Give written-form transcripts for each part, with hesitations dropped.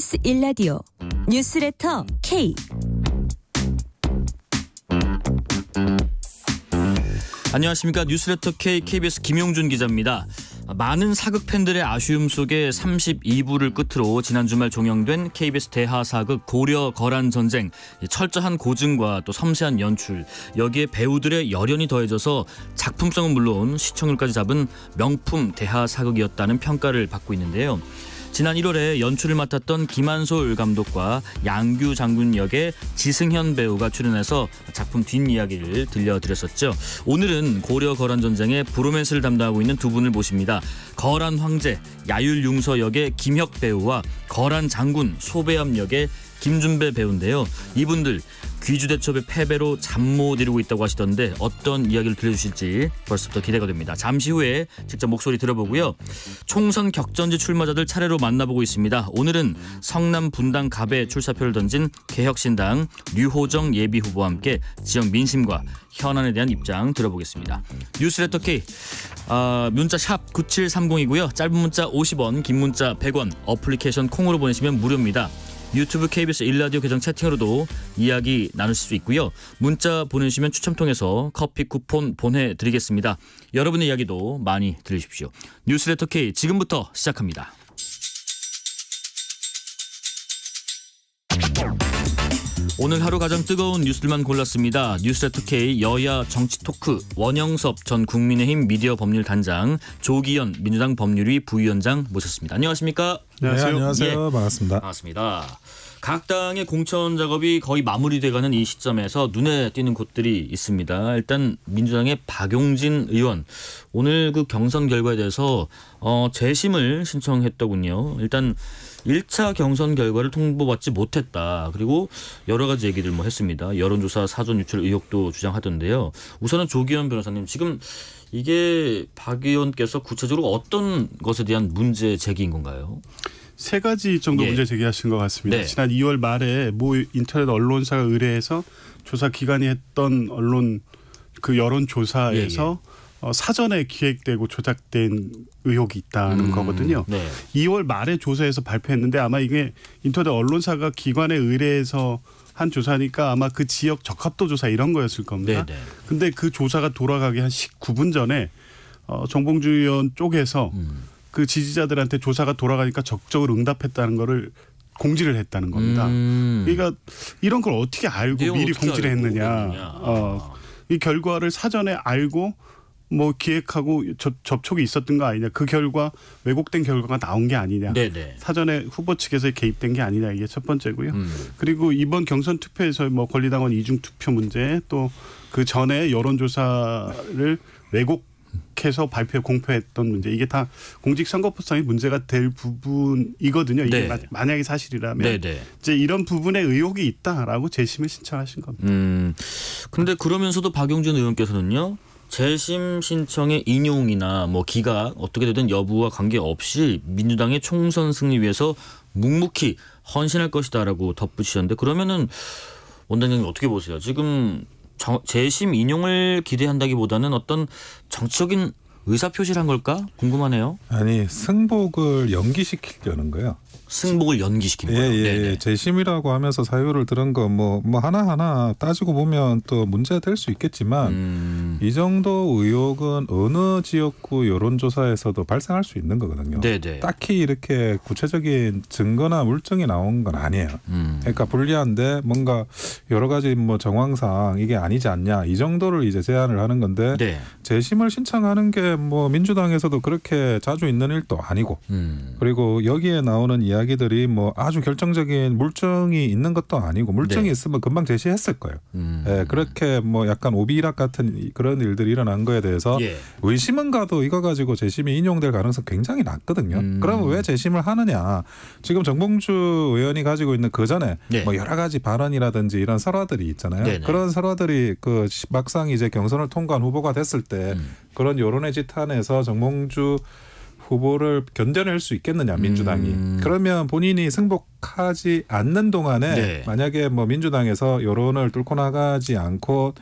KBS 1라디오 뉴스레터 K. 안녕하십니까. 뉴스레터 K KBS 김용준 기자입니다. 많은 사극 팬들의 아쉬움 속에 32부를 끝으로 지난 주말 종영된 KBS 대하 사극 고려 거란 전쟁. 철저한 고증과 또 섬세한 연출, 여기에 배우들의 열연이 더해져서 작품성은 물론 시청률까지 잡은 명품 대하 사극이었다는 평가를 받고 있는데요. 지난 1월에 연출을 맡았던 김한솔 감독과 양규 장군 역의 지승현 배우가 출연해서 작품 뒷이야기를 들려드렸었죠. 오늘은 고려 거란 전쟁의 브로맨스를 담당하고 있는 두 분을 모십니다. 거란 황제 야율융서 역의 김혁 배우와 거란 장군 소배암 역의 김준배 배우인데요. 이분들 귀주대첩의 패배로 잠 못 이루고 있다고 하시던데 어떤 이야기를 들려주실지 벌써부터 기대가 됩니다. 잠시 후에 직접 목소리 들어보고요. 총선 격전지 출마자들 차례로 만나보고 있습니다. 오늘은 성남 분당 갑에 출사표를 던진 개혁신당 류호정 예비후보와 함께 지역 민심과 현안에 대한 입장 들어보겠습니다. 뉴스레터 K 문자 샵 9730이고요. 짧은 문자 50원, 긴 문자 100원, 어플리케이션 콩으로 보내시면 무료입니다. 유튜브 KBS 1라디오 계정 채팅으로도 이야기 나누실 수 있고요. 문자 보내주시면 추첨 통해서 커피 쿠폰 보내드리겠습니다. 여러분의 이야기도 많이 들으십시오. 뉴스레터 K 지금부터 시작합니다. 오늘 하루 가장 뜨거운 뉴스들만 골랐습니다. 뉴스레터 K 여야 정치 토크 원영섭 전 국민의힘 미디어 법률 단장, 조기현 민주당 법률위 부위원장 모셨습니다. 안녕하십니까? 안녕하세요. 네, 안녕하세요. 예. 반갑습니다. 반갑습니다. 각 당의 공천 작업이 거의 마무리돼가는 이 시점에서 눈에 띄는 곳들이 있습니다. 일단 민주당의 박용진 의원, 오늘 그 경선 결과에 대해서 재심을 신청했더군요. 일단 1차 경선 결과를 통보받지 못했다. 그리고 여러 가지 얘기들 했습니다. 여론조사 사전 유출 의혹도 주장하던데요. 우선은 조기현 변호사님, 지금 이게 박 의원께서 구체적으로 어떤 것에 대한 문제 제기인 건가요? 세 가지 정도 예. 문제 제기하신 것 같습니다. 네. 지난 2월 말에 모 인터넷 언론사가 의뢰해서 조사 기관이 했던 언론 그 여론조사에서 사전에 기획되고 조작된 의혹이 있다는 거거든요. 네. 2월 말에 조사해서 발표했는데 아마 이게 인터넷 언론사가 기관에 의뢰해서 한 조사니까 아마 그 지역 적합도 조사 이런 거였을 겁니다. 네, 네. 근데 그 조사가 돌아가기 한 19분 전에 정봉주 의원 쪽에서 그 지지자들한테 조사가 돌아가니까 적극적으로 응답했다는 거를 공지를 했다는 겁니다. 그러니까 이런 걸 어떻게 알고 미리 공지를 했느냐. 이 결과를 사전에 알고 기획하고 접촉이 있었던 거 아니냐. 그 결과 왜곡된 결과가 나온 게 아니냐. 네네. 사전에 후보 측에서 개입된 게 아니냐. 이게 첫 번째고요. 그리고 이번 경선 투표에서 권리당원 이중 투표 문제, 또 그 전에 여론조사를 왜곡해서 공표했던 문제, 이게 다 공직선거법상의 문제가 될 부분이거든요. 이게 네. 만약에 사실이라면 네네. 이제 이런 부분에 의혹이 있다라고 재심을 신청하신 겁니다. 근데 그러면서도 박용진 의원께서는요, 재심 신청의 인용이나 기각 어떻게 되든 여부와 관계없이 민주당의 총선 승리 위해서 묵묵히 헌신할 것이다라고 덧붙이셨는데, 그러면은 원장님 어떻게 보세요? 지금 재심 인용을 기대한다기보다는 어떤 정치적인 의사표시를 한 걸까 궁금하네요. 아니, 승복을 연기시키려는 거예요. 승복을 연기시킨 거예요. 예. 재심이라고 하면서 사유를 들은 거 하나하나 따지고 보면 또 문제가 될 수 있겠지만 이 정도 의혹은 어느 지역구 여론조사에서도 발생할 수 있는 거거든요. 네네. 딱히 이렇게 구체적인 증거나 물증이 나온 건 아니에요. 그러니까 불리한데 뭔가 여러 가지 정황상 이게 아니지 않냐, 이 정도를 이제 제안을 하는 건데, 네. 재심을 신청하는 게 민주당에서도 그렇게 자주 있는 일도 아니고, 그리고 여기에 나오는 이야기들이 아주 결정적인 물증이 있는 것도 아니고, 물증이 네. 있으면 금방 제시했을 거예요. 예, 그렇게 약간 오비락 같은 그런 일들이 일어난 거에 대해서 예. 의심은 가도 이거 가지고 재심이 인용될 가능성 굉장히 낮거든요. 그러면 왜 재심을 하느냐? 지금 정봉주 의원이 가지고 있는 그 전에 네. 여러 가지 발언이라든지 이런 설화들이 있잖아요. 네네. 그런 설화들이 막상 이제 경선을 통과한 후보가 됐을 때 그런 여론의 지탄에서 정봉주 후보를 견뎌낼 수 있겠느냐, 민주당이. 그러면 본인이 승복하지 않는 동안에 네. 만약에 민주당에서 여론을 뚫고 나가지 않고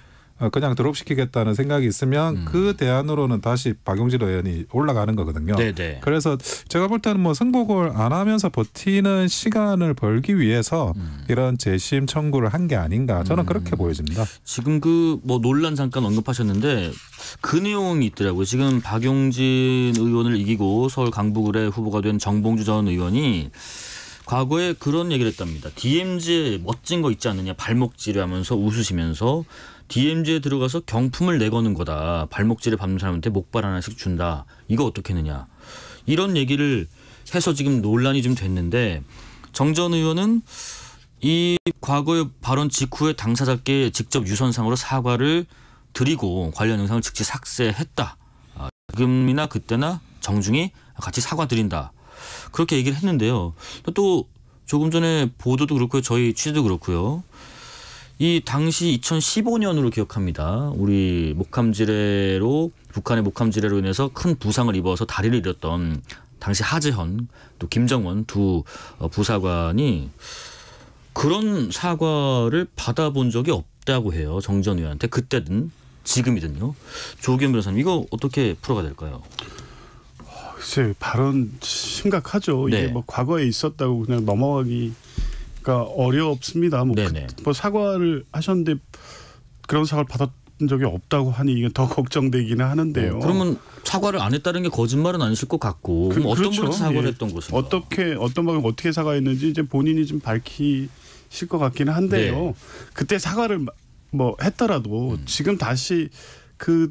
그냥 드롭시키겠다는 생각이 있으면 그 대안으로는 다시 박용진 의원이 올라가는 거거든요. 네네. 그래서 제가 볼 때는 뭐 승복을 안 하면서 버티는 시간을 벌기 위해서 이런 재심 청구를 한 게 아닌가 저는 그렇게 보여집니다. 지금 그 뭐 논란 잠깐 언급하셨는데 그 내용이 있더라고요. 지금 박용진 의원을 이기고 서울 강북을의 후보가 된 정봉주 전 의원이 과거에 그런 얘기를 했답니다. DMZ에 멋진 거 있지 않느냐. 발목질을 하면서 웃으시면서 DMZ에 들어가서 경품을 내거는 거다. 발목질을 밟는 사람한테 목발 하나씩 준다. 이거 어떻게 했느냐. 이런 얘기를 해서 지금 논란이 좀 됐는데 정 전 의원은 이 과거의 발언 직후에 당사자께 직접 유선상으로 사과를 드리고 관련 영상을 즉시 삭제했다. 지금이나 그때나 정중히 같이 사과드린다. 그렇게 얘기를 했는데요. 또 조금 전에 보도도 그렇고요. 저희 취재도 그렇고요. 이 당시 2015년으로 기억합니다. 우리 목함지뢰로 북한의 목함지뢰로 인해서 큰 부상을 입어서 다리를 잃었던 당시 하재헌 또 김정원 두 부사관이 그런 사과를 받아본 적이 없다고 해요. 정 전 의원한테 그때든 지금이든요. 조기현 변호사님 이거 어떻게 풀어가 될까요? 글쎄 발언 심각하죠. 네. 이게 뭐 과거에 있었다고 그냥 넘어가기가 어렵습니다. 뭐 사과를 하셨는데 그런 사과를 받았던 적이 없다고 하니 이게 더 걱정되기는 하는데요. 그러면 사과를 안 했다는 게 거짓말은 아니실 것 같고 그럼 어떤 그렇죠. 분이 사과를 예. 했던 것인가? 어떤 방금 어떻게 사과했는지 이제 본인이 좀 밝히실 것 같기는 한데요. 네. 그때 사과를 뭐 했더라도 지금 다시 그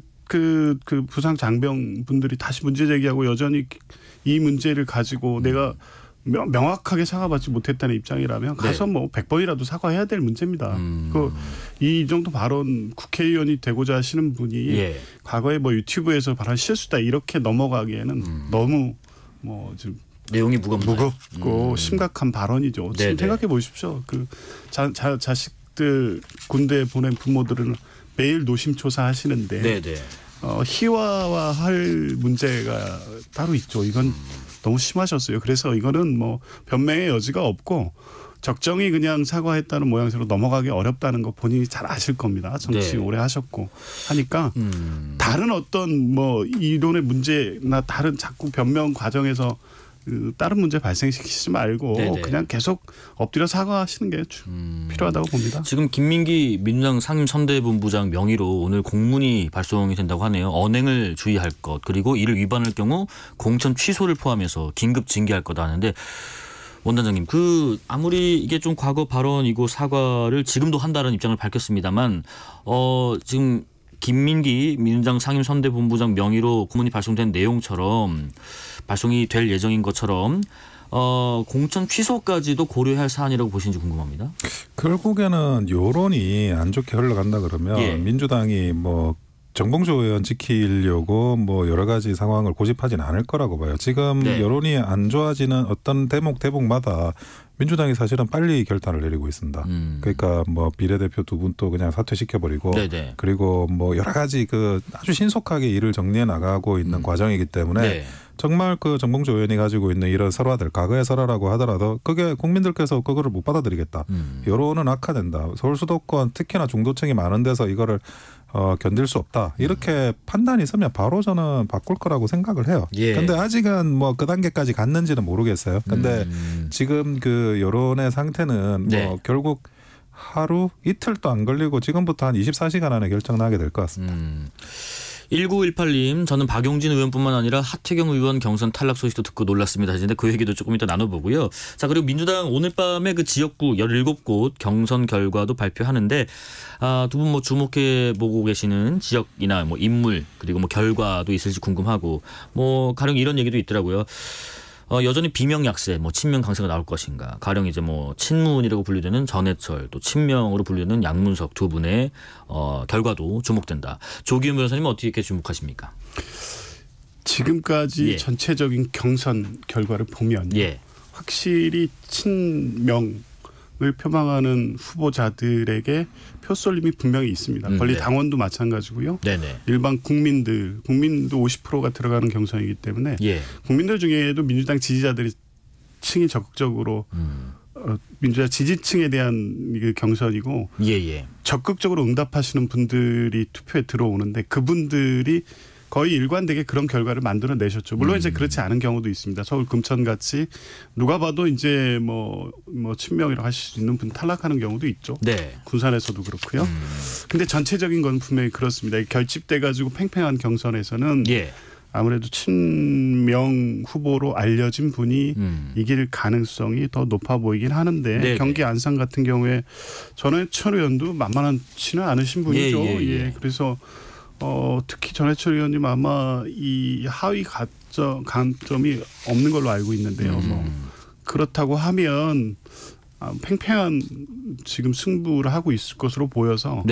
부상 장병 분들이 다시 문제 제기하고 여전히 이 문제를 가지고 내가 명확하게 사과받지 못했다는 입장이라면 가서 뭐 100번이라도 사과해야 될 문제입니다. 이 정도 발언 국회의원이 되고자 하시는 분이 과거에 뭐 유튜브에서 발언 실수다 이렇게 넘어가기에는 너무 뭐 좀 내용이 무겁고 심각한 발언이죠. 지금 생각해 보십시오. 그 자식들 군대 보낸 부모들은 매일 노심초사 하시는데 희화화할 문제가 따로 있죠. 이건 너무 심하셨어요. 그래서 이거는 뭐 변명의 여지가 없고 적정히 그냥 사과했다는 모양새로 넘어가기 어렵다는 거 본인이 잘 아실 겁니다. 정치 오래 하셨고 하니까 다른 어떤 뭐 이론의 문제나 다른 자꾸 변명 과정에서 다른 문제 발생시키지 말고 그냥 계속 엎드려 사과하시는 게 필요하다고 봅니다. 지금 김민기 민주당 상임선대본부장 명의로 오늘 공문이 발송이 된다고 하네요. 언행을 주의할 것 그리고 이를 위반할 경우 공천 취소를 포함해서 긴급 징계할 거다 하는데 원단장님 아무리 이게 좀 과거 발언이고 사과를 지금도 한다는 입장을 밝혔습니다만 지금 김민기 민주당 상임선대본부장 명의로 공문이 발송된 내용처럼 발송이 될 예정인 것처럼 공천 취소까지도 고려할 사안이라고 보시는지 궁금합니다. 결국에는 여론이 안 좋게 흘러간다 그러면 민주당이 뭐 정봉주 의원 지키려고 뭐 여러 가지 상황을 고집하지는 않을 거라고 봐요. 지금 여론이 안 좋아지는 어떤 대목마다 민주당이 사실은 빨리 결단을 내리고 있습니다. 그러니까 뭐 비례대표 두 분 또 그냥 사퇴시켜버리고 그리고 뭐 여러 가지 아주 신속하게 일을 정리해 나가고 있는 과정이기 때문에 정말 정봉주 의원이 가지고 있는 이런 설화들 과거의 설화라고 하더라도 그게 국민들께서 그거를 못 받아들이겠다. 여론은 악화된다. 서울 수도권 특히나 중도층이 많은 데서 이거를 견딜 수 없다. 이렇게 판단이 있으면 바로 저는 바꿀 거라고 생각을 해요. 그런데 아직은 뭐 그 단계까지 갔는지는 모르겠어요. 그런데 지금 여론의 상태는 뭐 결국 하루 이틀도 안 걸리고 지금부터 한 24시간 안에 결정 나게 될 것 같습니다. 1918님 저는 박용진 의원뿐만 아니라 하태경 의원 경선 탈락 소식도 듣고 놀랐습니다. 하시는데 그 얘기도 조금 이따 나눠보고요. 자 그리고 민주당 오늘 밤에 그 지역구 17곳 경선 결과도 발표하는데 두 분 뭐 주목해 보고 계시는 지역이나 뭐 인물 그리고 뭐 결과도 있을지 궁금하고 뭐 가령 이런 얘기도 있더라고요. 여전히 비명약세, 뭐 친명 강세가 나올 것인가. 가령 이제 뭐 친문이라고 분류되는 전해철, 또 친명으로 분류되는 양문석 두 분의 결과도 주목된다. 조기현 변호사님은 어떻게 주목하십니까? 지금까지 전체적인 경선 결과를 보면 확실히 친명을 표방하는 후보자들에게 표쏠림이 분명히 있습니다. 권리 당원도 마찬가지고요. 일반 국민도 50%가 들어가는 경선이기 때문에 국민들 중에도 민주당 지지자들이 층이 적극적으로 민주당 지지층에 대한 경선이고 예. 적극적으로 응답하시는 분들이 투표에 들어오는데 그분들이 거의 일관되게 그런 결과를 만들어내셨죠. 물론 이제 그렇지 않은 경우도 있습니다. 서울 금천같이 누가 봐도 이제 뭐 친명이라고 하실 수 있는 분 탈락하는 경우도 있죠. 네. 군산에서도 그렇고요. 근데 전체적인 건 분명히 그렇습니다. 결집돼 가지고 팽팽한 경선에서는 아무래도 친명 후보로 알려진 분이 이길 가능성이 더 높아 보이긴 하는데 네네. 경기 안산 같은 경우에 전해철 의원도 만만치는 않으신 분이죠. 그래서 특히 전해철 의원님 아마 이 하위 감점이 없는 걸로 알고 있는데요. 그렇다고 하면 팽팽한 지금 승부를 하고 있을 것으로 보여서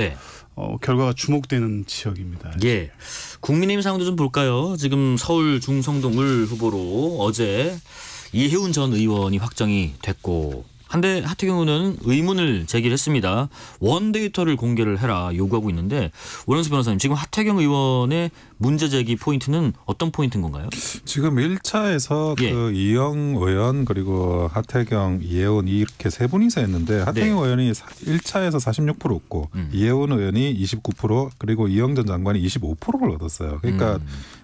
결과가 주목되는 지역입니다. 예. 국민의힘 상황도 좀 볼까요? 지금 서울 중성동을 후보로 어제 이혜훈 전 의원이 확정이 됐고 한데 하태경 의원은 의문을 제기했습니다. 원데이터를 공개를 해라 요구하고 있는데 오연수 변호사님 지금 하태경 의원의 문제 제기 포인트는 어떤 포인트인 건가요? 지금 1차에서 그 이영 의원 그리고 하태경, 이혜훈 이렇게 세 분이서 했는데 하태경 의원이 1차에서 46%였고 이혜훈 의원이 29% 그리고 이영 전 장관이 25%를 얻었어요. 그러니까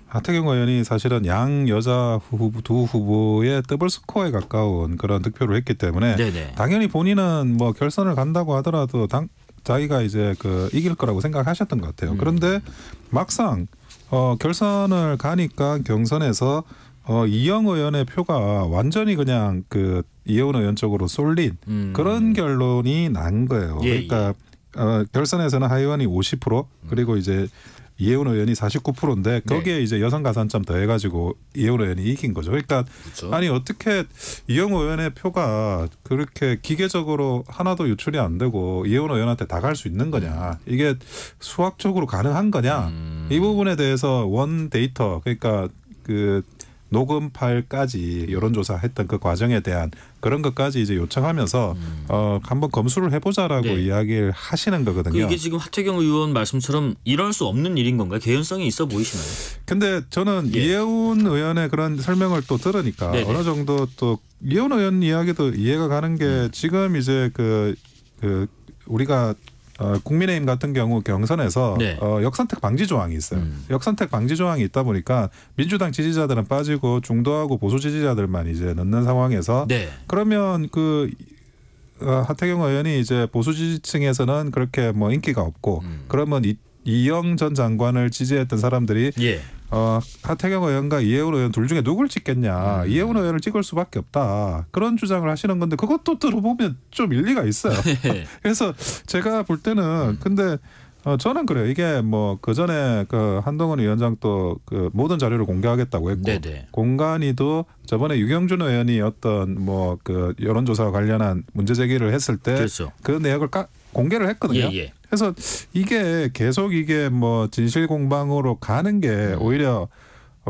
하태경 의원이 사실은 양 여자 두 후보의 더블 스코어에 가까운 그런 득표를 했기 때문에 당연히 본인은 뭐 결선을 간다고 하더라도 자기가 이제 이길 거라고 생각하셨던 것 같아요. 그런데 막상 결선을 가니까 경선에서 이영 의원의 표가 완전히 그냥 이혜훈 의원 쪽으로 쏠린 그런 결론이 난 거예요. 그러니까 결선에서는 하 의원이 50% 그리고 이제 이혜훈 의원이 49%인데 거기에 이제 여성 가산점 더해가지고 이혜훈 의원이 이긴 거죠. 그러니까 아니 어떻게 이영 의원의 표가 그렇게 기계적으로 하나도 유출이 안 되고 이혜훈 의원한테 다 갈 수 있는 거냐. 이게 수학적으로 가능한 거냐. 이 부분에 대해서 원 데이터 그러니까 녹음 파일까지 여론조사했던 그 과정에 대한 그런 것까지 이제 요청하면서 한번 검수를 해보자라고 이야기를 하시는 거거든요. 이게 지금 하태경 의원 말씀처럼 일어날 수 없는 일인 건가요? 개연성이 있어 보이시나요? 근데 저는 이혜훈 의원의 그런 설명을 또 들으니까 어느 정도 또 이혜훈 의원 이야기도 이해가 가는 게 지금 이제 우리가 국민의힘 같은 경우 경선에서 역선택 방지 조항이 있어요. 역선택 방지 조항이 있다 보니까 민주당 지지자들은 빠지고 중도하고 보수 지지자들만 이제 넣는 상황에서 그러면 하태경 의원이 이제 보수 지지층에서는 그렇게 뭐 인기가 없고 그러면 이영 전 장관을 지지했던 사람들이 하태경 의원과 이혜훈 의원 둘 중에 누굴 찍겠냐. 이혜훈 의원을 찍을 수밖에 없다. 그런 주장을 하시는 건데 그것도 들어보면 좀 일리가 있어요. 그래서 제가 볼 때는 근데 저는 그래요. 이게 뭐 그전에 한동훈 위원장도 모든 자료를 공개하겠다고 했고 공관위도 저번에 유경준 의원이 어떤 여론조사와 관련한 문제 제기를 했을 때 그 내역을 공개를 했거든요. 그래서 이게 계속 뭐 진실 공방으로 가는 게 오히려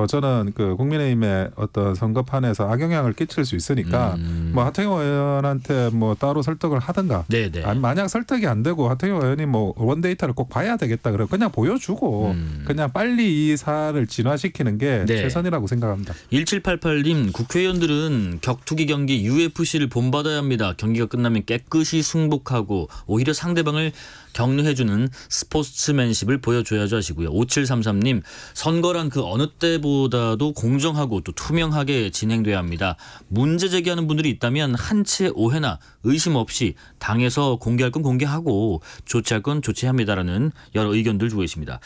저는 국민의힘의 어떤 선거판에서 악영향을 끼칠 수 있으니까 뭐 하태경 의원한테 뭐 따로 설득을 하든가 아니 만약 설득이 안 되고 하태경 의원이 뭐 원데이터를 꼭 봐야 되겠다 그러면 그냥 보여주고 그냥 빨리 이 사안을 진화시키는 게 최선이라고 생각합니다. 1788님 국회의원들은 격투기 경기 UFC를 본받아야 합니다. 경기가 끝나면 깨끗이 승복하고 오히려 상대방을 격려해주는 스포츠맨십을 보여줘야죠 하시고요. 5733님 선거란 그 어느 때보다도 공정하고 또 투명하게 진행돼야 합니다. 문제 제기하는 분들이 있다면 한치의 오해나 의심 없이 당에서 공개할 건 공개하고 조치할 건 조치합니다라는 여러 의견들 주고 있습니다.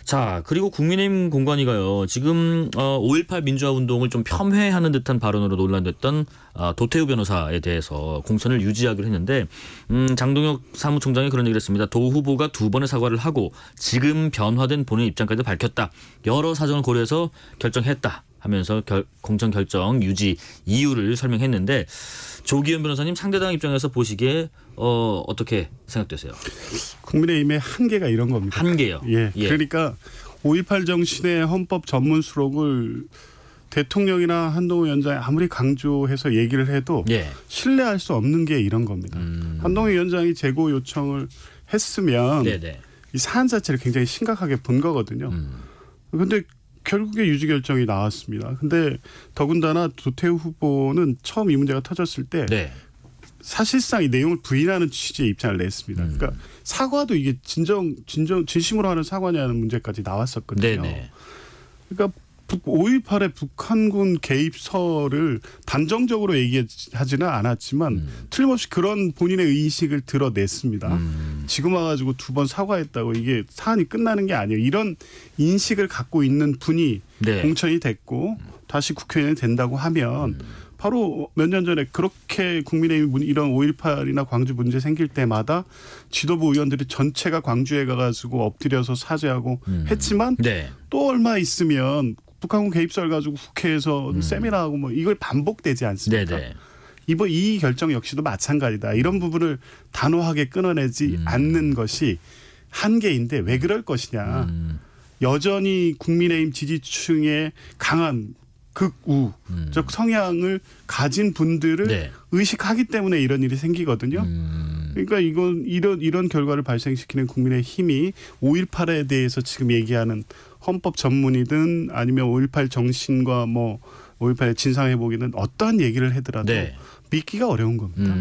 자, 그리고 국민의힘 공관위가요. 지금 5.18 민주화 운동을 좀 폄훼하는 듯한 발언으로 논란됐던 도태우 변호사에 대해서 공천을 유지하기로 했는데 장동혁 사무총장이 그런 얘기를 했습니다. 도 후보가 2번의 사과를 하고 지금 변화된 본인의 입장까지 밝혔다. 여러 사정을 고려해서 결정했다 하면서 공천 결정 유지 이유를 설명했는데 조기현 변호사님 상대당 입장에서 보시기에 어떻게 생각되세요? 국민의힘의 한계가 이런 겁니다. 한계요? 그러니까 5.18 정신의 헌법 전문 수록을 대통령이나 한동훈 위원장이 아무리 강조해서 얘기를 해도 신뢰할 수 없는 게 이런 겁니다. 한동훈 위원장이 재고 요청을 했으면 이 사안 자체를 굉장히 심각하게 본 거거든요. 그런데 결국에 유지 결정이 나왔습니다. 근데 더군다나 도태우 후보는 처음 이 문제가 터졌을 때 사실상 이 내용을 부인하는 취지의 입장을 냈습니다. 그러니까 사과도 이게 진심으로 하는 사과냐는 문제까지 나왔었거든요. 네네. 그러니까 5.18의 북한군 개입설을 단정적으로 얘기하지는 않았지만 틀림없이 그런 본인의 의식을 드러냈습니다. 지금 와가지고 2번 사과했다고 이게 사안이 끝나는 게 아니에요. 이런 인식을 갖고 있는 분이 네. 공천이 됐고 다시 국회의원이 된다고 하면 바로 몇 년 전에 그렇게 국민의힘이 이런 5.18이나 광주 문제 생길 때마다 지도부 의원들이 전체가 광주에 가가지고 엎드려서 사죄하고 했지만 네. 또 얼마 있으면 북한군 개입설 가지고 국회에서 세미나하고 뭐 이걸 반복되지 않습니까? 네네. 이번 이 결정 역시도 마찬가지다. 이런 부분을 단호하게 끊어내지 않는 것이 한계인데 왜 그럴 것이냐. 여전히 국민의힘 지지층의 강한 극우적 성향을 가진 분들을 네. 의식하기 때문에 이런 일이 생기거든요. 그러니까 이런 결과를 발생시키는 국민의힘이 5.18에 대해서 지금 얘기하는 헌법 전문이든 아니면 5.18 정신과 뭐 5.18의 진상회복이든 어떠한 얘기를 하더라도 네. 믿기가 어려운 겁니다.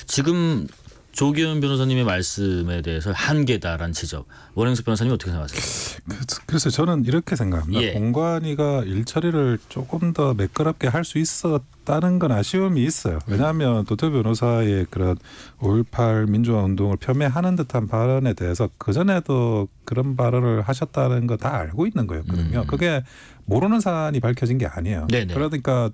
지금 조기현 변호사님의 말씀에 대해서 한계다라는 지적. 원행석 변호사님 어떻게 생각하세요? 그래서 저는 이렇게 생각합니다. 예. 공관위가 일처리를 조금 더 매끄럽게 할 수 있었다는 건 아쉬움이 있어요. 왜냐하면 도태우 변호사의 그런 5.18 민주화 운동을 폄훼하는 듯한 발언에 대해서 그전에도 그런 발언을 하셨다는 거 다 알고 있는 거였거든요. 그게 모르는 사안이 밝혀진 게 아니에요. 네네. 그러니까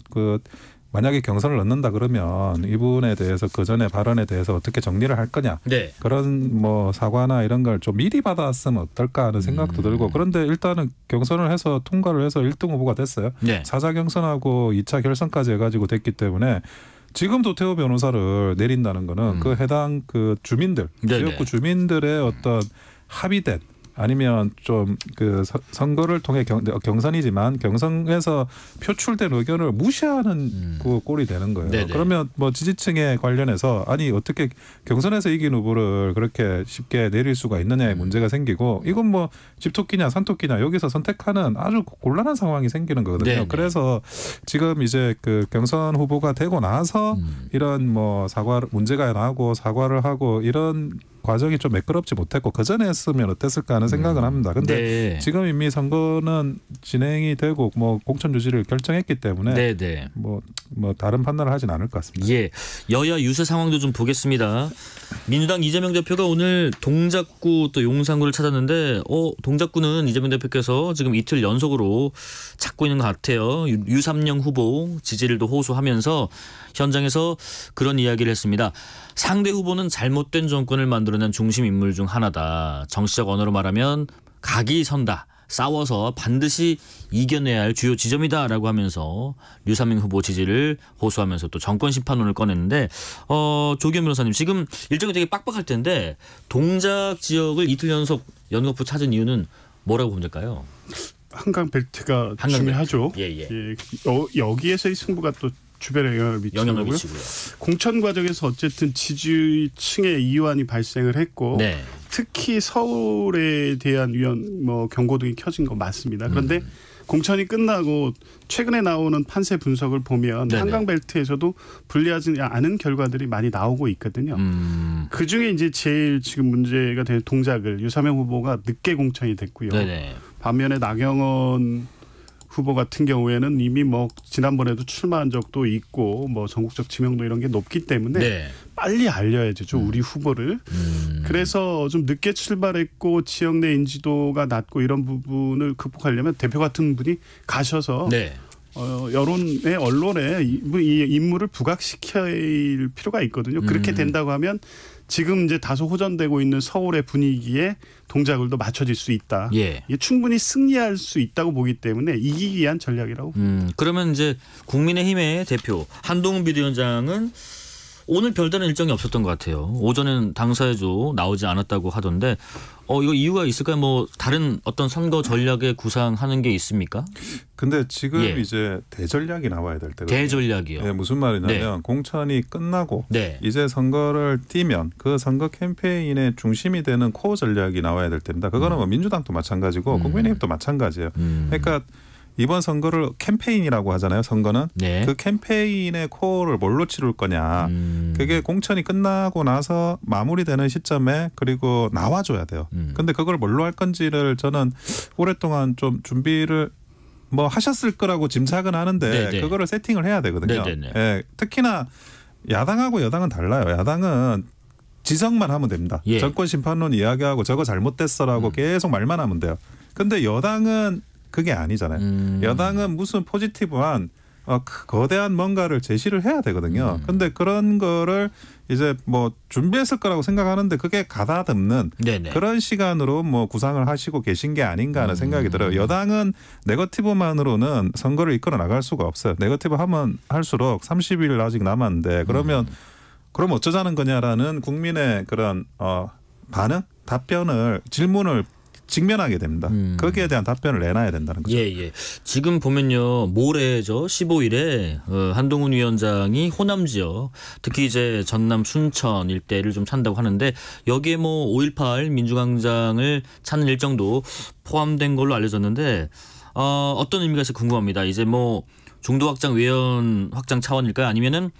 만약에 경선을 넣는다 그러면 이분에 대해서 그전에 발언에 대해서 어떻게 정리를 할 거냐. 네. 그런 뭐 사과나 이런 걸 좀 미리 받았으면 어떨까 하는 생각도 들고 그런데 일단은 경선을 해서 통과를 해서 1등 후보가 됐어요. 네. 4자 경선하고 2차 결선까지 해가지고 됐기 때문에 지금 도태우 변호사를 내린다는 거는 그 해당 그 주민들, 네네. 지역구 주민들의 어떤 합의된 아니면 좀 선거를 통해 경선이지만 경선에서 표출된 의견을 무시하는 그 꼴이 되는 거예요. 네네. 그러면 뭐 지지층에 관련해서 아니 어떻게 경선에서 이긴 후보를 그렇게 쉽게 내릴 수가 있느냐의 문제가 생기고 이건 뭐 집토끼냐 산토끼냐 여기서 선택하는 아주 곤란한 상황이 생기는 거거든요. 네네. 그래서 지금 이제 그 경선 후보가 되고 나서 이런 뭐 문제가 나고 사과를 하고 이런 과정이 좀 매끄럽지 못했고 그 전에 했으면 어땠을까 하는 생각은 합니다. 근데 네. 지금 이미 선거는 진행이 되고 뭐 공천 유지를 결정했기 때문에 네네. 뭐 다른 판단을 하진 않을 것 같습니다. 예, 여야 유세 상황도 좀 보겠습니다. 민주당 이재명 대표가 오늘 동작구 또 용산구를 찾았는데 동작구는 이재명 대표께서 지금 이틀 연속으로 찾고 있는 것 같아요. 유삼영 후보 지지를 또 호소하면서 현장에서 그런 이야기를 했습니다. 상대 후보는 잘못된 정권을 만들어낸 중심 인물 중 하나다. 정치적 언어로 말하면 각이 선다. 싸워서 반드시 이겨내야 할 주요 지점이다라고 하면서 유삼민 후보 지지를 호소하면서 또 정권 심판론을 꺼냈는데 조기현 변호사님 지금 일정이 되게 빡빡할 텐데 동작 지역을 이틀 연속으로 찾은 이유는 뭐라고 보면 될까요? 한강 벨트가 중요하죠. 예. 여기에서의 승부가 또 주변에 영향을 미치고요. 공천 과정에서 어쨌든 지지층의 이완이 발생을 했고 네. 특히 서울에 대한 경고등이 켜진 거 맞습니다. 그런데 공천이 끝나고 최근에 나오는 판세 분석을 보면 네네. 한강벨트에서도 불리하지 않은 결과들이 많이 나오고 있거든요. 그중에 이제 제일 지금 문제가 되는 동작을 유삼영 후보가 늦게 공천이 됐고요. 네네. 반면에 나경원 후보 같은 경우에는 이미 지난번에도 출마한 적도 있고 전국적 지명도 이런 게 높기 때문에 네. 빨리 알려야 되죠. 우리 후보를. 그래서 좀 늦게 출발했고 지역 내 인지도가 낮고 이런 부분을 극복하려면 대표 같은 분이 가셔서 네. 여론에 언론에 이 인물을 부각시킬 필요가 있거든요. 그렇게 된다고 하면 지금 이제 다소 호전되고 있는 서울의 분위기에 동작을도 맞춰질 수 있다. 예. 이게 충분히 승리할 수 있다고 보기 때문에 이기기 위한 전략이라고. 그러면 이제 국민의힘의 대표 한동훈 비대위원장은 오늘 별다른 일정이 없었던 것 같아요. 오전엔 당사에도 나오지 않았다고 하던데 이거 이유가 있을까요? 다른 어떤 선거 전략에 구상하는 게 있습니까? 근데 지금 이제 대전략이 나와야 될 때거든요. 대전략이요? 네, 무슨 말이냐면 공천이 끝나고 이제 선거를 뛰면 그 선거 캠페인의 중심이 되는 코어 전략이 나와야 될 때입니다. 그거는 민주당도 마찬가지고 국민의힘도 마찬가지예요. 그러니까 이번 선거를 캠페인이라고 하잖아요. 선거는. 네. 그 캠페인의 코어를 뭘로 치룰 거냐. 그게 공천이 끝나고 나서 마무리되는 시점에 그리고 나와줘야 돼요. 근데 그걸 뭘로 할 건지를 저는 오랫동안 좀 준비를 뭐 하셨을 거라고 짐작은 하는데 네네. 그거를 세팅을 해야 되거든요. 예, 특히나 야당하고 여당은 달라요. 야당은 지적만 하면 됩니다. 예. 정권 심판론 이야기하고 저거 잘못됐어라고 계속 말만 하면 돼요. 근데 여당은 그게 아니잖아요. 여당은 무슨 포지티브한 거대한 뭔가를 제시를 해야 되거든요. 근데 그런 거를 이제 뭐 준비했을 거라고 생각하는데 그게 가다듬는 네네. 그런 시간으로 뭐 구상을 하시고 계신 게 아닌가 하는 생각이 들어요. 여당은 네거티브만으로는 선거를 이끌어 나갈 수가 없어요. 네거티브 하면 할수록 30일 아직 남았는데 그러면 그럼 어쩌자는 거냐라는 국민의 그런 반응, 답변을 질문을 직면하게 됩니다. 거기에 대한 답변을 내놔야 된다는 거죠. 예. 지금 보면요. 모레죠. 15일에 한동훈 위원장이 호남 지역 특히 이제 전남 순천 일대를 좀 찬다고 하는데 여기에 뭐 5.18 민주광장을 찾는 일정도 포함된 걸로 알려졌는데 어떤 의미가 있을지 궁금합니다. 이제 뭐 중도 확장 외연 확장 차원일까요? 아니면은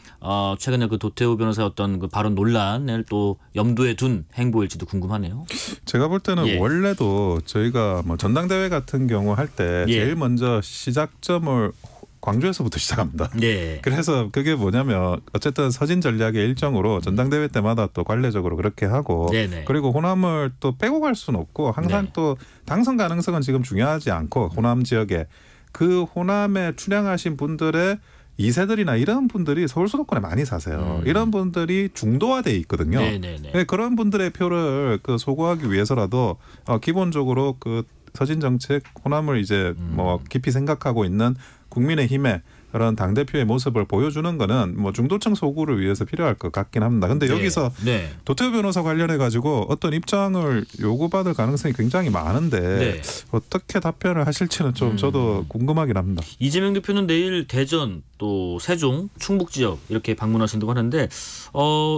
최근에 그 도태우 변호사의 어떤 그 발언 논란을 또 염두에 둔 행보일지도 궁금하네요. 제가 볼 때는 예. 원래도 저희가 뭐 전당대회 같은 경우 할 때 예. 제일 먼저 시작점을 광주에서부터 시작합니다. 네. 그래서 그게 뭐냐면 어쨌든 서진 전략의 일정으로 전당대회 때마다 또 관례적으로 그렇게 하고 네네. 그리고 호남을 또 빼고 갈 수는 없고 항상 네. 또 당선 가능성은 지금 중요하지 않고 호남 지역에 그 호남에 출향하신 분들의 2세들이나 이런 분들이 서울 수도권에 많이 사세요. 이런 분들이 중도화돼 있거든요. 네네네. 그런 분들의 표를 그 소구하기 위해서라도 기본적으로 그 서진 정책 호남을 이제 뭐 깊이 생각하고 있는 국민의힘의 그런 당대표의 모습을 보여주는 거는 뭐 중도층 소구를 위해서 필요할 것 같긴 합니다. 근데 여기서 네. 도태우 변호사 관련해 가지고 어떤 입장을 요구받을 가능성이 굉장히 많은데 네. 어떻게 답변을 하실지는 좀 저도 궁금하긴 합니다. 이재명 대표는 내일 대전 또 세종 충북 지역 이렇게 방문하신다고 하는데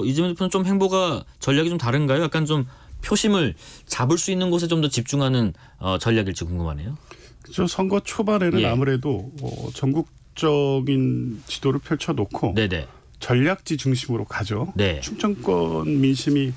이재명 대표는 좀 행보가 전략이 좀 다른가요? 약간 좀 표심을 잡을 수 있는 곳에 좀 더 집중하는 전략일지 궁금하네요. 그렇죠. 선거 초반에는 예. 아무래도 전국적인 지도를 펼쳐놓고 네네. 전략지 중심으로 가죠. 네. 충청권 민심이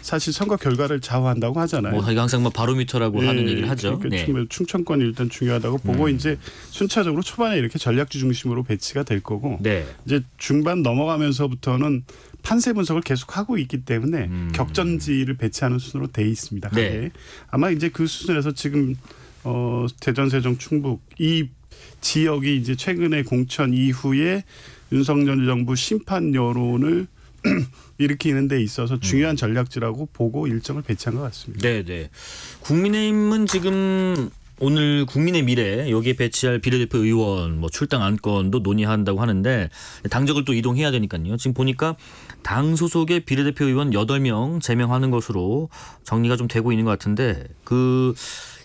사실 선거 결과를 좌우한다고 하잖아요. 뭐 항상 뭐 바로미터라고 하는 얘기를 하죠. 그러니까 네. 충청권이 일단 중요하다고 보고 이제 순차적으로 초반에 이렇게 전략지 중심으로 배치가 될 거고 네. 이제 중반 넘어가면서부터는 판세 분석을 계속 하고 있기 때문에 격전지를 배치하는 순으로 돼 있습니다. 네. 아마 이제 그 수준에서 지금 대전, 세종, 충북 이 지역이 이제 최근에 공천 이후에 윤석열 정부 심판 여론을 일으키는 데 있어서 중요한 전략지라고 보고 일정을 배치한 것 같습니다. 네네. 국민의힘은 지금 오늘 국민의 미래 여기에 배치할 비례대표 의원 뭐 출당 안건도 논의한다고 하는데 당적을 또 이동해야 되니까요. 지금 보니까 당 소속의 비례대표 의원 8명 제명하는 것으로 정리가 좀 되고 있는 것 같은데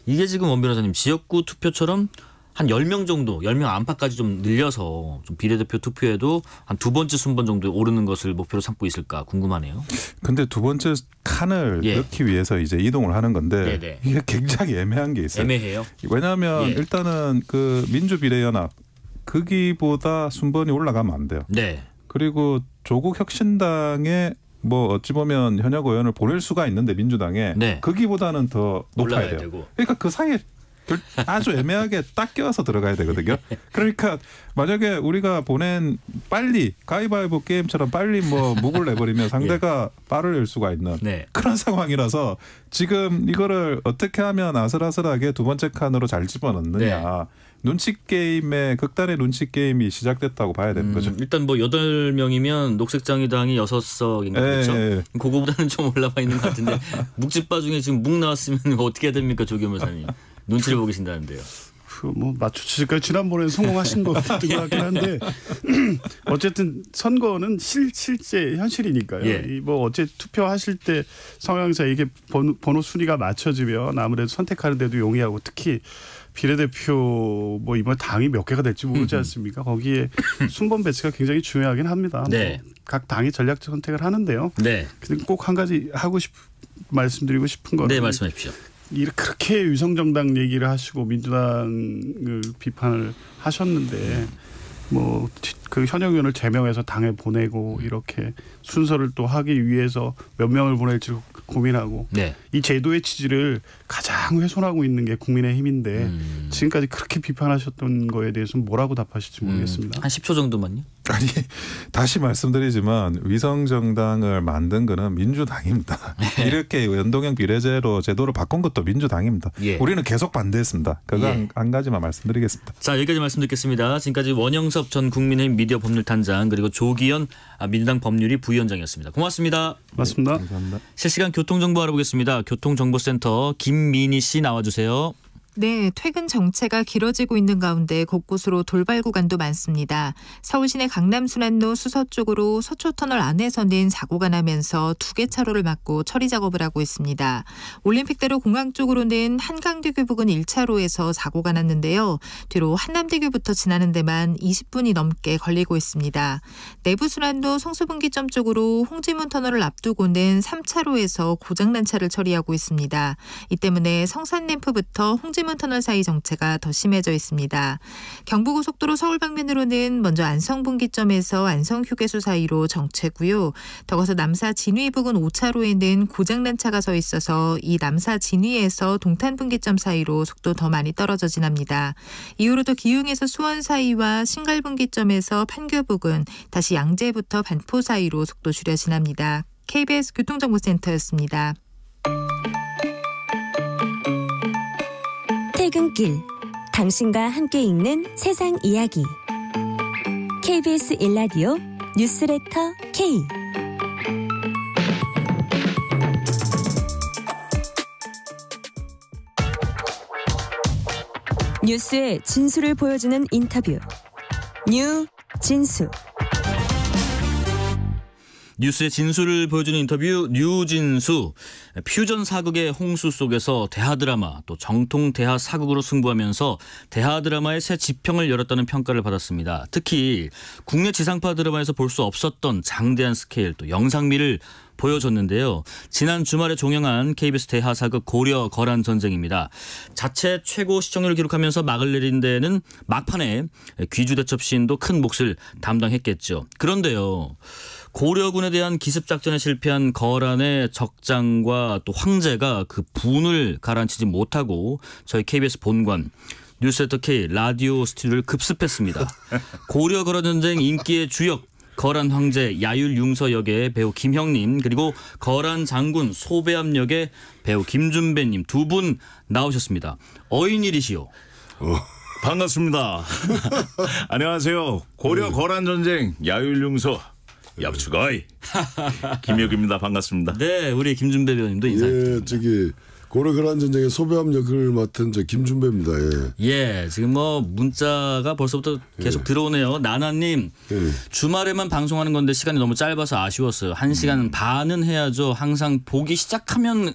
이게 지금 원 변호사님 지역구 투표처럼 한 10명 정도, 10명 안팎까지 좀 늘려서 좀 비례대표 투표에도 한 두 번째 순번 정도에 오르는 것을 목표로 삼고 있을까 궁금하네요. 근데 두 번째 칸을 넣기 위해서 이제 이동을 하는 건데 네네. 이게 굉장히 애매한 게 있어요. 애매해요. 왜냐하면 일단은 그 민주비례연합 거기보다 순번이 올라가면 안 돼요. 네. 그리고 조국 혁신당에 뭐 어찌 보면 현역 의원을 보낼 수가 있는데 민주당에 거기보다는 더 높아야 돼요. 되고. 그러니까 그 사이에 아주 애매하게 딱 껴서 들어가야 되거든요. 그러니까 만약에 우리가 보낸 빨리 가위바위보 게임처럼 빨리 뭐 목을 내버리면 상대가 빠를 낼 수가 있는 그런 상황이라서 지금 이거를 어떻게 하면 아슬아슬하게 두 번째 칸으로 잘 집어넣느냐. 눈치 게임의 극단의 눈치 게임이 시작됐다고 봐야 되는 거죠. 일단 뭐 8명이면 녹색정의당이 6석인가 그렇죠? 그거보다는 좀 올라와 있는 것 같은데 묵집바 중에 지금 묵 나왔으면 어떻게 해야 됩니까 조 변호사님? 눈치를 보계신다는데요. 뭐 맞추실까요? 지난번에 성공하신 것 같긴 한데 어쨌든 선거는 실제 현실이니까요. 뭐 어째 투표하실 때 성향상 이게 번호 순위가 맞춰지면 아무래도 선택하는 데도 용이하고 특히 비례대표 뭐 이번 당이 몇 개가 될지 모르지 않습니까? 거기에 순번 배치가 굉장히 중요하긴 합니다. 뭐 각 당이 전략적 선택을 하는데요. 근데 꼭 한 가지 말씀드리고 싶은 거는 네, 말씀하십시오. 그렇게 위성정당 얘기를 하시고 민주당을 비판을 하셨는데 뭐 그 현역 의원을 제명해서 당에 보내고 이렇게 순서를 또 하기 위해서 몇 명을 보낼지 고민하고 네. 이 제도의 취지를 가장 훼손하고 있는 게 국민의힘인데 지금까지 그렇게 비판하셨던 거에 대해서는 뭐라고 답하실지 모르겠습니다. 한 10초 정도만요. 아니 다시 말씀드리지만 위성정당을 만든 거는 민주당입니다. 이렇게 연동형 비례제로 제도를 바꾼 것도 민주당입니다. 예. 우리는 계속 반대했습니다. 그거 예. 한 가지만 말씀드리겠습니다. 자, 여기까지 말씀드리겠습니다. 지금까지 원영섭 전 국민의힘 미디어 법률단장 그리고 조기현 민주당 법률위 부위원장이었습니다. 고맙습니다. 맞습니다. 감사합니다. 실시간 교통정보 알아보겠습니다. 교통정보센터 김민희 씨 나와주세요. 네, 퇴근 정체가 길어지고 있는 가운데 곳곳으로 돌발 구간도 많습니다. 서울 시내 강남순환로 수서 쪽으로 서초터널 안에서는 사고가 나면서 2개 차로를 막고 처리 작업을 하고 있습니다. 올림픽대로 공항 쪽으로는 한강대교 부근 1차로에서 사고가 났는데요. 뒤로 한남대교부터 지나는 데만 20분이 넘게 걸리고 있습니다. 내부순환로 성수분기점 쪽으로 홍지문 터널을 앞두고는 3차로에서 고장난 차를 처리하고 있습니다. 이 때문에 성산램프부터 홍지문 터널 사이 정체가 더 심해져 있습니다. 경부고속도로 서울 방면으로는 먼저 안성분기점에서 안성휴게소 사이로 정체고요. 더 가서 남사 진위 부근 5차로에는 고장난 차가 서 있어서 이 남사 진위에서 동탄분기점 사이로 속도 더 많이 떨어져 지납니다. 이후로도 기흥에서 수원 사이와 신갈분기점에서 판교 부근, 다시 양재부터 반포 사이로 속도 줄여 지납니다. KBS 교통정보센터였습니다. 퇴근길, 당신과 함께 읽는 세상 이야기. KBS 1라디오 뉴스레터 K. 뉴스의 진수를 보여주는 인터뷰. 뉴진수. 뉴스의 진수를 보여주는 인터뷰 뉴진수. 퓨전 사극의 홍수 속에서 대하 드라마 또 정통 대하 사극으로 승부하면서 대하 드라마의 새 지평을 열었다는 평가를 받았습니다. 특히 국내 지상파 드라마에서 볼 수 없었던 장대한 스케일 또 영상미를 보여줬는데요. 지난 주말에 종영한 KBS 대하 사극 고려 거란 전쟁입니다. 자체 최고 시청률을 기록하면서 막을 내린 데는 막판에 귀주 대첩 시인도 큰 몫을 담당했겠죠. 그런데요. 고려군에 대한 기습작전에 실패한 거란의 적장과 또 황제가 그 분을 가라앉히지 못하고 저희 KBS 본관 뉴스레터 K 라디오 스튜디오를 급습했습니다. 고려 거란 전쟁 인기의 주역 거란 황제 야율 융서 역의 배우 김형님 그리고 거란 장군 소배암 역의 배우 김준배님 두 분 나오셨습니다. 어인일이시오. 반갑습니다. 안녕하세요. 고려 거란 전쟁 야율 융서 얍추가이 김혁입니다. 반갑습니다. 네, 우리 김준배 배우님도 인사드립니다. 예, 저기 고려 거란 전쟁의 소배암 역을 맡은 저 김준배입니다. 예, 지금 뭐 문자가 벌써부터 계속 들어오네요. 나나님, 주말에만 방송하는 건데 시간이 너무 짧아서 아쉬웠어요. 1시간 반은 해야죠. 항상 보기 시작하면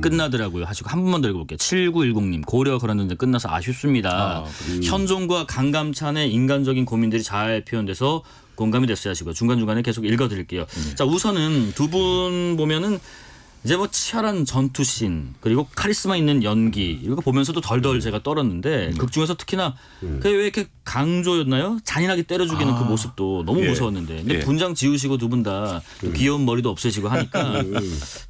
끝나더라고요. 하시고 한 번만 더 읽어볼게요. 7910님, 고려 거란 전쟁 끝나서 아쉽습니다. 현종과 강감찬의 인간적인 고민들이 잘 표현돼서 공감이 됐어야 하시고요. 중간중간에 계속 읽어드릴게요. 자, 우선은 두 분 보면은 이제 뭐 치열한 전투씬 그리고 카리스마 있는 연기 이거 보면서도 덜덜 제가 떨었는데 극 중에서 특히나 그게 왜 이렇게 강조였나요? 잔인하게 때려 죽이는 그 모습도 너무 무서웠는데 근데 분장 지우시고 두 분 다 귀여운 머리도 없으시고 하니까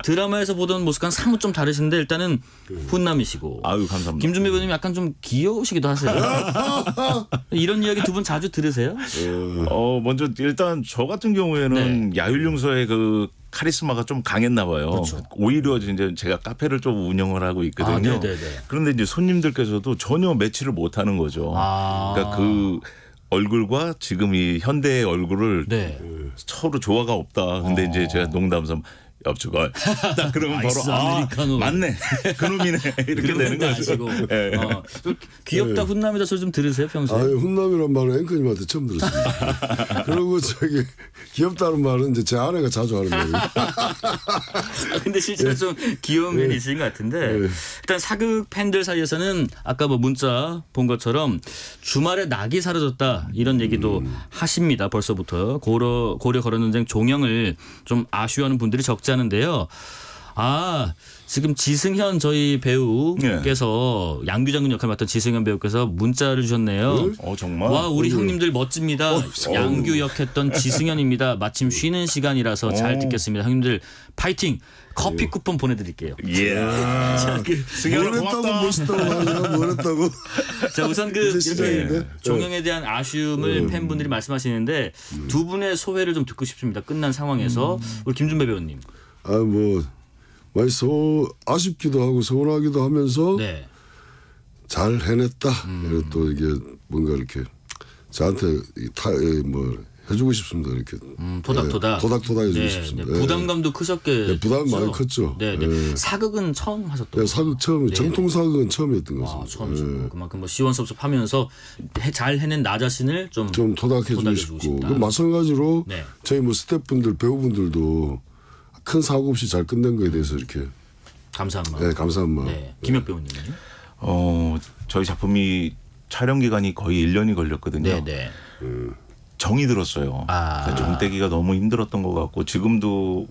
드라마에서 보던 모습과는 사뭇 좀 다르신데 일단은 훈남이시고 아유 감사합니다. 김준배 배우님 약간 좀 귀여우시기도 하세요. 이런 이야기 두 분 자주 들으세요? 먼저 일단 저 같은 경우에는 야율융서의 그 카리스마가 좀 강했나 봐요. 그렇죠. 오히려 이제 제가 카페를 좀 운영을 하고 있거든요. 그런데 이제 손님들께서도 전혀 매치를 못 하는 거죠. 그러니까 그 얼굴과 지금 이 현대의 얼굴을 서로 조화가 없다. 근데 이제 제가 농담삼 엽주가 딱 그러면 바로 맞네 그놈이네 이렇게 되는 거죠. 귀엽다 훈남이다 소리 좀 들으세요 평소에? 훈남이란 말은 앵커님한테 처음 들었습니다. 그리고 저기 귀엽다는 말은 이제 제 아내가 자주 하는 말이에요. 근데 실제로 좀 귀여운 면이 있으신 것 같은데 일단 사극 팬들 사이에서는 아까 뭐 문자 본 것처럼 주말에 낙이 사라졌다 이런 얘기도 하십니다. 벌써부터 고려 거란 전쟁 종영을 좀 아쉬워하는 분들이 적지 않은데요. 지금 지승현 저희 배우께서 양규 장군 역할 맡던 지승현 배우께서 문자를 주셨네요. 정말. 와 우리 형님들 멋집니다. 양규 역했던 지승현입니다. 마침 쉬는 시간이라서 잘 듣겠습니다. 형님들 파이팅. 커피 쿠폰 보내드릴게요. 뭘 했다고 멋있다고 하냐? 뭘 했다고? 자 우선 이렇게 종영에 대한 아쉬움을 팬분들이 말씀하시는데 두 분의 소회를 좀 듣고 싶습니다. 끝난 상황에서 우리 김준배 배우님. 많이 아쉽기도 하고 서운하기도 하면서 잘 해냈다. 또 이게 뭔가 이렇게 저한테 해주고 싶습니다. 이렇게 토닥토닥 해주고 싶습니다. 부담감도 크셨겠죠? 부담이 많이 컸죠. 사극은 처음 하셨던 사극 처음 정통 사극은 처음이었던 것입니다. 처음이죠. 그만큼 시원섭섭하면서 잘 해낸 나 자신을 좀 토닥해주고 싶고 마찬가지로 저희 스태프분들 배우분들도 큰 사고 없이 잘 끝낸 거에 대해서 이렇게 감사한 마음. 감사한 마음. 김혁 배우님은요? 저희 작품이 촬영 기간이 거의 1년이 걸렸거든요. 정이 들었어요. 정떼기가 너무 힘들었던 것 같고 지금도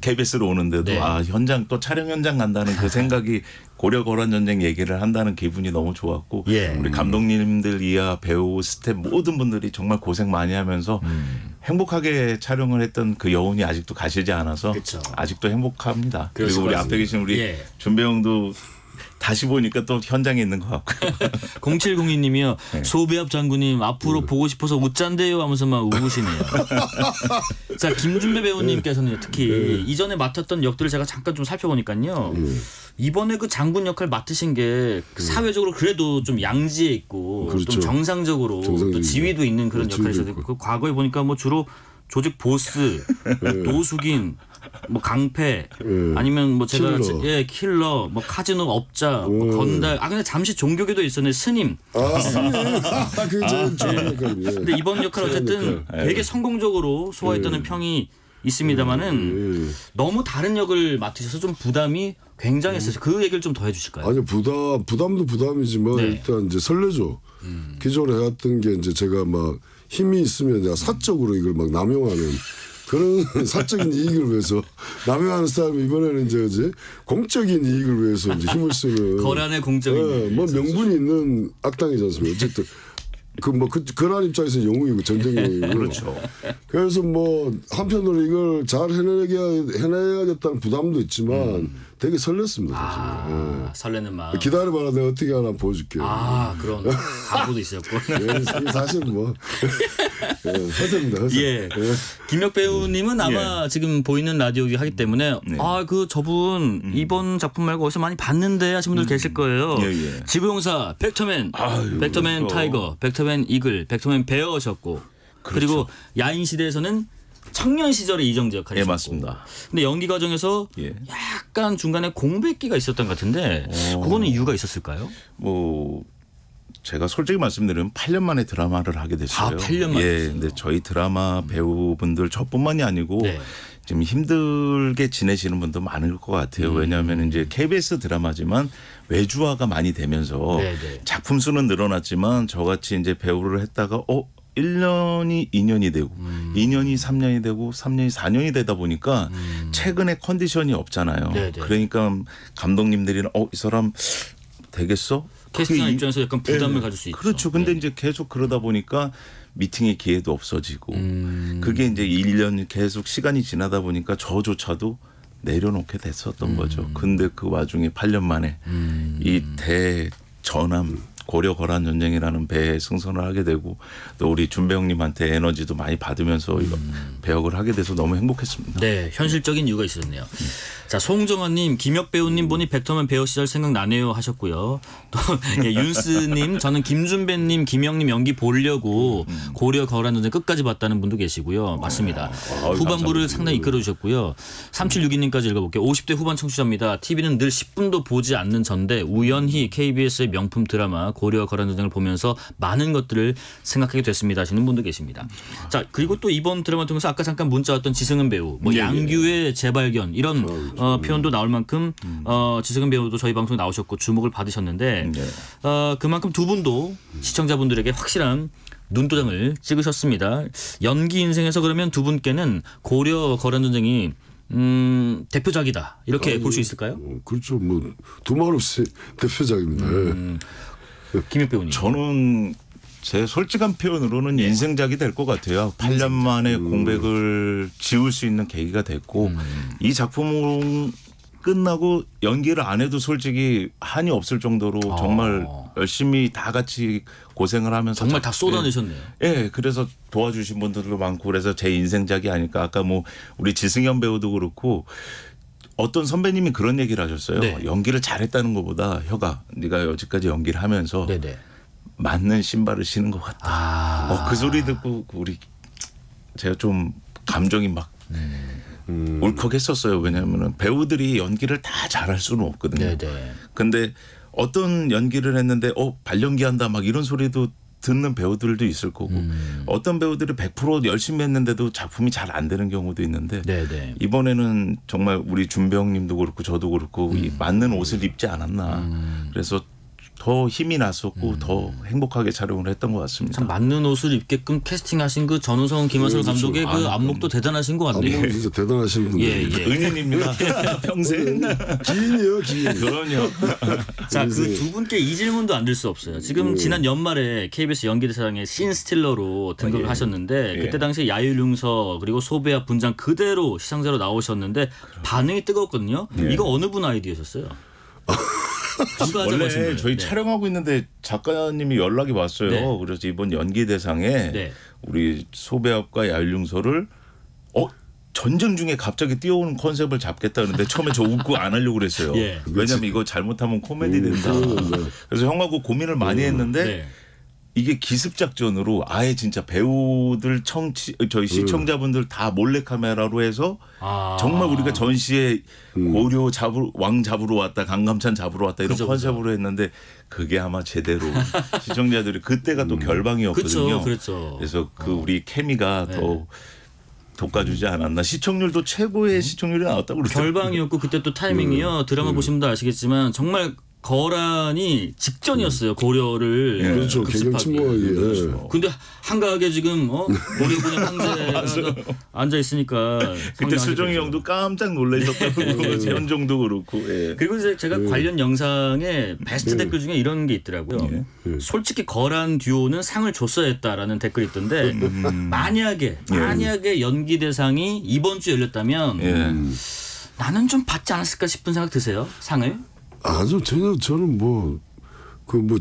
KBS로 오는데도 현장 또 촬영 현장 간다는 그 생각이 고려 거란 전쟁 얘기를 한다는 기분이 너무 좋았고 우리 감독님들 이하 배우 스태프 모든 분들이 정말 고생 많이 하면서 행복하게 촬영을 했던 그 여운이 아직도 가시지 않아서 아직도 행복합니다. 그리고 우리 앞에 계신 우리 준배형도 다시 보니까 또 현장에 있는 것 같고요. 0702님이요. 소배합 장군님 앞으로 보고 싶어서 웃잔대요 하면서만 우시네요. 자 김준배 배우님께서는 특히 이전에 맡았던 역들을 제가 잠깐 좀 살펴보니까요. 이번에 그 장군 역할 맡으신 게 사회적으로 그래도 좀 양지에 있고 좀 정상적으로 또 지위도 있는 그런 역할이셔서 과거에 보니까 주로 조직 보스, 노숙인, 강패, 아니면 제가 킬러, 카지노 업자, 건달. 근데 잠시 종교계도 있었네. 스님. 스님. 근데 이번 역할 어쨌든 되게 성공적으로 소화했다는 평이 있습니다만은 너무 다른 역을 맡으셔서 좀 부담이 굉장했어요. 그 얘기를 좀 더 해주실까요? 아니 부담도 부담이지만 일단 이제 설레죠. 기존에 해왔던 게 이제 제가 힘이 있으면 내가 사적으로 이걸 남용하는 그런 사적인 이익을 위해서 남용하는 사람이 이번에는 이제 공적인 이익을 위해서 이제 힘을 쓰는 거란의 공적인 명분이 있는 악당이지 않습니까? 어쨌든 거란 입장에서 영웅이고 전쟁 영웅이고 그렇죠. 그래서 한편으로 이걸 잘 해내야겠다는 부담도 있지만 되게 설렜습니다. 설레는 마음. 기다려봐라 내가 어떻게 하나 보여줄게. 그런 각오도 있었고. 사실 허세입니다. 허세. 김혁 배우님은 아마 지금 보이는 라디오 하기 때문에 저분 이번 작품 말고 어디서 많이 봤는데 하신 분들 계실 거예요. 지구용사 벡터맨, 벡터맨 타이거, 벡터맨 이글, 벡터맨 베어셨고 그리고 야인시대에서는 청년 시절에 이정재 역할이셨고. 맞습니다. 근데 연기 과정에서 약간 중간에 공백기가 있었던 것 같은데 그거는 이유가 있었을까요? 제가 솔직히 말씀드리면 8년 만에 드라마를 하게 됐어요. 8년 만에. 근데 저희 드라마 배우분들 저뿐만이 아니고 지금 힘들게 지내시는 분도 많을 것 같아요. 왜냐하면 이제 KBS 드라마지만 외주화가 많이 되면서 작품 수는 늘어났지만 저같이 이제 배우를 했다가 1년이 2년이 되고 2년이 3년이 되고 3년이 4년이 되다 보니까 최근에 컨디션이 없잖아요. 그러니까 감독님들이는 이 사람 되겠어? 캐스팅 입장에서 약간 부담을 가질 수 있죠. 그렇죠. 근데 이제 계속 그러다 보니까 미팅의 기회도 없어지고 그게 이제 1년 계속 시간이 지나다 보니까 저조차도 내려놓게 됐었던 거죠. 근데 그 와중에 8년 만에 이 대전함 고려 거란 전쟁이라는 배에 승선을 하게 되고 또 우리 준배 형님한테 에너지도 많이 받으면서 배역을 하게 돼서 너무 행복했습니다. 네, 현실적인 이유가 있었네요. 자, 송정환님, 김혁 배우님 보니 벡터맨 배우 시절 생각나네요 하셨고요. 또 윤스님, 저는 김준배님, 김영님 연기 보려고 고려 거란 전쟁 끝까지 봤다는 분도 계시고요. 맞습니다. 후반부를 감사합니다. 상당히 이끌어주셨고요. 3762님까지 읽어볼게요. 50대 후반 청취자입니다. TV는 늘 10분도 보지 않는 전데 우연히 KBS의 명품 드라마 고려 거란 전쟁을 보면서 많은 것들을 생각하게 됐습니다 하시는 분도 계십니다. 자, 그리고 또 이번 드라마 통해서 아까 잠깐 문자 왔던 지승은 배우, 양규의 재발견 이런 표현도 나올 만큼 지승은 배우도 저희 방송에 나오셨고 주목을 받으셨는데 그만큼 두 분도 시청자분들에게 확실한 눈도장을 찍으셨습니다. 연기 인생에서 그러면 두 분께는 고려 거란 전쟁이 대표작이다 이렇게 볼 수 있을까요? 그렇죠. 뭐 두말 없이 대표작입니다. 김혁 배우님. 저는 제 솔직한 표현으로는 인생작이 될 것 같아요. 8년 만에 공백을 지울 수 있는 계기가 됐고 이 작품은 끝나고 연기를 안 해도 솔직히 한이 없을 정도로 정말 열심히 다 같이 고생을 하면서 정말 다 쏟아내셨네요. 예, 그래서 도와주신 분들도 많고 그래서 제 인생작이 아닐까. 아까 뭐 우리 지승현 배우도 그렇고 어떤 선배님이 그런 얘기를 하셨어요. 네. 연기를 잘했다는 것보다 혁아 네가 여지까지 연기를 하면서 네네. 맞는 신발을 신은 것 같다. 그 소리 듣고 우리 제가 좀 감정이 막 울컥했었어요. 왜냐하면 배우들이 연기를 다 잘할 수는 없거든요. 네네. 근데 어떤 연기를 했는데 발연기한다 막 이런 소리도 듣는 배우들도 있을 거고 어떤 배우들이 100% 열심히 했는데도 작품이 잘 안 되는 경우도 있는데 네네. 이번에는 정말 우리 준병님도 그렇고 저도 그렇고 이 맞는 옷을 입지 않았나. 그래서 더 힘이 났었고 더 행복하게 촬영을 했던 것 같습니다. 참 맞는 옷을 입게끔 캐스팅하신 그 전우성 김하솔 감독의 그 안목도 대단하신 것 같네요. 안목 진짜 대단하신 분이에요. 은인입니다. 평생. 기인이에요, 기인. 그럼요. 자, 그 두 분께 이 질문도 안 들 수 없어요. 지금 지난 연말에 KBS 연기대상에 씬스틸러로 등극을 하셨는데 그때 당시에 야율융서 그리고 소배합 분장 그대로 시상자로 나오셨는데 반응이 뜨거웠거든요. 이거 어느 분 아이디어셨어요? 원래 저희 촬영하고 있는데 작가님이 연락이 왔어요. 네. 그래서 이번 연기대상에 우리 소배합과 야율융서를 전쟁 중에 갑자기 뛰어오는 컨셉을 잡겠다는데 처음에 저 웃고 안 하려고 그랬어요. 왜냐하면 이거 잘못하면 코미디 된다. 그래서 형하고 고민을 많이 했는데 이게 기습작전으로 아예 진짜 배우들 저희 시청자분들 다 몰래카메라로 해서 정말 우리가 전시에 고려 왕 잡으러 왔다 강감찬 잡으러 왔다 이런 컨셉으로 했는데 그게 아마 제대로 시청자들이 그때가 또 결방이었거든요. 그렇죠. 그래서 그 우리 케미가 더 돋궈주지 않았나. 시청률도 최고의 시청률이 나왔다고 그러더라고요. 결방이었고 그때 또 타이밍이요. 드라마 보시면 다 아시겠지만 정말 거란이 직전이었어요. 고려를 그렇죠. 개경 침공하기. 근데 한가하게 지금 고려 그냥 황제가 앉아 있으니까 그때 수정이 형도 깜짝 놀라셨다고 현종도 그렇고. 그리고 이제 제가 관련 영상에 베스트 댓글 중에 이런 게 있더라고요. 솔직히 거란 듀오는 상을 줬어야 했다라는 댓글이 있던데 만약에 연기 대상이 이번 주에 열렸다면 나는 좀 받지 않았을까 싶은 생각 드세요? 상을? 아주 전혀 저는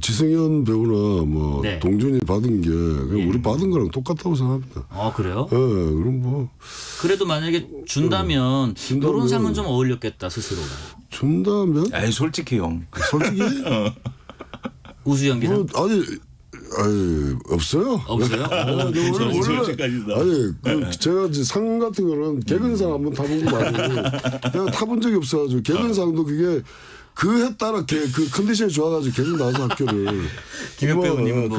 지승현 배우나 동준이 받은 게 그냥 우리 받은 거랑 똑같다고 생각합니다. 그래요? 네, 그럼 그래도 만약에 준다면 이런 상은 좀 어울렸겠다 스스로. 준다면? 솔직히 형. 솔직히? 우수 연기상? 아니 없어요. 없어요? 제가 이제 상 같은 거는 개근상 한번 타본 거 말고 내가 타본 적이 없어가지고 개근상도 그게 그에 따라 그 컨디션이 좋아가지고 계속 나와서 학교를. 김혁 배우님은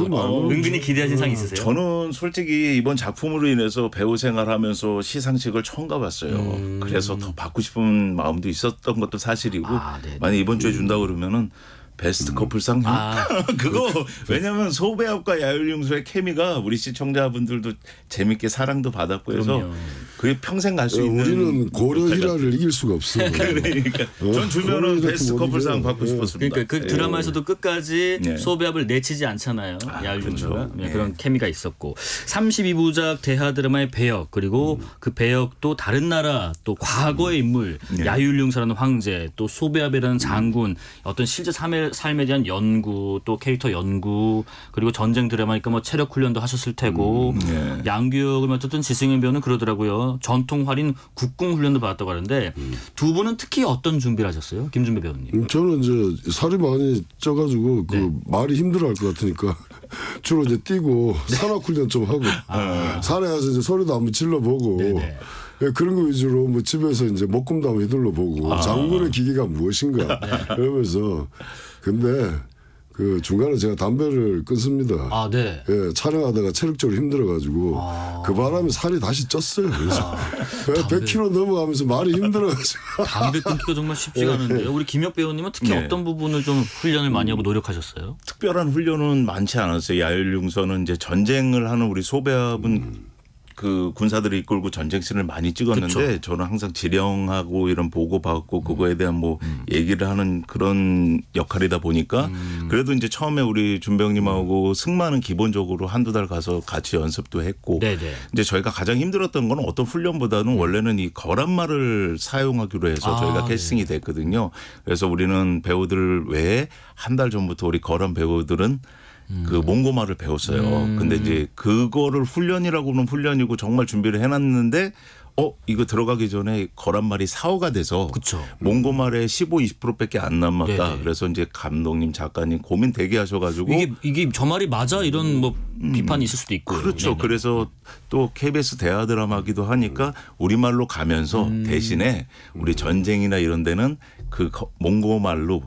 은근히 기대하신 상 있으세요? 저는 솔직히 이번 작품으로 인해서 배우 생활하면서 시상식을 처음 가봤어요. 그래서 더 받고 싶은 마음도 있었던 것도 사실이고 만약 이번 주에 준다고 그러면은 베스트 커플상 그거 왜냐하면 소배합과 야율융수의 케미가 우리 시청자분들도 재밌게 사랑도 받았고 해서 그게 평생 갈 수 있는. 우리는 고려 일화를 이길 수가 없어요. 그러니까 전 주면은 베스트 커플상 받고 싶었습니다. 그러니까 그 드라마에서도 끝까지 소배합을 내치지 않잖아요. 야율융수가 그런 케미가 있었고 32부작 대하 드라마의 배역 그리고 그 배역도 다른 나라 또 과거의 인물 야율융수라는 황제 또 소배합이라는 장군 어떤 실제 삶에 대한 연구 또 캐릭터 연구 그리고 전쟁 드라마니까 체력 훈련도 하셨을 테고 양규역을 맡았던 지승현 배우는 그러더라고요. 전통 활인 국궁 훈련도 받았다고 하는데 두 분은 특히 어떤 준비를 하셨어요? 김준배 배우님. 저는 이제 살이 많이 쪄가지고 말이 힘들어할 것 같으니까 주로 이제 뛰고 산악 훈련 좀 하고 산에 가서 이제 소리도 한번 질러보고 그런 거 위주로 집에서 이제 목금도 한번 휘둘러 보고 장군의 기계가 무엇인가 이러면서 근데 그 중간에 제가 담배를 끊습니다. 촬영하다가 체력적으로 힘들어가지고 그 바람에 살이 다시 쪘어요. 그래서 100kg 넘어가면서 말이 힘들어가지고. 담배 끊기가 정말 쉽지가 않은데요. 우리 김혁 배우님은 특히 어떤 부분을 좀 훈련을 많이 하고 노력하셨어요? 특별한 훈련은 많지 않았어요. 야율융서는 이제 전쟁을 하는 우리 소배합은 그 군사들을 이끌고 전쟁씬을 많이 찍었는데 그쵸. 저는 항상 지령하고 이런 보고 받고 그거에 대한 뭐 얘기를 하는 그런 역할이다 보니까 그래도 이제 처음에 우리 준병님하고 승마는 기본적으로 한두 달 가서 같이 연습도 했고 네네. 이제 저희가 가장 힘들었던 건 어떤 훈련보다는 원래는 이 거란말을 사용하기로 해서 저희가 캐스팅이 됐거든요. 그래서 우리는 배우들 외에 한 달 전부터 우리 거란 배우들은 그 몽고말을 배웠어요. 근데 이제 그거를 훈련이라고는 훈련이고 정말 준비를 해놨는데 이거 들어가기 전에 거란말이 사고가 돼서 그쵸. 몽고말에 15, 20%밖에 안 남았다. 네네. 그래서 이제 감독님, 작가님 고민 되게 하셔가지고 이게 저 말이 맞아 이런 뭐 비판이 있을 수도 있고 그렇죠. 네네. 그래서 또 KBS 대하 드라마기도 하니까 우리말로 가면서 대신에 우리 전쟁이나 이런 데는 그 몽고말로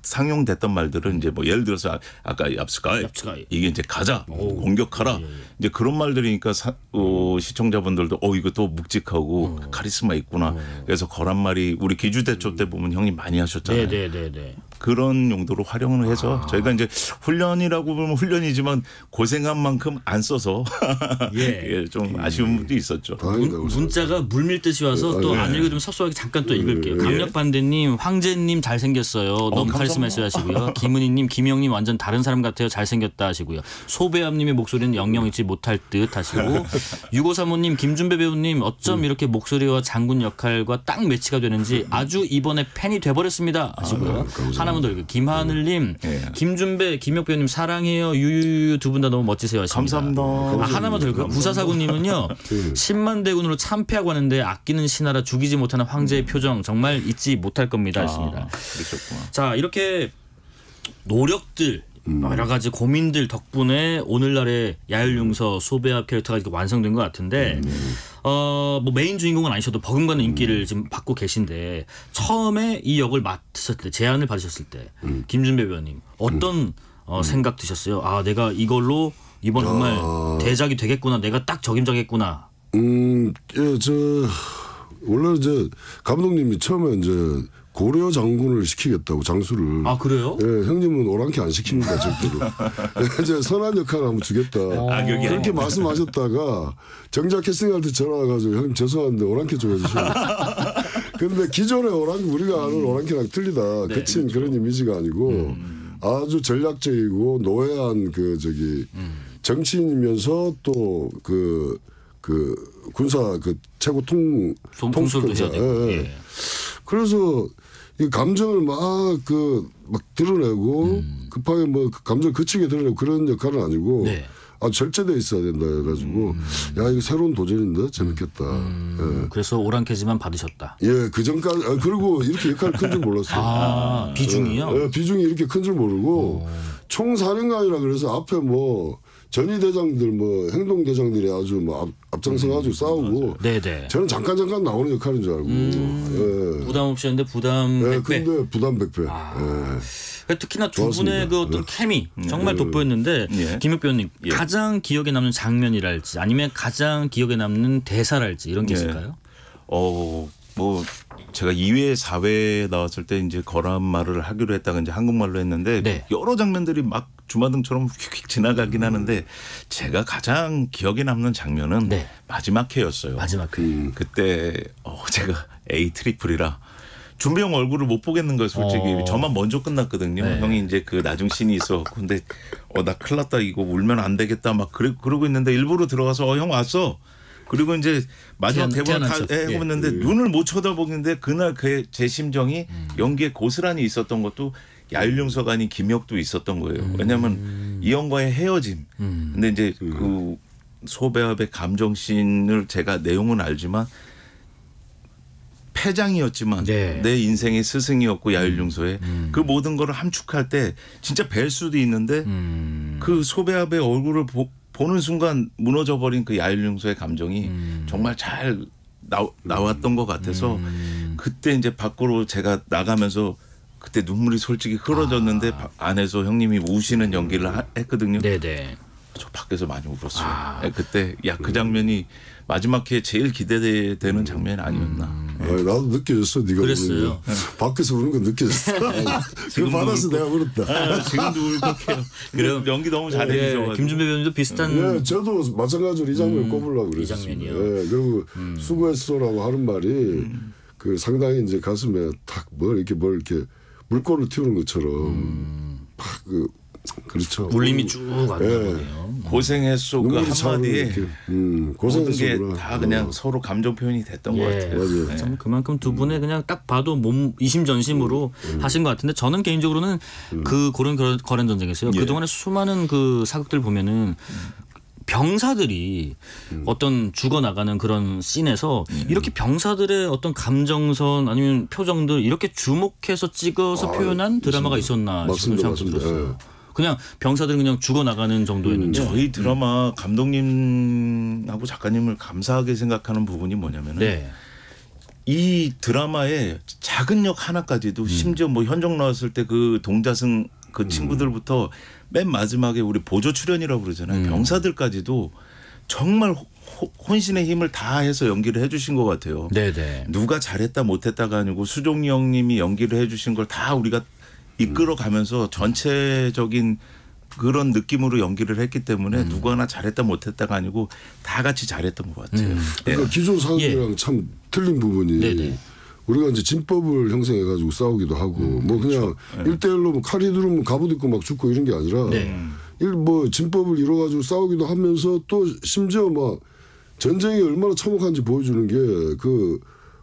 상용됐던 말들은 이제 뭐 예를 들어서 아까 얍스카이 이게 이제 가자 공격하라 이제 그런 말들이니까 시청자분들도 이거 또 묵직하고 카리스마 있구나. 그래서 거란말이 우리 기주대초 때 보면 형님 많이 하셨잖아요. 네네네. 그런 용도로 활용을 해서 저희가 이제 훈련이라고 보면 훈련이지만 고생한 만큼 안 써서 예. 좀 아쉬운 분도 있었죠. 문자가 물밀듯이 와서 또 안 읽어주면 섭섭하게 잠깐 또 읽을게요. 강력반대님, 황제님 잘생겼어요. 너무 카리스마 있어요 하시고요. 김은희님, 김영님 완전 다른 사람 같아요. 잘생겼다 하시고요. 소배암님의 목소리는 영영 잊지 못할 듯 하시고 6535님, 김준배 배우님 어쩜 이렇게 목소리와 장군 역할과 딱 매치가 되는지 아주 이번에 팬이 돼버렸습니다 하시고요. 하나만 더 읽어요. 김하늘님, 김준배, 김혁 배우님 사랑해요. 유유유 두 분 다 너무 멋지세요 하십니다. 감사합니다. 하나만 더 읽어요. 9449님은요. 10만 대군으로 참패하고 하는데 아끼는 신하라 죽이지 못하는 황제의 표정 정말 잊지 못할 겁니다 하십니다. 그러셨구나. 자 이렇게 노력들 여러 가지 고민들 덕분에 오늘날의 야율용서 소배합 캐릭터가 이렇게 완성된 것 같은데 뭐 메인 주인공은 아니셔도 버금가는 인기를 지금 받고 계신데 처음에 이 역을 맡으셨을 때 제안을 받으셨을 때 김준배 배우님 어떤 생각 드셨어요? 내가 이걸로 이번 정말 대작이 되겠구나. 내가 딱 적임자겠구나. 원래 이제 감독님이 처음에 이제 고려 장군을 시키겠다고 장수를. 그래요? 예, 형님은 오랑캐 안 시킵니다 절대로. 이제 선한 역할을 한번 주겠다. 그렇게 말씀하셨다가 정작 캐스팅할 때 전화 와가지고 형님 죄송한데 오랑캐 좀 해주시면. 그런데 기존의 오랑캐 우리가 아는 오랑캐랑 틀리다. 거친 그렇죠. 그런 이미지가 아니고 아주 전략적이고 노회한 정치인이면서 또 그 군사 최고 통수권자. 예. 그래서 이 감정을 막 드러내고 급하게 감정 그치게 드러내고 그런 역할은 아니고 아주 절제돼 있어야 된다 해가지고 야 이거 새로운 도전인데 재밌겠다. 예. 그래서 오랑캐지만 받으셨다. 예, 그 전까지 그리고 이렇게 역할이 큰 줄 몰랐어요. 비중이요? 예, 비중이 이렇게 큰 줄 모르고 총사령관이라 그래서 앞에 전위대장들 행동대장들이 아주 앞장서가지고 싸우고 저는 잠깐 나오는 역할인 줄 알고 예. 부담 없이 했는데 부담 100배. 근데 부담 100배. 예. 특히나 두 분의 그 어떤 케미 정말 돋보였는데 김혁 배우님 가장 기억에 남는 장면이랄지 아니면 가장 기억에 남는 대사랄지 이런 게 있을까요? 제가 2회, 4회에 나왔을 때 이제 거란말을 하기로 했다가 이제 한국말로 했는데 여러 장면들이 막 주마등처럼 휙휙 지나가긴 하는데 제가 가장 기억에 남는 장면은 마지막 회였어요. 마지막 회. 그때 제가 A 트리플이라 준비형 얼굴을 못 보겠는 거예요. 솔직히 저만 먼저 끝났거든요. 형이 이제 그 나중 씬이 있어. 근데 나 큰일 났다 이거 울면 안 되겠다 막 그러고 있는데 일부러 들어가서 형 왔어. 그리고 이제 마지막 대본 다 해보는데 눈을 못 쳐다보는데 그날 제 심정이 연기에 고스란히 있었던 것도 야율용서가 아닌 김혁도 있었던 거예요. 왜냐하면 이 형과의 헤어짐. 근데 이제 그 소배합의 감정씬을 제가 내용은 알지만 패장이었지만 내 인생의 스승이었고 야율용서의 그 모든 거를 함축할 때 진짜 뵐 수도 있는데 그 소배합의 얼굴을 보는 순간 무너져버린 그 야율용서의 감정이 정말 잘 나왔던 것 같아서 그때 이제 밖으로 제가 나가면서 그때 눈물이 솔직히 흘러졌는데 안에서 형님이 우시는 연기를 했거든요. 저 밖에서 많이 울었어요. 그때 그 장면이 마지막 회에 제일 기대되는 장면이 아니었나. 아니, 나도 느껴졌어. 네가 그랬어요. 밖에서 우는 건 느껴졌어. 지금 받아서 내가 울었다. 지금도 울컥해요. 그럼 연기 너무 잘해주셔가지고. 김준배 배우님도 비슷한. 네, 저도 마찬가지로 이 장면을 꼽으려고 그랬어요. 이 장면이요. 네, 그리고 수고했어라고 하는 말이 그 상당히 이제 가슴에 탁 뭘 이렇게 물꼬를 틔우는 것처럼 팍 그렇죠. 울림이 쭉 가는 거네요. 고생했소 그 한마디에 모든 게 다 그냥 서로 감정 표현이 됐던 것 같아요. 맞아요. 참 그만큼 두 분의 그냥 딱 봐도 몸 이심전심으로 하신 것 같은데 저는 개인적으로는 그 고려 거란 전쟁에서요. 예. 그동안에 수많은 그 사극들 보면은 병사들이 어떤 죽어나가는 그런 씬에서 이렇게 병사들의 어떤 감정선 아니면 표정들 이렇게 주목해서 찍어서 표현한 드라마가 있었나 싶은 생각도 들었어요. 그냥 병사들은 그냥 죽어나가는 정도였는데 저희 드라마 감독님하고 작가님을 감사하게 생각하는 부분이 뭐냐면은 이 드라마의 작은 역 하나까지도 심지어 뭐 현정 나왔을 때 그 동자승 그 친구들부터 맨 마지막에 우리 보조 출연이라고 그러잖아요. 병사들까지도 정말 혼신의 힘을 다해서 연기를 해주신 것 같아요. 네네. 누가 잘했다 못했다가 아니고 수종이 형님이 연기를 해주신 걸 다 우리가 이끌어가면서 전체적인 그런 느낌으로 연기를 했기 때문에 누구 하나 잘했다 못했다가 아니고 다 같이 잘했던 것 같아요. 그러니까 기존 사극이랑 참 틀린 부분이 우리가 이제 진법을 형성해가지고 싸우기도 하고 뭐 그냥 1대1로 뭐 칼이 들으면 갑옷 입고 막 죽고 이런 게 아니라 뭐 진법을 이뤄가지고 싸우기도 하면서 또 심지어 막 전쟁이 얼마나 참혹한지 보여주는 게 그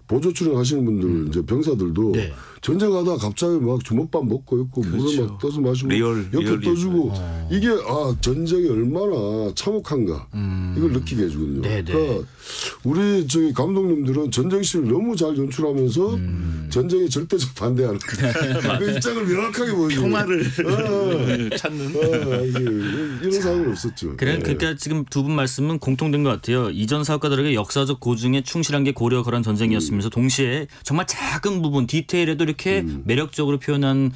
보조 출연하시는 분들 이제 병사들도 전쟁하다 갑자기 막 주먹밥 먹고 있고 물을 막 떠서 마시고 옆에 떠주고 이게 전쟁이 얼마나 참혹한가 이걸 느끼게 해주거든요. 그러니까 우리 저기 감독님들은 전쟁씬을 너무 잘 연출하면서 전쟁에 절대적 반대하는 그 입장을 명확하게 보여주고 평화를 찾는 이런 상황은 없었죠. 그러니까 지금 두 분 말씀은 공통된 것 같아요. 이전 사업가들에게 역사적 고증에 충실한 게 고려 거란 전쟁이었으면서 동시에 정말 작은 부분 디테일에도 이렇게 매력적으로 표현한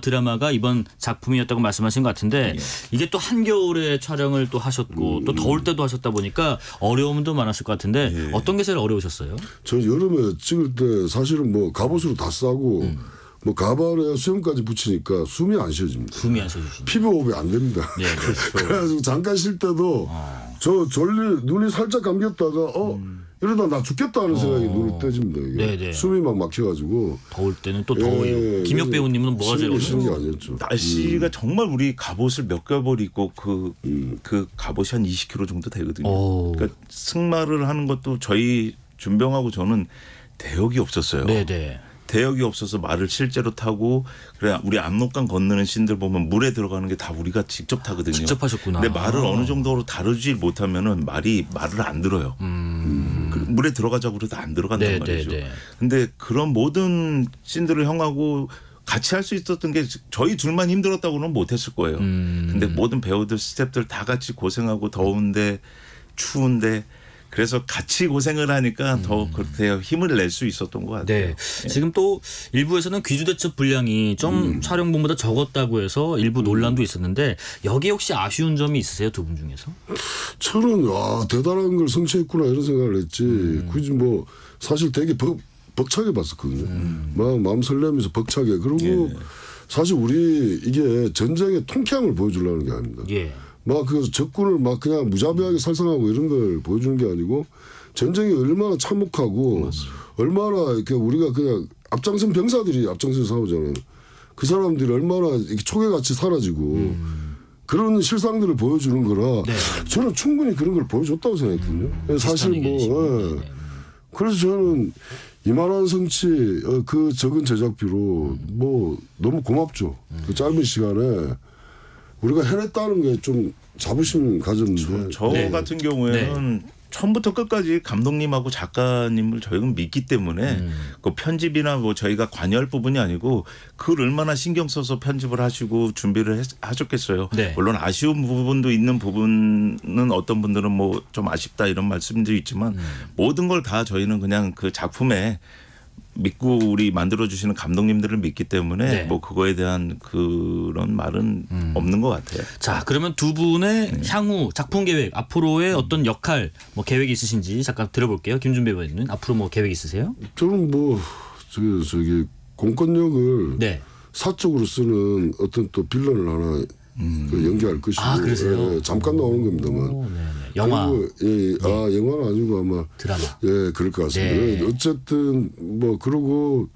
드라마가 이번 작품이었다고 말씀하신 것 같은데 이게 또 한겨울에 촬영을 또 하셨고 또 더울 때도 하셨다 보니까 어려움도 많았을 것 같은데 어떤 게 제일 어려우셨어요? 저 여름에 찍을 때 사실은 뭐 갑옷으로 다 싸고 뭐 가발에 수염까지 붙이니까 숨이 안 쉬어집니다. 숨이 안 쉬어지죠. 피부 호흡이 안 됩니다. 그래가지고 잠깐 쉴 때도 저 눈이 살짝 감겼다가 이러다 나 죽겠다 하는 생각이 눈을 떠집니다. 이게. 숨이 막 막혀가지고. 더울 때는 또 더워요. 김혁 배우님은 뭐가 제일 쉬는 게 아니었죠. 날씨가 정말 우리 갑옷을 몇 겹을 입고 그 갑옷이 한 20kg 정도 되거든요. 그러니까 승마를 하는 것도 저희 준병하고 저는 대역이 없었어요. 대역이 없어서 말을 실제로 타고 그래 우리 압록강 건너는 씬들 보면 물에 들어가는 게 다 우리가 직접 타거든요. 직접 하셨구나. 근데 말을 어느 정도로 다루지 못하면은 말을 안 들어요. 물에 들어가자고 그래도 안 들어간단 말이죠. 근데 그런 모든 씬들을 형하고 같이 할 수 있었던 게 저희 둘만 힘들었다고는 못했을 거예요. 근데 모든 배우들 스태프들 다 같이 고생하고 더운데 추운데 그래서 같이 고생을 하니까 더 그렇게 힘을 낼 수 있었던 것 같아요. 지금 또 일부에서는 귀주대첩 분량이 좀 촬영분보다 적었다고 해서 일부 논란도 있었는데 여기 혹시 아쉬운 점이 있으세요? 두 분 중에서? 저는 대단한 걸 성취했구나 이런 생각을 했지. 굳이 뭐 사실 되게 벅차게 봤었거든요. 막 마음 설레면서 벅차게. 그리고 사실 우리 이게 전쟁의 통쾌함을 보여주려는 게 아닙니다. 막 그 적군을 막 그냥 무자비하게 살상하고 이런 걸 보여주는 게 아니고 전쟁이 얼마나 참혹하고 얼마나 이렇게 우리가 그냥 앞장선 병사들이 앞장서서 싸우잖아요. 그 사람들이 얼마나 이렇게 초계같이 사라지고 그런 실상들을 보여주는 거라 저는 충분히 그런 걸 보여줬다고 생각했거든요. 사실 뭐 그래서 저는 이만한 성취 그 적은 제작비로 뭐 너무 고맙죠. 그 짧은 시간에 우리가 해냈다는 게 좀 자부심 가졌는데 저 같은 경우에는 처음부터 끝까지 감독님하고 작가님을 저희가 믿기 때문에 그 편집이나 뭐 저희가 관여할 부분이 아니고 그걸 얼마나 신경 써서 편집을 하시고 준비를 하셨겠어요. 물론 아쉬운 부분도 있는 부분은 어떤 분들은 뭐 좀 아쉽다 이런 말씀도 있지만 모든 걸 다 저희는 그냥 그 작품에 믿고 우리 만들어주시는 감독님들을 믿기 때문에 네. 뭐 그거에 대한 그런 말은 없는 것 같아요. 자, 그러면 두 분의 향후 작품 계획, 앞으로의 어떤 역할, 뭐 계획이 있으신지 잠깐 들어볼게요. 김준배 배우님은 앞으로 뭐 계획 있으세요? 저는 뭐 저기 공권력을 네. 사적으로 쓰는 어떤 또 빌런을 하나 연기할 것이고. 아, 그러세요? 예, 잠깐 나오는 겁니다만. 오, 네네. 영화. 그리고, 아, 영화는 아니고 아마 드라마. 예, 그럴 것 같습니다. 네. 어쨌든 뭐 그러고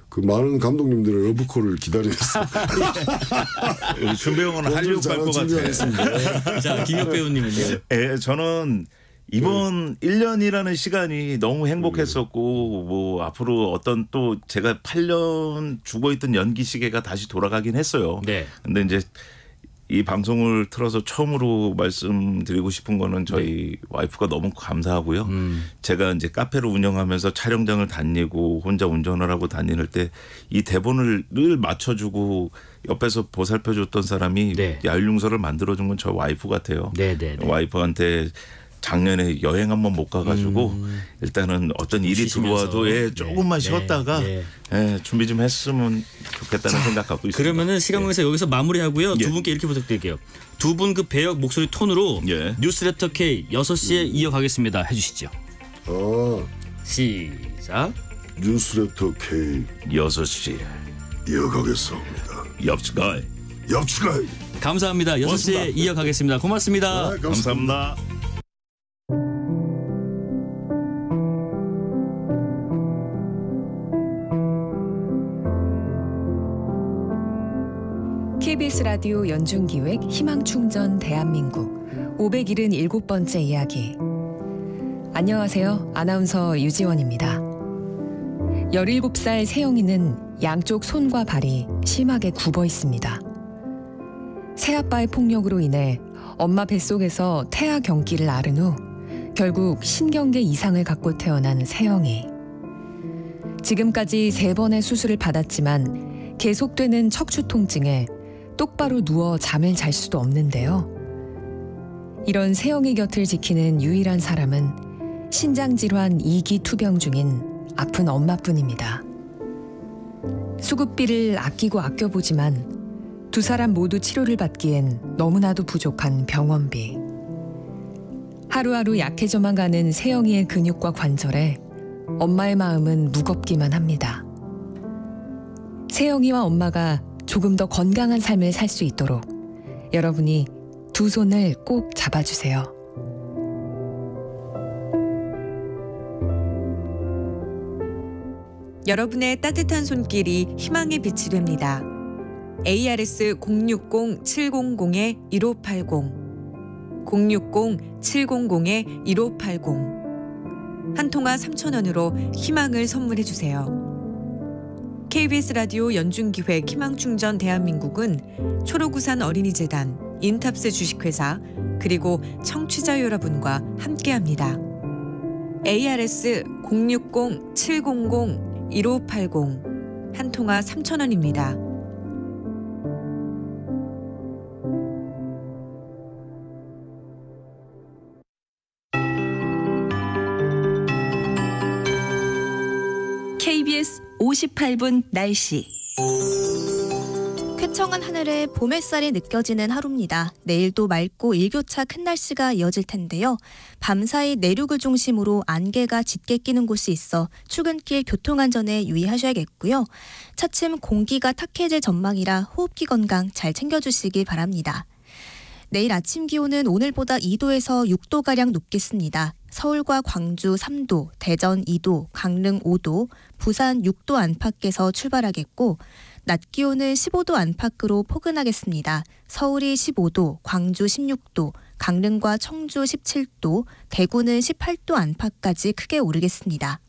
그 많은 감독님들의 러브콜을 기다리겠습니다. 준배영화는 하려고 할 것 같아요. 자, 김혁 배우님은요? 예, 저는 이번 1년이라는 시간이 너무 행복했었고 뭐 앞으로 어떤 또 제가 8년 죽어있던 연기 시계가 다시 돌아가긴 했어요. 네. 근데 이제 이 방송을 틀어서 처음으로 말씀드리고 싶은 거는 저희 와이프가 너무 감사하고요. 제가 이제 카페를 운영하면서 촬영장을 다니고 혼자 운전을 하고 다닐 때 이 대본을 늘 맞춰주고 옆에서 보살펴줬던 사람이 네. 야율융서를 만들어준 건 저 와이프 같아요. 네네. 와이프한테 작년에 여행 한번 못 가가지고 일단은 어떤 일이 쉬시면서. 들어와도 예, 조금만 네. 쉬었다가 네. 예, 준비 좀 했으면 좋겠다는 생각 갖고 있습니다. 그러면은 시간 관계상 여기서 마무리하고요. 예. 두 분께 이렇게 부탁드릴게요. 두 분 그 배역 목소리 톤으로 예. 뉴스레터 K 6시에 이어가겠습니다. 해주시죠. 아, 시작. 뉴스레터 K 6시 이어가겠습니다. 엽치가이 엽치가. 감사합니다. 6시에 고맙습니다. 이어가겠습니다. 고맙습니다. 감사합니다. KBS 라디오 연중기획 희망충전 대한민국 577번째 이야기. 안녕하세요. 아나운서 유지원입니다. 17살 세영이는 양쪽 손과 발이 심하게 굽어 있습니다. 새아빠의 폭력으로 인해 엄마 뱃속에서 태아 경기를 앓은 후 결국 신경계 이상을 갖고 태어난 세영이. 지금까지 3번의 수술을 받았지만 계속되는 척추 통증에 똑바로 누워 잠을 잘 수도 없는데요. 이런 세영이 곁을 지키는 유일한 사람은 신장질환 2기 투병 중인 아픈 엄마뿐입니다. 수급비를 아끼고 아껴보지만 두 사람 모두 치료를 받기엔 너무나도 부족한 병원비. 하루하루 약해져만 가는 세영이의 근육과 관절에 엄마의 마음은 무겁기만 합니다. 세영이와 엄마가 조금 더 건강한 삶을 살 수 있도록 여러분이 두 손을 꼭 잡아주세요. 여러분의 따뜻한 손길이 희망의 빛이 됩니다. ARS 060-700-1580 060-700-1580 한 통화 3,000원으로 희망을 선물해 주세요. KBS 라디오 연중기획 희망충전 대한민국은 초록우산 어린이재단, 인탑스 주식회사 그리고 청취자 여러분과 함께합니다. ARS 060-700-1580 한 통화 3,000원입니다. KBS 58분 날씨. 쾌청한 하늘에 봄 햇살이 느껴지는 하루입니다. 내일도 맑고 일교차 큰 날씨가 이어질 텐데요. 밤사이 내륙을 중심으로 안개가 짙게 끼는 곳이 있어 출근길 교통안전에 유의하셔야겠고요. 차츰 공기가 탁해질 전망이라 호흡기 건강 잘 챙겨주시기 바랍니다. 내일 아침 기온은 오늘보다 2도에서 6도가량 높겠습니다. 서울과 광주 3도, 대전 2도, 강릉 5도, 부산 6도 안팎에서 출발하겠고 낮 기온은 15도 안팎으로 포근하겠습니다. 서울이 15도, 광주 16도, 강릉과 청주 17도, 대구는 18도 안팎까지 크게 오르겠습니다.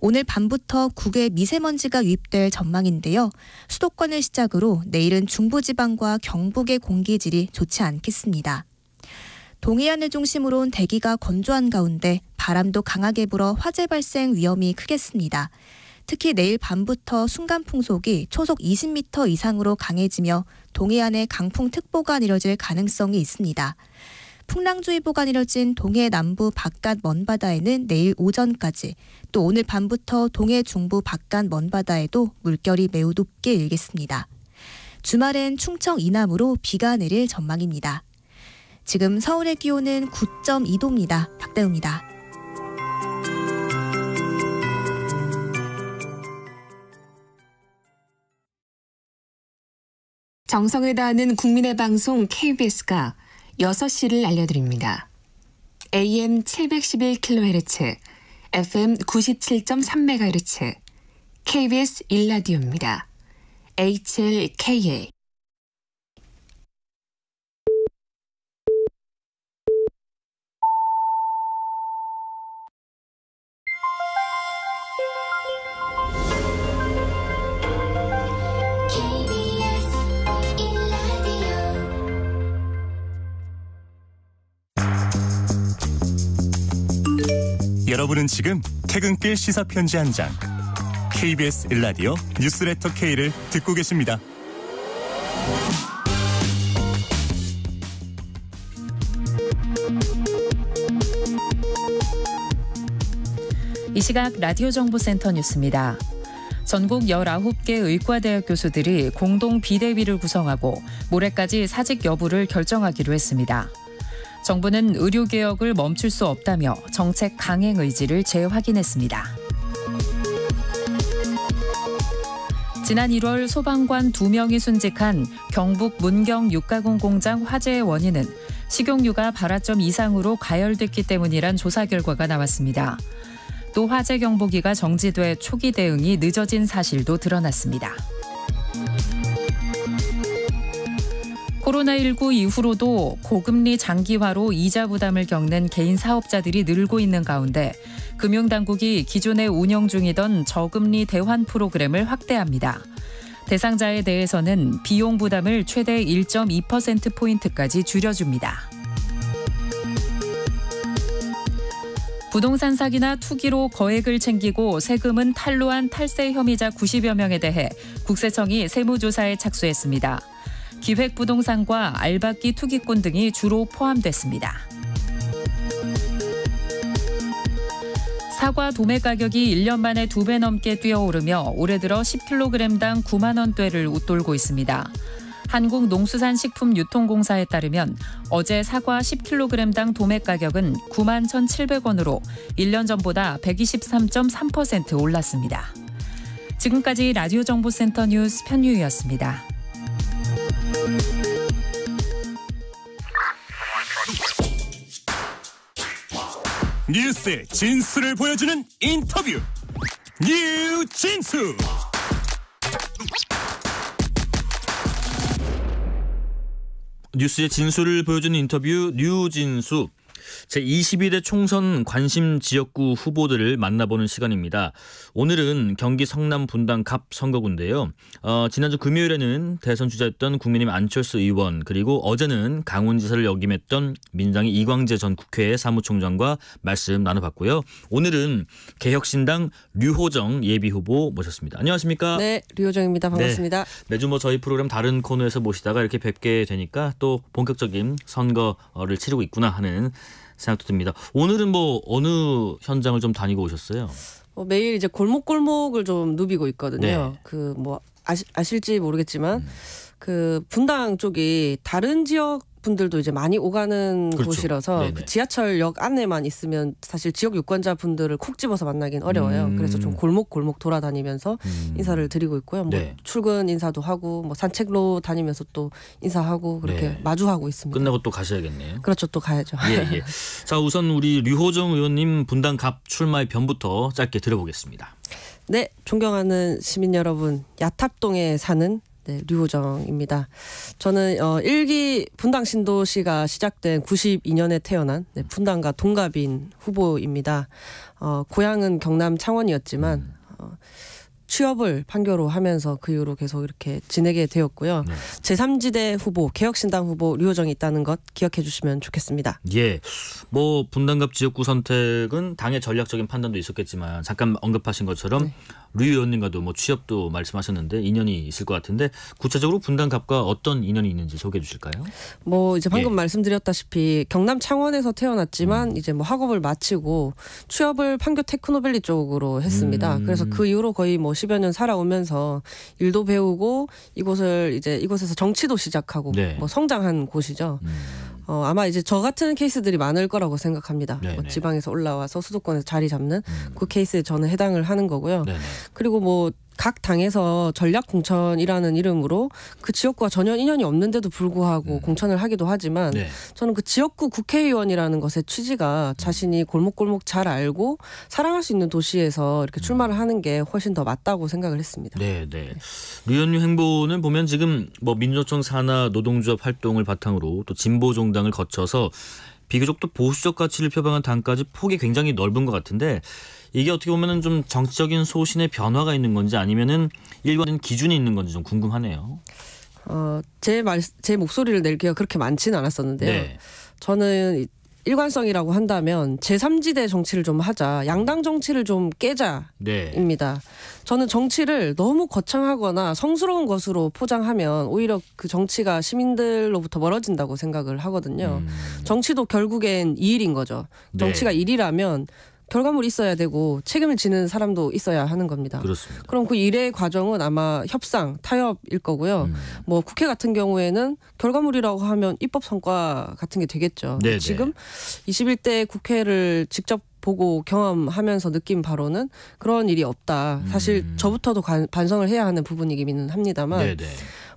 오늘 밤부터 국외 미세먼지가 유입될 전망인데요. 수도권을 시작으로 내일은 중부지방과 경북의 공기질이 좋지 않겠습니다. 동해안을 중심으로 대기가 건조한 가운데 바람도 강하게 불어 화재 발생 위험이 크겠습니다. 특히 내일 밤부터 순간풍속이 초속 20m 이상으로 강해지며 동해안에 강풍특보가 내려질 가능성이 있습니다. 풍랑주의보가 내려진 동해 남부 바깥 먼바다에는 내일 오전까지, 또 오늘 밤부터 동해 중부 바깥 먼바다에도 물결이 매우 높게 일겠습니다. 주말엔 충청 이남으로 비가 내릴 전망입니다. 지금 서울의 기온은 9.2도입니다. 박다우입니다. 정성을 다하는 국민의 방송 KBS가 6시를 알려드립니다. AM 711kHz, FM 97.3MHz, KBS 1라디오입니다. HLKA. 여러분은 지금 퇴근길 시사편지 한 장, KBS 1라디오 뉴스레터 K를 듣고 계십니다. 이 시각 라디오 정보센터 뉴스입니다. 전국 19개 의과대학 교수들이 공동 비대위를 구성하고 모레까지 사직 여부를 결정하기로 했습니다. 정부는 의료개혁을 멈출 수 없다며 정책 강행 의지를 재확인했습니다. 지난 1월 소방관 2명이 순직한 경북 문경 육가공 공장 화재의 원인은 식용유가 발화점 이상으로 가열됐기 때문이란 조사 결과가 나왔습니다. 또 화재 경보기가 정지돼 초기 대응이 늦어진 사실도 드러났습니다. 코로나19 이후로도 고금리 장기화로 이자 부담을 겪는 개인 사업자들이 늘고 있는 가운데 금융당국이 기존에 운영 중이던 저금리 대환 프로그램을 확대합니다. 대상자에 대해서는 비용 부담을 최대 1.2%포인트까지 줄여줍니다. 부동산 사기나 투기로 거액을 챙기고 세금은 탈루한 탈세 혐의자 90여 명에 대해 국세청이 세무조사에 착수했습니다. 기획부동산과 알박기 투기꾼 등이 주로 포함됐습니다. 사과 도매 가격이 1년 만에 2배 넘게 뛰어오르며 올해 들어 10kg당 9만 원대를 웃돌고 있습니다. 한국농수산식품유통공사에 따르면 어제 사과 10kg당 도매 가격은 9만 1,700원으로 1년 전보다 123.3% 올랐습니다. 지금까지 라디오 정보센터 뉴스 편유였습니다. 뉴스의 진수를 보여주는 인터뷰, 뉴진수. 뉴스의 진수를 보여주는 인터뷰, 뉴진수. 제22대 총선 관심 지역구 후보들을 만나보는 시간입니다. 오늘은 경기 성남 분당 갑 선거구인데요. 지난주 금요일에는 대선 주자였던 국민의힘 안철수 의원, 그리고 어제는 강훈지사를 역임했던 민주당의 이광재 전 국회 사무총장과 말씀 나눠봤고요. 오늘은 개혁신당 류호정 예비후보 모셨습니다. 안녕하십니까? 네, 류호정입니다. 반갑습니다. 네, 매주 저희 프로그램 다른 코너에서 모시다가 이렇게 뵙게 되니까 또 본격적인 선거를 치르고 있구나 하는 생각도 듭니다. 오늘은 어느 현장을 좀 다니고 오셨어요? 매일 이제 골목골목을 좀 누비고 있거든요. 네. 아실지 모르겠지만 그 분당 쪽이 다른 지역 분들도 이제 많이 오가는 그렇죠. 곳이라서 그 지하철역 안에만 있으면 사실 지역 유권자 분들을 콕 집어서 만나긴 어려워요. 그래서 좀 골목골목 돌아다니면서 인사를 드리고 있고요. 출근 인사도 하고 산책로 다니면서 또 인사하고 그렇게 마주하고 있습니다. 끝나고 또 가셔야겠네요. 그렇죠. 또 가야죠. 예. 자, 우선 우리 류호정 의원님 분당 갑 출마의 변부터 짧게 들어보겠습니다. 네, 존경하는 시민 여러분, 야탑동에 사는 류호정입니다. 저는 1기 분당 신도시가 시작된 92년에 태어난 분당과 동갑인 후보입니다. 고향은 경남 창원이었지만 취업을 판교로 하면서 그 이후로 계속 이렇게 지내게 되었고요. 네. 제3지대 후보, 개혁신당 후보 류호정이 있다는 것 기억해 주시면 좋겠습니다. 예, 뭐 분당갑 지역구 선택은 당의 전략적인 판단도 있었겠지만 잠깐 언급하신 것처럼 네. 류 의원님과도 뭐 취업도 말씀하셨는데 인연이 있을 것 같은데 구체적으로 분당갑과 어떤 인연이 있는지 소개해 주실까요? 뭐 이제 방금 예. 말씀드렸다시피 경남 창원에서 태어났지만 이제 뭐 학업을 마치고 취업을 판교 테크노밸리 쪽으로 했습니다. 그래서 그 이후로 거의 뭐 10여 년 살아오면서 일도 배우고 이곳에서 정치도 시작하고 네. 뭐 성장한 곳이죠. 아마 이제 저 같은 케이스들이 많을 거라고 생각합니다. 뭐 지방에서 올라와서 수도권에서 자리 잡는 그 케이스에 저는 해당을 하는 거고요. 네네. 그리고 뭐 각 당에서 전략 공천이라는 이름으로 그 지역구와 전혀 인연이 없는데도 불구하고 공천을 하기도 하지만 네. 저는 그 지역구 국회의원이라는 것의 취지가 자신이 골목골목 잘 알고 사랑할 수 있는 도시에서 이렇게 출마를 하는 게 훨씬 더 맞다고 생각을 했습니다. 네, 네. 류 의원님 행보는 보면 지금 뭐 민노총 산하 노동조합 활동을 바탕으로 또 진보 정당을 거쳐서 비교적 또 보수적 가치를 표방한 당까지 폭이 굉장히 넓은 것 같은데 이게 어떻게 보면은 좀 정치적인 소신의 변화가 있는 건지 아니면은 일관된 기준이 있는 건지 좀 궁금하네요. 제 목소리를 낼 기회가 그렇게 많지는 않았었는데요. 네. 저는 일관성이라고 한다면 제3지대 정치를 좀 하자, 양당 정치를 좀 깨자입니다. 저는 정치를 너무 거창하거나 성스러운 것으로 포장하면 오히려 그 정치가 시민들로부터 멀어진다고 생각을 하거든요. 정치도 결국엔 이일인 거죠. 정치가 일이라면 결과물이 있어야 되고 책임을 지는 사람도 있어야 하는 겁니다. 그렇습니다. 그럼 그 일의 과정은 아마 협상, 타협일 거고요. 뭐 국회 같은 경우에는 결과물이라고 하면 입법 성과 같은 게 되겠죠. 네네. 지금 21대 국회를 직접 보고 경험하면서 느낀 바로는 그런 일이 없다. 사실 저부터도 반성을 해야 하는 부분이기는 합니다만 네네.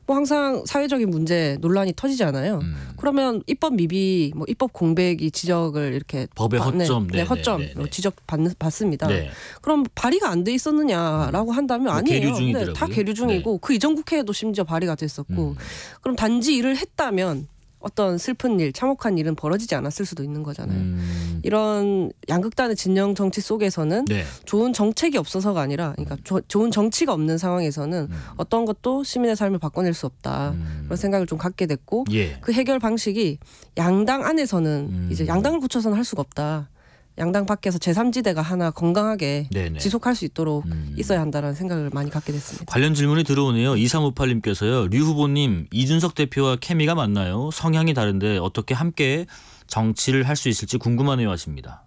뭐 항상 사회적인 문제 논란이 터지잖아요. 그러면 입법 미비, 뭐 입법 공백이 지적을 이렇게 법의 허점, 허점 지적 받습니다. 네. 그럼 발의가 안 돼 있었느냐라고 한다면 아니에요. 계류 중이더라고요. 다 계류 중이고 그 이전 국회에도 심지어 발의가 됐었고 그럼 단지 일을 했다면 어떤 슬픈 일, 참혹한 일은 벌어지지 않았을 수도 있는 거잖아요. 이런 양극단의 진영 정치 속에서는 좋은 정책이 없어서가 아니라 그러니까 좋은 정치가 없는 상황에서는 어떤 것도 시민의 삶을 바꿔낼 수 없다. 그런 생각을 좀 갖게 됐고 그 해결 방식이 양당 안에서는 이제 양당을 고쳐서는 할 수가 없다. 양당 밖에서 제3지대가 하나 건강하게 지속할 수 있도록 있어야 한다는 생각을 많이 갖게 됐습니다. 관련 질문이 들어오네요. 2358님께서요. 류 후보님 이준석 대표와 케미가 맞나요? 성향이 다른데 어떻게 함께 정치를 할 수 있을지 궁금하네요 하십니다.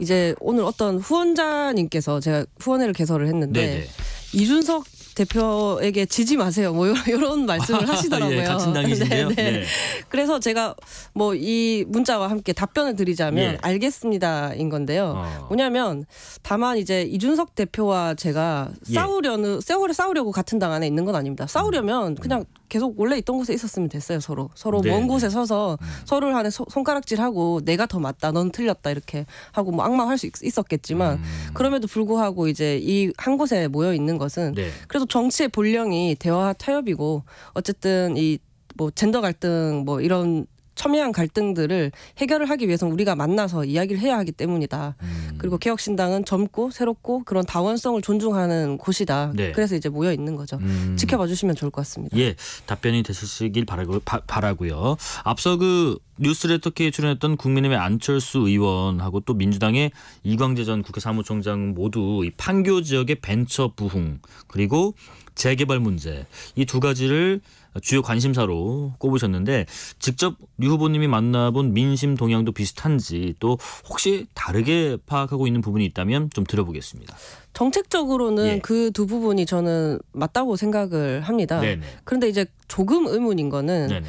이제 오늘 어떤 후원자님께서 제가 후원회를 개설을 했는데 이준석 대표에게 지지 마세요. 뭐 이런 말씀을 하시더라고요. 예, 같은 당이신데요. 네. 그래서 제가 뭐 이 문자와 함께 답변을 드리자면 알겠습니다인 건데요. 뭐냐면 다만 이제 이준석 대표와 제가 싸우려고 같은 당 안에 있는 건 아닙니다. 싸우려면 그냥 계속 원래 있던 곳에 있었으면 됐어요. 서로 먼 곳에 서서 서로를 하는 손가락질하고 내가 더 맞다, 넌 틀렸다 이렇게 하고 뭐 악마할 수 있었겠지만 그럼에도 불구하고 이제 이 한 곳에 모여 있는 것은 그래도 정치의 본령이 대화 타협이고 어쨌든 이 뭐 젠더 갈등 뭐 이런 첨예한 갈등들을 해결을 하기 위해서는 우리가 만나서 이야기를 해야 하기 때문이다. 그리고 개혁신당은 젊고 새롭고 그런 다원성을 존중하는 곳이다. 그래서 이제 모여 있는 거죠. 지켜봐 주시면 좋을 것 같습니다. 예, 답변이 되시길 바라고요. 앞서 그 뉴스레터 K에 출연했던 국민의힘의 안철수 의원하고 또 민주당의 이광재 전 국회 사무총장 모두 이 판교 지역의 벤처 부흥 그리고 재개발 문제 이 두 가지를 주요 관심사로 꼽으셨는데 직접 류 후보님이 만나본 민심 동향도 비슷한지 또 혹시 다르게 파악하고 있는 부분이 있다면 좀 들어보겠습니다. 정책적으로는 그 두 부분이 저는 맞다고 생각을 합니다. 그런데 이제 조금 의문인 거는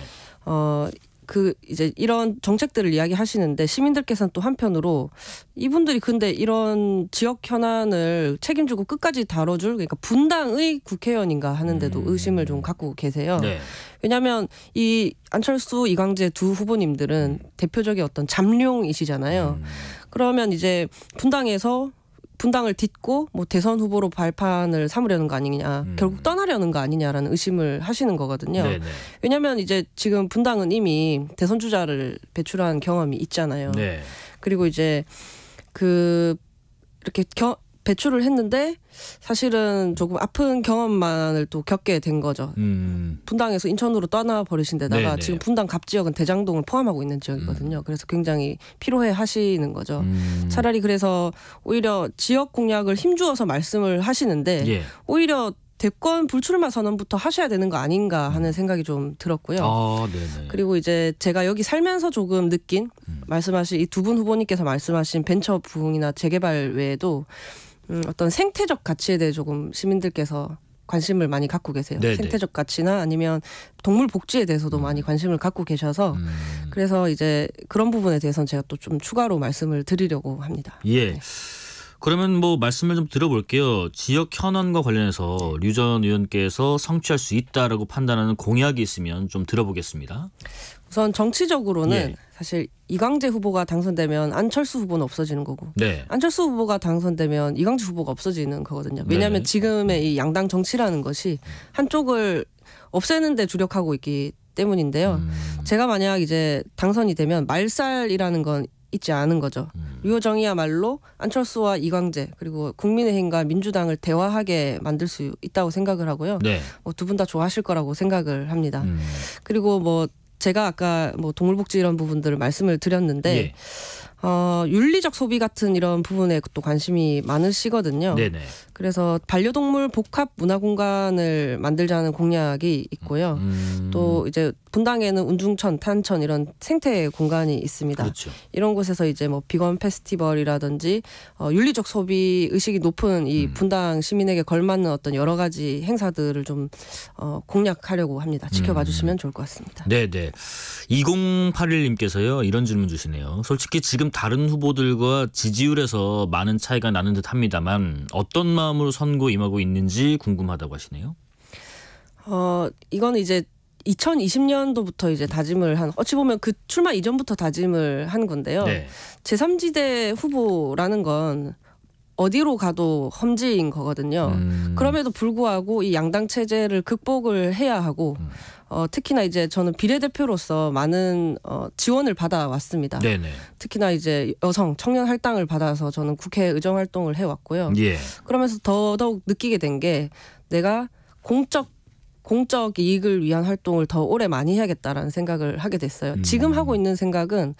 그 이제 이런 정책들을 이야기하시는데 시민들께서는 또 한편으로 이분들이 근데 이런 지역 현안을 책임지고 끝까지 다뤄줄 그러니까 분당의 국회의원인가 하는데도 의심을 좀 갖고 계세요. 왜냐하면 이 안철수, 이광재 두 후보님들은 대표적인 어떤 잠룡이시잖아요. 그러면 이제 분당을 딛고 뭐 대선 후보로 발판을 삼으려는 거 아니냐, 결국 떠나려는 거 아니냐라는 의심을 하시는 거거든요. 왜냐하면 이제 지금 분당은 이미 대선 주자를 배출한 경험이 있잖아요. 그리고 이제 그 이렇게 배출을 했는데 사실은 조금 아픈 경험만을 또 겪게 된 거죠. 분당에서 인천으로 떠나 버리신 데다가 네네. 지금 분당 갑 지역은 대장동을 포함하고 있는 지역이거든요. 그래서 굉장히 피로해 하시는 거죠. 차라리 그래서 오히려 지역 공약을 힘주어서 말씀을 하시는데 예. 오히려 대권 불출마 선언부터 하셔야 되는 거 아닌가 하는 생각이 좀 들었고요. 그리고 이제 제가 여기 살면서 조금 느낀 말씀하신 이 두 분 후보님께서 말씀하신 벤처 부흥이나 재개발 외에도 어떤 생태적 가치에 대해 조금 시민들께서 관심을 많이 갖고 계세요. 네네. 생태적 가치나 아니면 동물 복지에 대해서도 많이 관심을 갖고 계셔서 그래서 이제 그런 부분에 대해서는 제가 또 좀 추가로 말씀을 드리려고 합니다. 예. 네. 그러면 뭐 말씀을 좀 들어볼게요. 지역 현안과 관련해서 류 전 의원께서 성취할 수 있다라고 판단하는 공약이 있으면 좀 들어보겠습니다. 우선 정치적으로는 사실 이광재 후보가 당선되면 안철수 후보는 없어지는 거고 안철수 후보가 당선되면 이광재 후보가 없어지는 거거든요. 왜냐하면 지금의 이 양당 정치라는 것이 한쪽을 없애는 데 주력하고 있기 때문인데요. 제가 만약 이제 당선이 되면 말살이라는 건 있지 않은 거죠. 류호정이야말로 안철수와 이광재 그리고 국민의힘과 민주당을 대화하게 만들 수 있다고 생각을 하고요. 뭐 두 분 다 좋아하실 거라고 생각을 합니다. 그리고 뭐 제가 아까 뭐 동물복지 이런 부분들을 말씀을 드렸는데 윤리적 소비 같은 이런 부분에 또 관심이 많으시거든요. 네네. 그래서 반려동물 복합 문화공간을 만들자는 공약이 있고요. 또 이제 분당에는 운중천, 탄천 이런 생태 공간이 있습니다. 그렇죠. 이런 곳에서 이제 뭐 비건 페스티벌이라든지 윤리적 소비 의식이 높은 이 분당 시민에게 걸맞는 어떤 여러 가지 행사들을 좀 공략하려고 합니다. 지켜봐 주시면 좋을 것 같습니다. 네네. 2081님께서요. 이런 질문 주시네요. 솔직히 지금 다른 후보들과 지지율에서 많은 차이가 나는 듯 합니다만 어떤 마음으로 선거 임하고 있는지 궁금하다고 하시네요. 이거는 이제 2020년도부터 이제 다짐을 한 어찌 보면 그 출마 이전부터 다짐을 한 건데요. 제3지대 후보라는 건 어디로 가도 험지인 거거든요. 그럼에도 불구하고 이 양당 체제를 극복을 해야 하고 특히나 이제 저는 비례대표로서 많은 지원을 받아왔습니다. 네네. 특히나 이제 여성 청년 할당을 받아서 저는 국회 의정 활동을 해왔고요. 그러면서 더더욱 느끼게 된 게 내가 공적 이익을 위한 활동을 더 오래 많이 해야겠다라는 생각을 하게 됐어요. 지금 하고 있는 생각은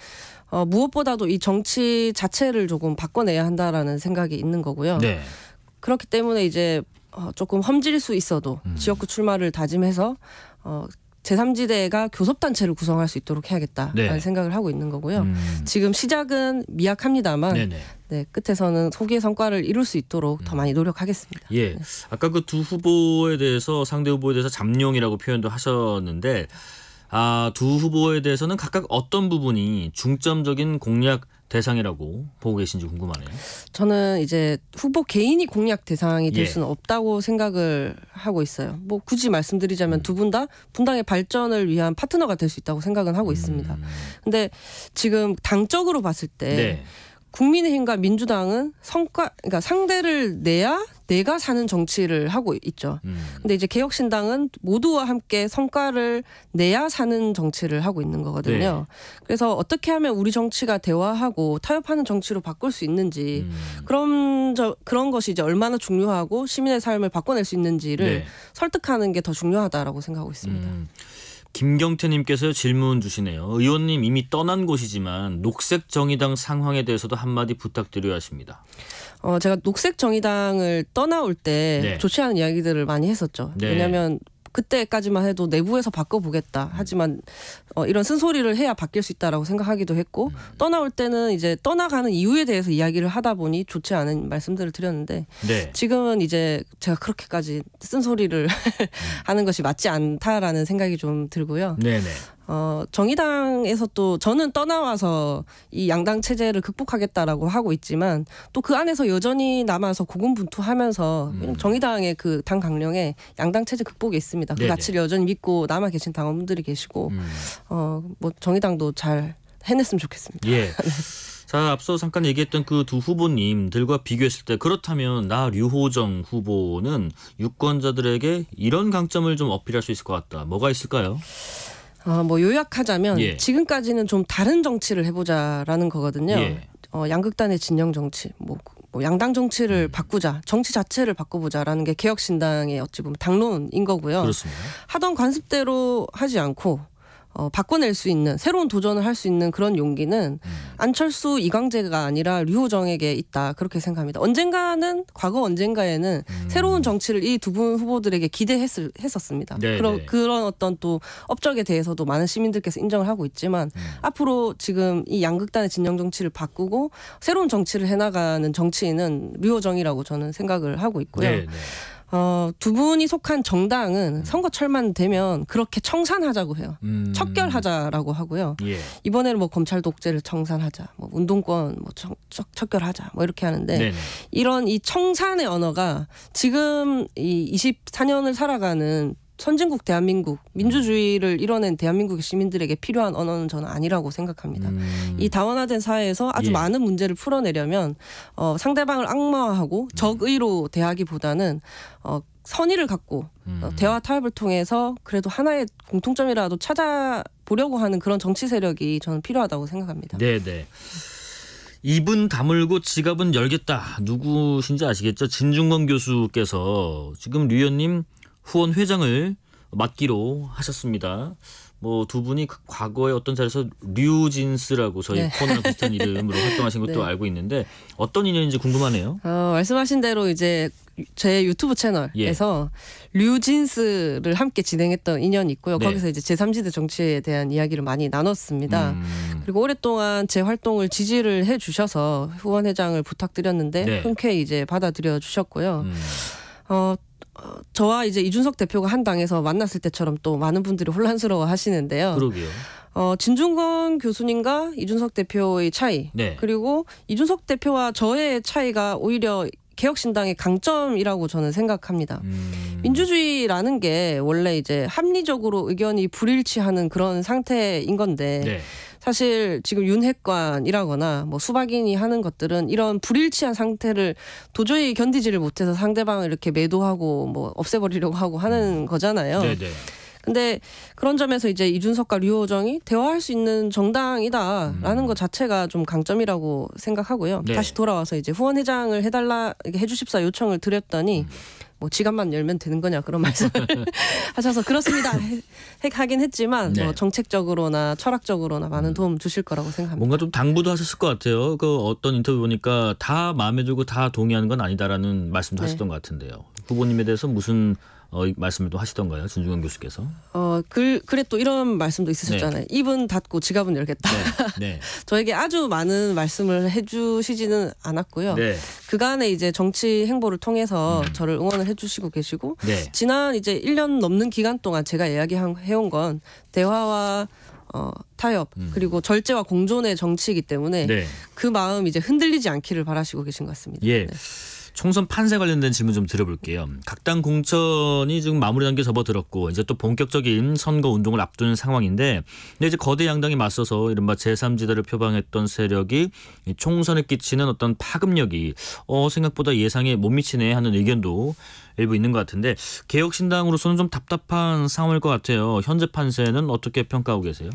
무엇보다도 이 정치 자체를 조금 바꿔내야 한다라는 생각이 있는 거고요. 그렇기 때문에 이제 조금 험질 수 있어도 지역구 출마를 다짐해서 제3지대가 교섭단체를 구성할 수 있도록 해야겠다라는 생각을 하고 있는 거고요. 지금 시작은 미약합니다만 끝에서는 소기의 성과를 이룰 수 있도록 더 많이 노력하겠습니다. 예, 아까 그 두 후보에 대해서 상대 후보에 대해서 잠룡이라고 표현도 하셨는데 두 후보에 대해서는 각각 어떤 부분이 중점적인 공약 대상이라고 보고 계신지 궁금하네요. 저는 이제 후보 개인이 공약 대상이 될 수는 없다고 생각을 하고 있어요. 뭐 굳이 말씀드리자면 두 분 다 분당의 발전을 위한 파트너가 될 수 있다고 생각은 하고 있습니다. 근데 지금 당적으로 봤을 때 국민의힘과 민주당은 그러니까 상대를 내야 내가 사는 정치를 하고 있죠. 근데 이제 개혁신당은 모두와 함께 성과를 내야 사는 정치를 하고 있는 거거든요. 그래서 어떻게 하면 우리 정치가 대화하고 타협하는 정치로 바꿀 수 있는지 그런 것이 이제 얼마나 중요하고 시민의 삶을 바꿔낼 수 있는지를 설득하는 게 더 중요하다라고 생각하고 있습니다. 김경태님께서 질문 주시네요. 의원님 이미 떠난 곳이지만 녹색정의당 상황에 대해서도 한마디 부탁드려야 하십니다. 제가 녹색정의당을 떠나올 때 좋지 않은 이야기들을 많이 했었죠. 왜냐하면 그때까지만 해도 내부에서 바꿔보겠다. 하지만 이런 쓴소리를 해야 바뀔 수 있다라고 생각하기도 했고 떠나올 때는 이제 떠나가는 이유에 대해서 이야기를 하다 보니 좋지 않은 말씀들을 드렸는데 지금은 이제 제가 그렇게까지 쓴소리를 하는 것이 맞지 않다라는 생각이 좀 들고요. 정의당에서 또 저는 떠나와서 이 양당 체제를 극복하겠다라고 하고 있지만 또 그 안에서 여전히 남아서 고군분투하면서 정의당의 그 당 강령에 양당 체제 극복이 있습니다. 그 가치를 여전히 믿고 남아 계신 당원분들이 계시고 뭐 정의당도 잘 해냈으면 좋겠습니다. 자, 앞서 잠깐 얘기했던 그 두 후보님들과 비교했을 때 그렇다면 류호정 후보는 유권자들에게 이런 강점을 좀 어필할 수 있을 것 같다. 뭐가 있을까요? 뭐 요약하자면 지금까지는 좀 다른 정치를 해보자라는 거거든요. 양극단의 진영 정치, 뭐 뭐 양당 정치를 바꾸자, 정치 자체를 바꿔보자라는 게 개혁신당의 어찌 보면 당론인 거고요. 그렇습니다. 하던 관습대로 하지 않고 바꿔낼 수 있는 새로운 도전을 할 수 있는 그런 용기는 안철수, 이광재가 아니라 류호정에게 있다 그렇게 생각합니다. 언젠가는 과거 언젠가에는 새로운 정치를 이 두 분 후보들에게 기대했었습니다. 그런 어떤 또 업적에 대해서도 많은 시민들께서 인정을 하고 있지만 앞으로 지금 이 양극단의 진영 정치를 바꾸고 새로운 정치를 해나가는 정치인은 류호정이라고 저는 생각을 하고 있고요. 네네. 두 분이 속한 정당은 선거철만 되면 그렇게 청산하자고 해요. 척결하자라고 하고요. 예. 이번에는 뭐 검찰 독재를 청산하자, 뭐 운동권 뭐 척결하자, 뭐 이렇게 하는데 네네. 이런 이 청산의 언어가 지금 이 24년을 살아가는 선진국 대한민국 민주주의를 이뤄낸 대한민국의 시민들에게 필요한 언어는 저는 아니라고 생각합니다. 이 다원화된 사회에서 아주 많은 문제를 풀어내려면 상대방을 악마화하고 적의로 대하기보다는 선의를 갖고 대화 타협을 통해서 그래도 하나의 공통점이라도 찾아보려고 하는 그런 정치 세력이 저는 필요하다고 생각합니다. 네네. 입은 다물고 지갑은 열겠다. 누구신지 아시겠죠? 진중권 교수께서 지금 류 의원님 후원 회장을 맡기로 하셨습니다. 뭐 두 분이 과거에 어떤 자리에서 류진스라고 저희 네. 코너랑 비슷한 이름으로 활동하신 것도 네. 알고 있는데 어떤 인연인지 궁금하네요. 말씀하신 대로 이제 제 유튜브 채널에서 류진스를 함께 진행했던 인연이 있고요. 네. 거기서 이제 제3지대 정치에 대한 이야기를 많이 나눴습니다. 그리고 오랫동안 제 활동을 지지를 해주셔서 후원 회장을 부탁드렸는데 네. 흔쾌히 이제 받아들여 주셨고요. 저와 이제 이준석 대표가 한 당에서 만났을 때처럼 또 많은 분들이 혼란스러워 하시는데요. 그러게요. 진중권 교수님과 이준석 대표의 차이 네. 그리고 이준석 대표와 저의 차이가 오히려 개혁신당의 강점이라고 저는 생각합니다. 민주주의라는 게 원래 이제 합리적으로 의견이 불일치하는 그런 상태인 건데 네. 사실 지금 윤핵관이라거나 뭐 수박인이 하는 것들은 이런 불일치한 상태를 도저히 견디지를 못해서 상대방을 이렇게 매도하고 뭐 없애버리려고 하고 하는 거잖아요. 네네. 근데 그런 점에서 이제 이준석과 류호정이 대화할 수 있는 정당이다라는 것 자체가 좀 강점이라고 생각하고요. 네. 다시 돌아와서 이제 후원 회장을 해주십사 요청을 드렸더니 뭐 지갑만 열면 되는 거냐 그런 말씀을 하셔서 그렇습니다 하긴 했지만 네. 뭐 정책적으로나 철학적으로나 많은 도움 주실 거라고 생각합니다. 뭔가 좀 당부도 하셨을 것 같아요. 그 어떤 인터뷰 보니까 다 마음에 들고 다 동의하는 건 아니다라는 말씀도 네. 하셨던 것 같은데요. 후보님에 대해서 무슨 말씀을 또 하시던가요? 진중권 교수께서. 그래 또 이런 말씀도 있으셨잖아요. 네. 입은 닫고 지갑은 열겠다. 네. 네. 저에게 아주 많은 말씀을 해주시지는 않았고요. 네. 그간의 이제 정치 행보를 통해서 저를 응원을 해주시고 계시고 네. 지난 이제 1년 넘는 기간 동안 제가 이야기해온 건 대화와 타협 그리고 절제와 공존의 정치이기 때문에 네. 그 마음 이제 흔들리지 않기를 바라시고 계신 것 같습니다. 예. 네. 총선 판세 관련된 질문 좀 드려볼게요. 각 당 공천이 지금 마무리 단계 접어들었고 이제 또 본격적인 선거 운동을 앞두는 상황인데 근데 이제 거대 양당이 맞서서 이른바 제3지대를 표방했던 세력이 총선에 끼치는 어떤 파급력이 생각보다 예상에 못 미치네 하는 의견도 일부 있는 것 같은데 개혁신당으로서는 좀 답답한 상황일 것 같아요. 현재 판세는 어떻게 평가하고 계세요?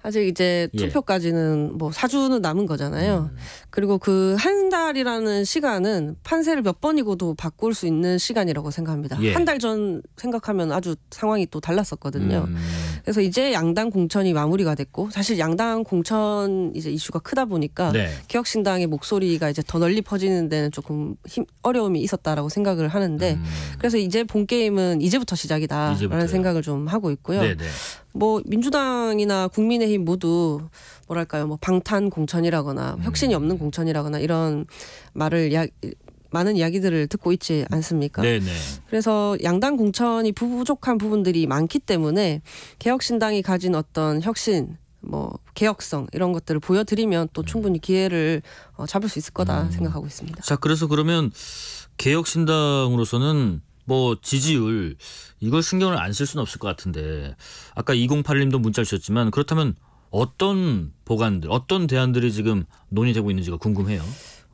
아직 이제 투표까지는 뭐 4주는 남은 거잖아요. 그리고 그 한 달이라는 시간은 판세를 몇 번이고도 바꿀 수 있는 시간이라고 생각합니다. 한 달 전 생각하면 아주 상황이 또 달랐었거든요. 그래서 이제 양당 공천이 마무리가 됐고 사실 양당 공천 이제 이슈가 크다 보니까 네. 개혁신당의 목소리가 이제 더 널리 퍼지는 데는 조금 어려움이 있었다라고 생각을 하는데 그래서 이제 본 게임은 이제부터 시작이다라는 생각을 좀 하고 있고요. 네네. 뭐 민주당이나 국민의힘 모두 뭐랄까요, 뭐 방탄 공천이라거나 혁신이 없는 공천이라거나 이런 많은 이야기들을 듣고 있지 않습니까? 네네. 그래서 양당 공천이 부족한 부분들이 많기 때문에 개혁신당이 가진 어떤 혁신, 뭐 개혁성 이런 것들을 보여드리면 또 충분히 기회를 잡을 수 있을 거다 생각하고 있습니다. 자, 그래서 그러면 개혁신당으로서는 뭐 지지율 이걸 신경을 안 쓸 수는 없을 것 같은데 아까 2081님도 문자 주셨지만 그렇다면 어떤 보관들 어떤 대안들이 지금 논의되고 있는지가 궁금해요.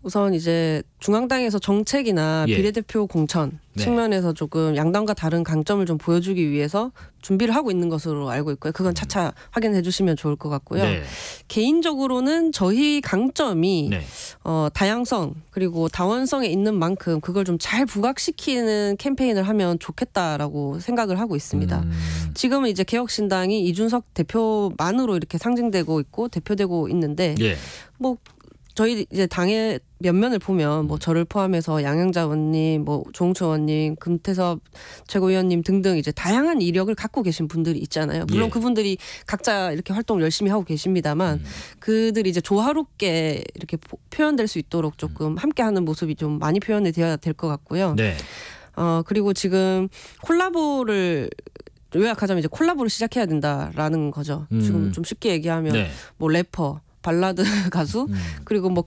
우선 이제 중앙당에서 정책이나 예. 비례대표 공천 네. 측면에서 조금 양당과 다른 강점을 좀 보여주기 위해서 준비를 하고 있는 것으로 알고 있고요. 그건 차차 확인해 주시면 좋을 것 같고요. 네. 개인적으로는 저희 강점이 네. 다양성 그리고 다원성에 있는 만큼 그걸 좀 잘 부각시키는 캠페인을 하면 좋겠다라고 생각을 하고 있습니다. 지금은 이제 개혁신당이 이준석 대표만으로 이렇게 상징되고 있고 대표되고 있는데 예. 뭐 저희 이제 당의 면면을 보면 뭐 저를 포함해서 양영자 의원님, 뭐 조홍천 의원님, 금태섭 최고위원님 등등 이제 다양한 이력을 갖고 계신 분들이 있잖아요. 물론 예. 그분들이 각자 이렇게 활동을 열심히 하고 계십니다만 그들이 이제 조화롭게 이렇게 표현될 수 있도록 조금 함께하는 모습이 좀 많이 표현이 되어야 될 것 같고요. 네. 그리고 지금 콜라보를 요약하자면 이제 콜라보를 시작해야 된다라는 거죠. 지금 좀 쉽게 얘기하면 네. 뭐 래퍼, 발라드 가수 그리고 뭐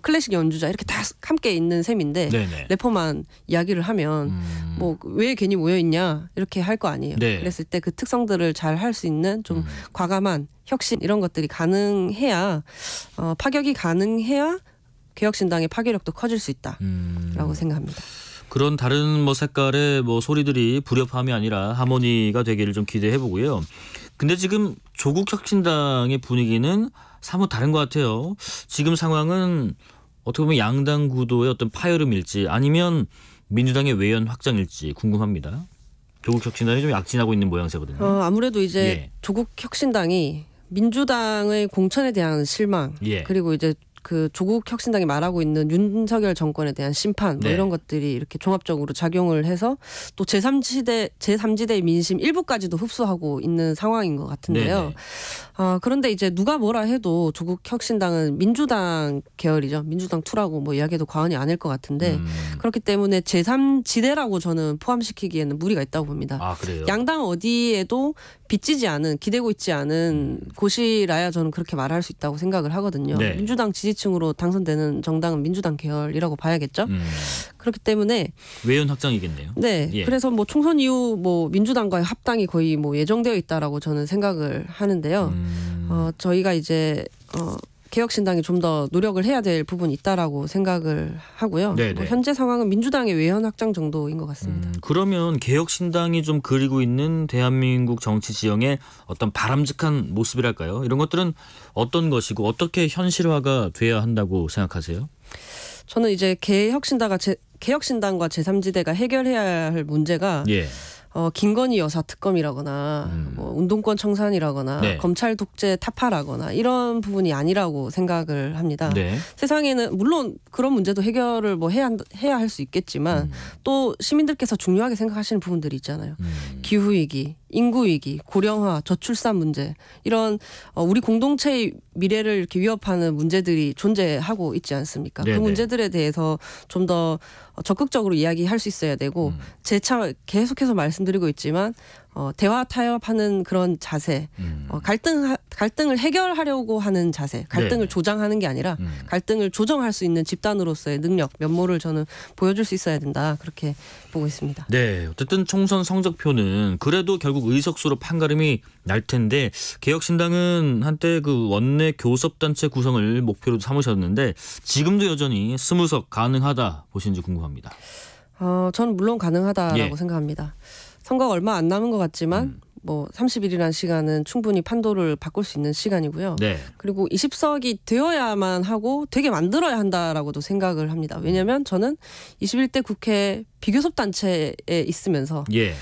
클래식 연주자 이렇게 다 함께 있는 셈인데 네네. 래퍼만 이야기를 하면 뭐 왜 괜히 모여 있냐 이렇게 할 거 아니에요. 네. 그랬을 때 그 특성들을 잘 할 수 있는 좀 과감한 혁신 이런 것들이 가능해야 파격이 가능해야 개혁신당의 파괴력도 커질 수 있다라고 생각합니다. 그런 다른 뭐 색깔의 뭐 소리들이 불협화음이 아니라 하모니가 되기를 좀 기대해 보고요. 근데 지금 조국 혁신당의 분위기는 사뭇 다른 것 같아요. 지금 상황은 어떻게 보면 양당 구도의 어떤 파열음일지 아니면 민주당의 외연 확장일지 궁금합니다. 조국 혁신당이 좀 약진하고 있는 모양새거든요. 아무래도 이제 예. 조국 혁신당이 민주당의 공천에 대한 실망 예. 그리고 이제 그 조국 혁신당이 말하고 있는 윤석열 정권에 대한 심판 뭐 네. 이런 것들이 이렇게 종합적으로 작용을 해서 또 제3지대의 민심 일부까지도 흡수하고 있는 상황인 것 같은데요. 네네. 그런데 이제 누가 뭐라 해도 조국 혁신당은 민주당 계열이죠. 민주당 2라고 뭐 이야기해도 과언이 아닐 것 같은데 그렇기 때문에 제3지대라고 저는 포함시키기에는 무리가 있다고 봅니다. 아, 그래요? 양당 어디에도 빚지지 않은 기대고 있지 않은 곳이라야 저는 그렇게 말할 수 있다고 생각을 하거든요. 네. 민주당 지지층으로 당선되는 정당은 민주당 계열이라고 봐야겠죠. 그렇기 때문에 외연 확장이겠네요. 네. 예. 그래서 뭐 총선 이후 뭐 민주당과의 합당이 거의 뭐 예정되어 있다라고 저는 생각을 하는데요. 저희가 이제 개혁신당이 좀 더 노력을 해야 될 부분이 있다라고 생각을 하고요. 뭐 현재 상황은 민주당의 외연 확장 정도인 것 같습니다. 그러면 개혁신당이 좀 그리고 있는 대한민국 정치 지형의 어떤 바람직한 모습이랄까요? 이런 것들은 어떤 것이고 어떻게 현실화가 돼야 한다고 생각하세요? 저는 이제 개혁신당과 제3지대가 해결해야 할 문제가 예. 김건희 여사 특검이라거나 뭐 운동권 청산이라거나 네. 검찰 독재 타파라거나 이런 부분이 아니라고 생각을 합니다. 네. 세상에는 물론 그런 문제도 해결을 뭐 해야 할 수 있겠지만 또 시민들께서 중요하게 생각하시는 부분들이 있잖아요. 기후 위기, 인구 위기, 고령화, 저출산 문제 이런 우리 공동체의 미래를 이렇게 위협하는 문제들이 존재하고 있지 않습니까? 네네. 그 문제들에 대해서 좀 더 적극적으로 이야기할 수 있어야 되고 재차 계속해서 말씀드리고 있지만 대화 타협하는 그런 자세, 갈등을 해결하려고 하는 자세, 갈등을 네. 조장하는 게 아니라 갈등을 조정할 수 있는 집단으로서의 능력, 면모를 저는 보여줄 수 있어야 된다 그렇게 보고 있습니다. 네, 어쨌든 총선 성적표는 그래도 결국 의석수로 판가름이 날 텐데 개혁신당은 한때 그 원내 교섭단체 구성을 목표로 삼으셨는데 지금도 여전히 20석 가능하다 보시는지 궁금합니다. 저는 물론 가능하다라고 예. 생각합니다. 선거가 얼마 안 남은 것 같지만 뭐 30일이라는 시간은 충분히 판도를 바꿀 수 있는 시간이고요. 네. 그리고 20석이 되어야만 하고 되게 만들어야 한다라고도 생각을 합니다. 왜냐하면 저는 21대 국회 비교섭단체에 있으면서 예.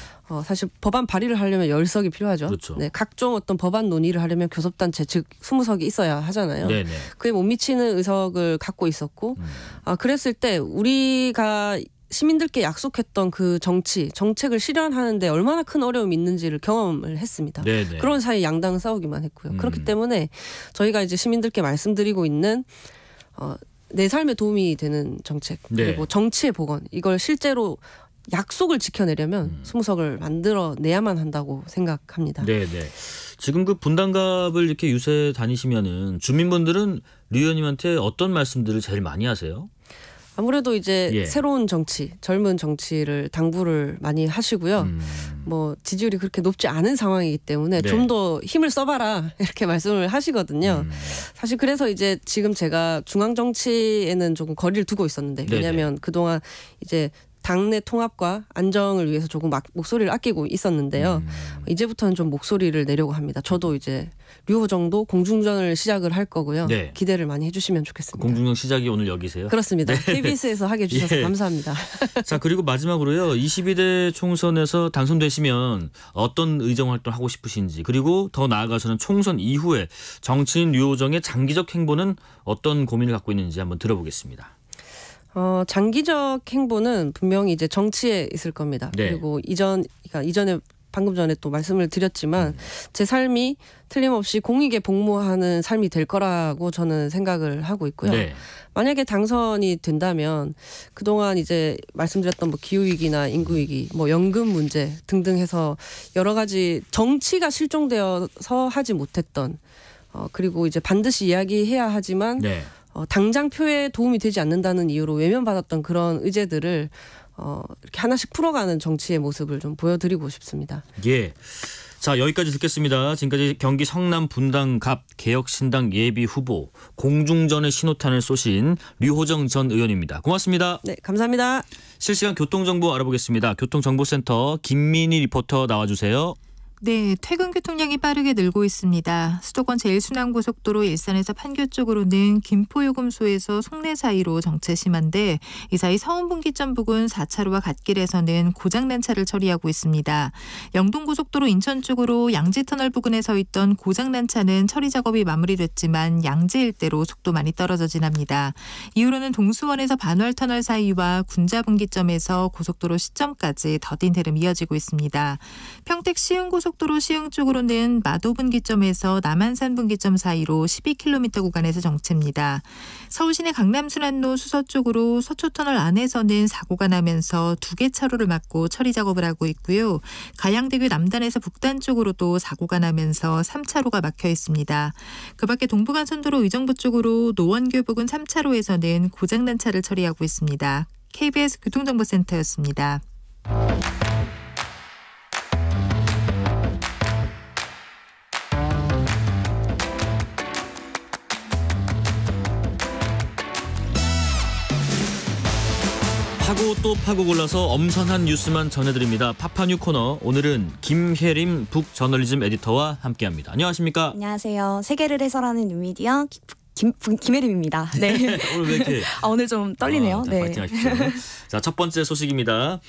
사실 법안 발의를 하려면 10석이 필요하죠. 그렇죠. 네, 각종 어떤 법안 논의를 하려면 교섭단체 즉 20석이 있어야 하잖아요. 네네. 그에 못 미치는 의석을 갖고 있었고 그랬을 때 우리가 시민들께 약속했던 그 정책을 실현하는데 얼마나 큰 어려움이 있는지를 경험을 했습니다. 네네. 그런 사이에 양당은 싸우기만 했고요. 그렇기 때문에 저희가 이제 시민들께 말씀드리고 있는 내 삶에 도움이 되는 정책 그리고 네. 정치의 복원 이걸 실제로 약속을 지켜내려면 20석을 만들어내야만 한다고 생각합니다. 네네. 지금 그 분당갑을 이렇게 유세 다니시면은 주민분들은 류 의원님한테 어떤 말씀들을 제일 많이 하세요? 아무래도 이제 예. 새로운 정치, 젊은 정치를 당부를 많이 하시고요. 뭐 지지율이 그렇게 높지 않은 상황이기 때문에 좀 더 힘을 써봐라 이렇게 말씀을 하시거든요. 사실 그래서 이제 지금 제가 중앙 정치에는 조금 거리를 두고 있었는데 왜냐하면 그동안 이제 당내 통합과 안정을 위해서 조금 목소리를 아끼고 있었는데요. 이제부터는 좀 목소리를 내려고 합니다. 저도 이제 류호정도 공중전을 시작을 할 거고요. 기대를 많이 해주시면 좋겠습니다. 공중전 시작이 오늘 여기세요? 그렇습니다. KBS에서 하게 해주셔서 감사합니다. 자, 그리고 마지막으로요. 22대 총선에서 당선되시면 어떤 의정활동 하고 싶으신지, 그리고 더 나아가서는 총선 이후에 정치인 류호정의 장기적 행보는 어떤 고민을 갖고 있는지 한번 들어보겠습니다. 장기적 행보는 분명히 이제 정치에 있을 겁니다. 그리고 이전에 방금 전에 또 말씀을 드렸지만 제 삶이 틀림없이 공익에 복무하는 삶이 될 거라고 저는 생각을 하고 있고요. 만약에 당선이 된다면 그동안 이제 말씀드렸던 뭐 기후위기나 인구위기, 뭐 연금 문제 등등 해서 여러 가지 정치가 실종되어서 하지 못했던 그리고 이제 반드시 이야기해야 하지만 당장 표에 도움이 되지 않는다는 이유로 외면받았던 그런 의제들을 이렇게 하나씩 풀어가는 정치의 모습을 좀 보여드리고 싶습니다. 예. 자, 여기까지 듣겠습니다. 지금까지 경기 성남 분당갑 개혁신당 예비 후보 공중전의 신호탄을 쏘신 류호정 전 의원입니다. 고맙습니다. 네, 감사합니다. 실시간 교통정보 알아보겠습니다. 교통정보센터 김민희 리포터 나와주세요. 네, 퇴근 교통량이 빠르게 늘고 있습니다. 수도권 제1순환고속도로 일산에서 판교 쪽으로는 김포요금소에서 송내 사이로 정체 심한데 이 사이 서운분기점 부근 4차로와 갓길에서는 고장난 차를 처리하고 있습니다. 영동고속도로 인천 쪽으로 양지터널 부근에 서 있던 고장난 차는 처리 작업이 마무리됐지만 양재 일대로 속도 많이 떨어져 지납니다. 이후로는 동수원에서 반월터널 사이와 군자분기점에서 고속도로 시점까지 더딘 흐름 이어지고 있습니다. 평택 시흥고속도로 시흥 쪽으로는 마도분기점에서 남한산분기점 사이로 12km 구간에서 정체입니다. 서울시내 강남순환로 수서 쪽으로 서초터널 안에서는 사고가 나면서 2개 차로를 막고 처리 작업을 하고 있고요. 가양대교 남단에서 북단 쪽으로도 사고가 나면서 3차로가 막혀 있습니다. 그 밖에 동부간선도로 의정부 쪽으로 노원교 부근 3차로에서는 고장난 차를 처리하고 있습니다. KBS 교통정보센터였습니다. 파고 또 파고 골라서 엄선한 뉴스만 전해드립니다. 파파뉴 코너, 오늘은 김혜림 북저널리즘 에디터와 함께합니다. 안녕하십니까? 안녕하세요. 세계를 해설하는 뉴미디어 김혜림입니다. 네. 오늘 왜 이렇게? 오늘 좀 떨리네요. 자, 네. 파이팅 하십시오. 자, 첫 번째 소식입니다.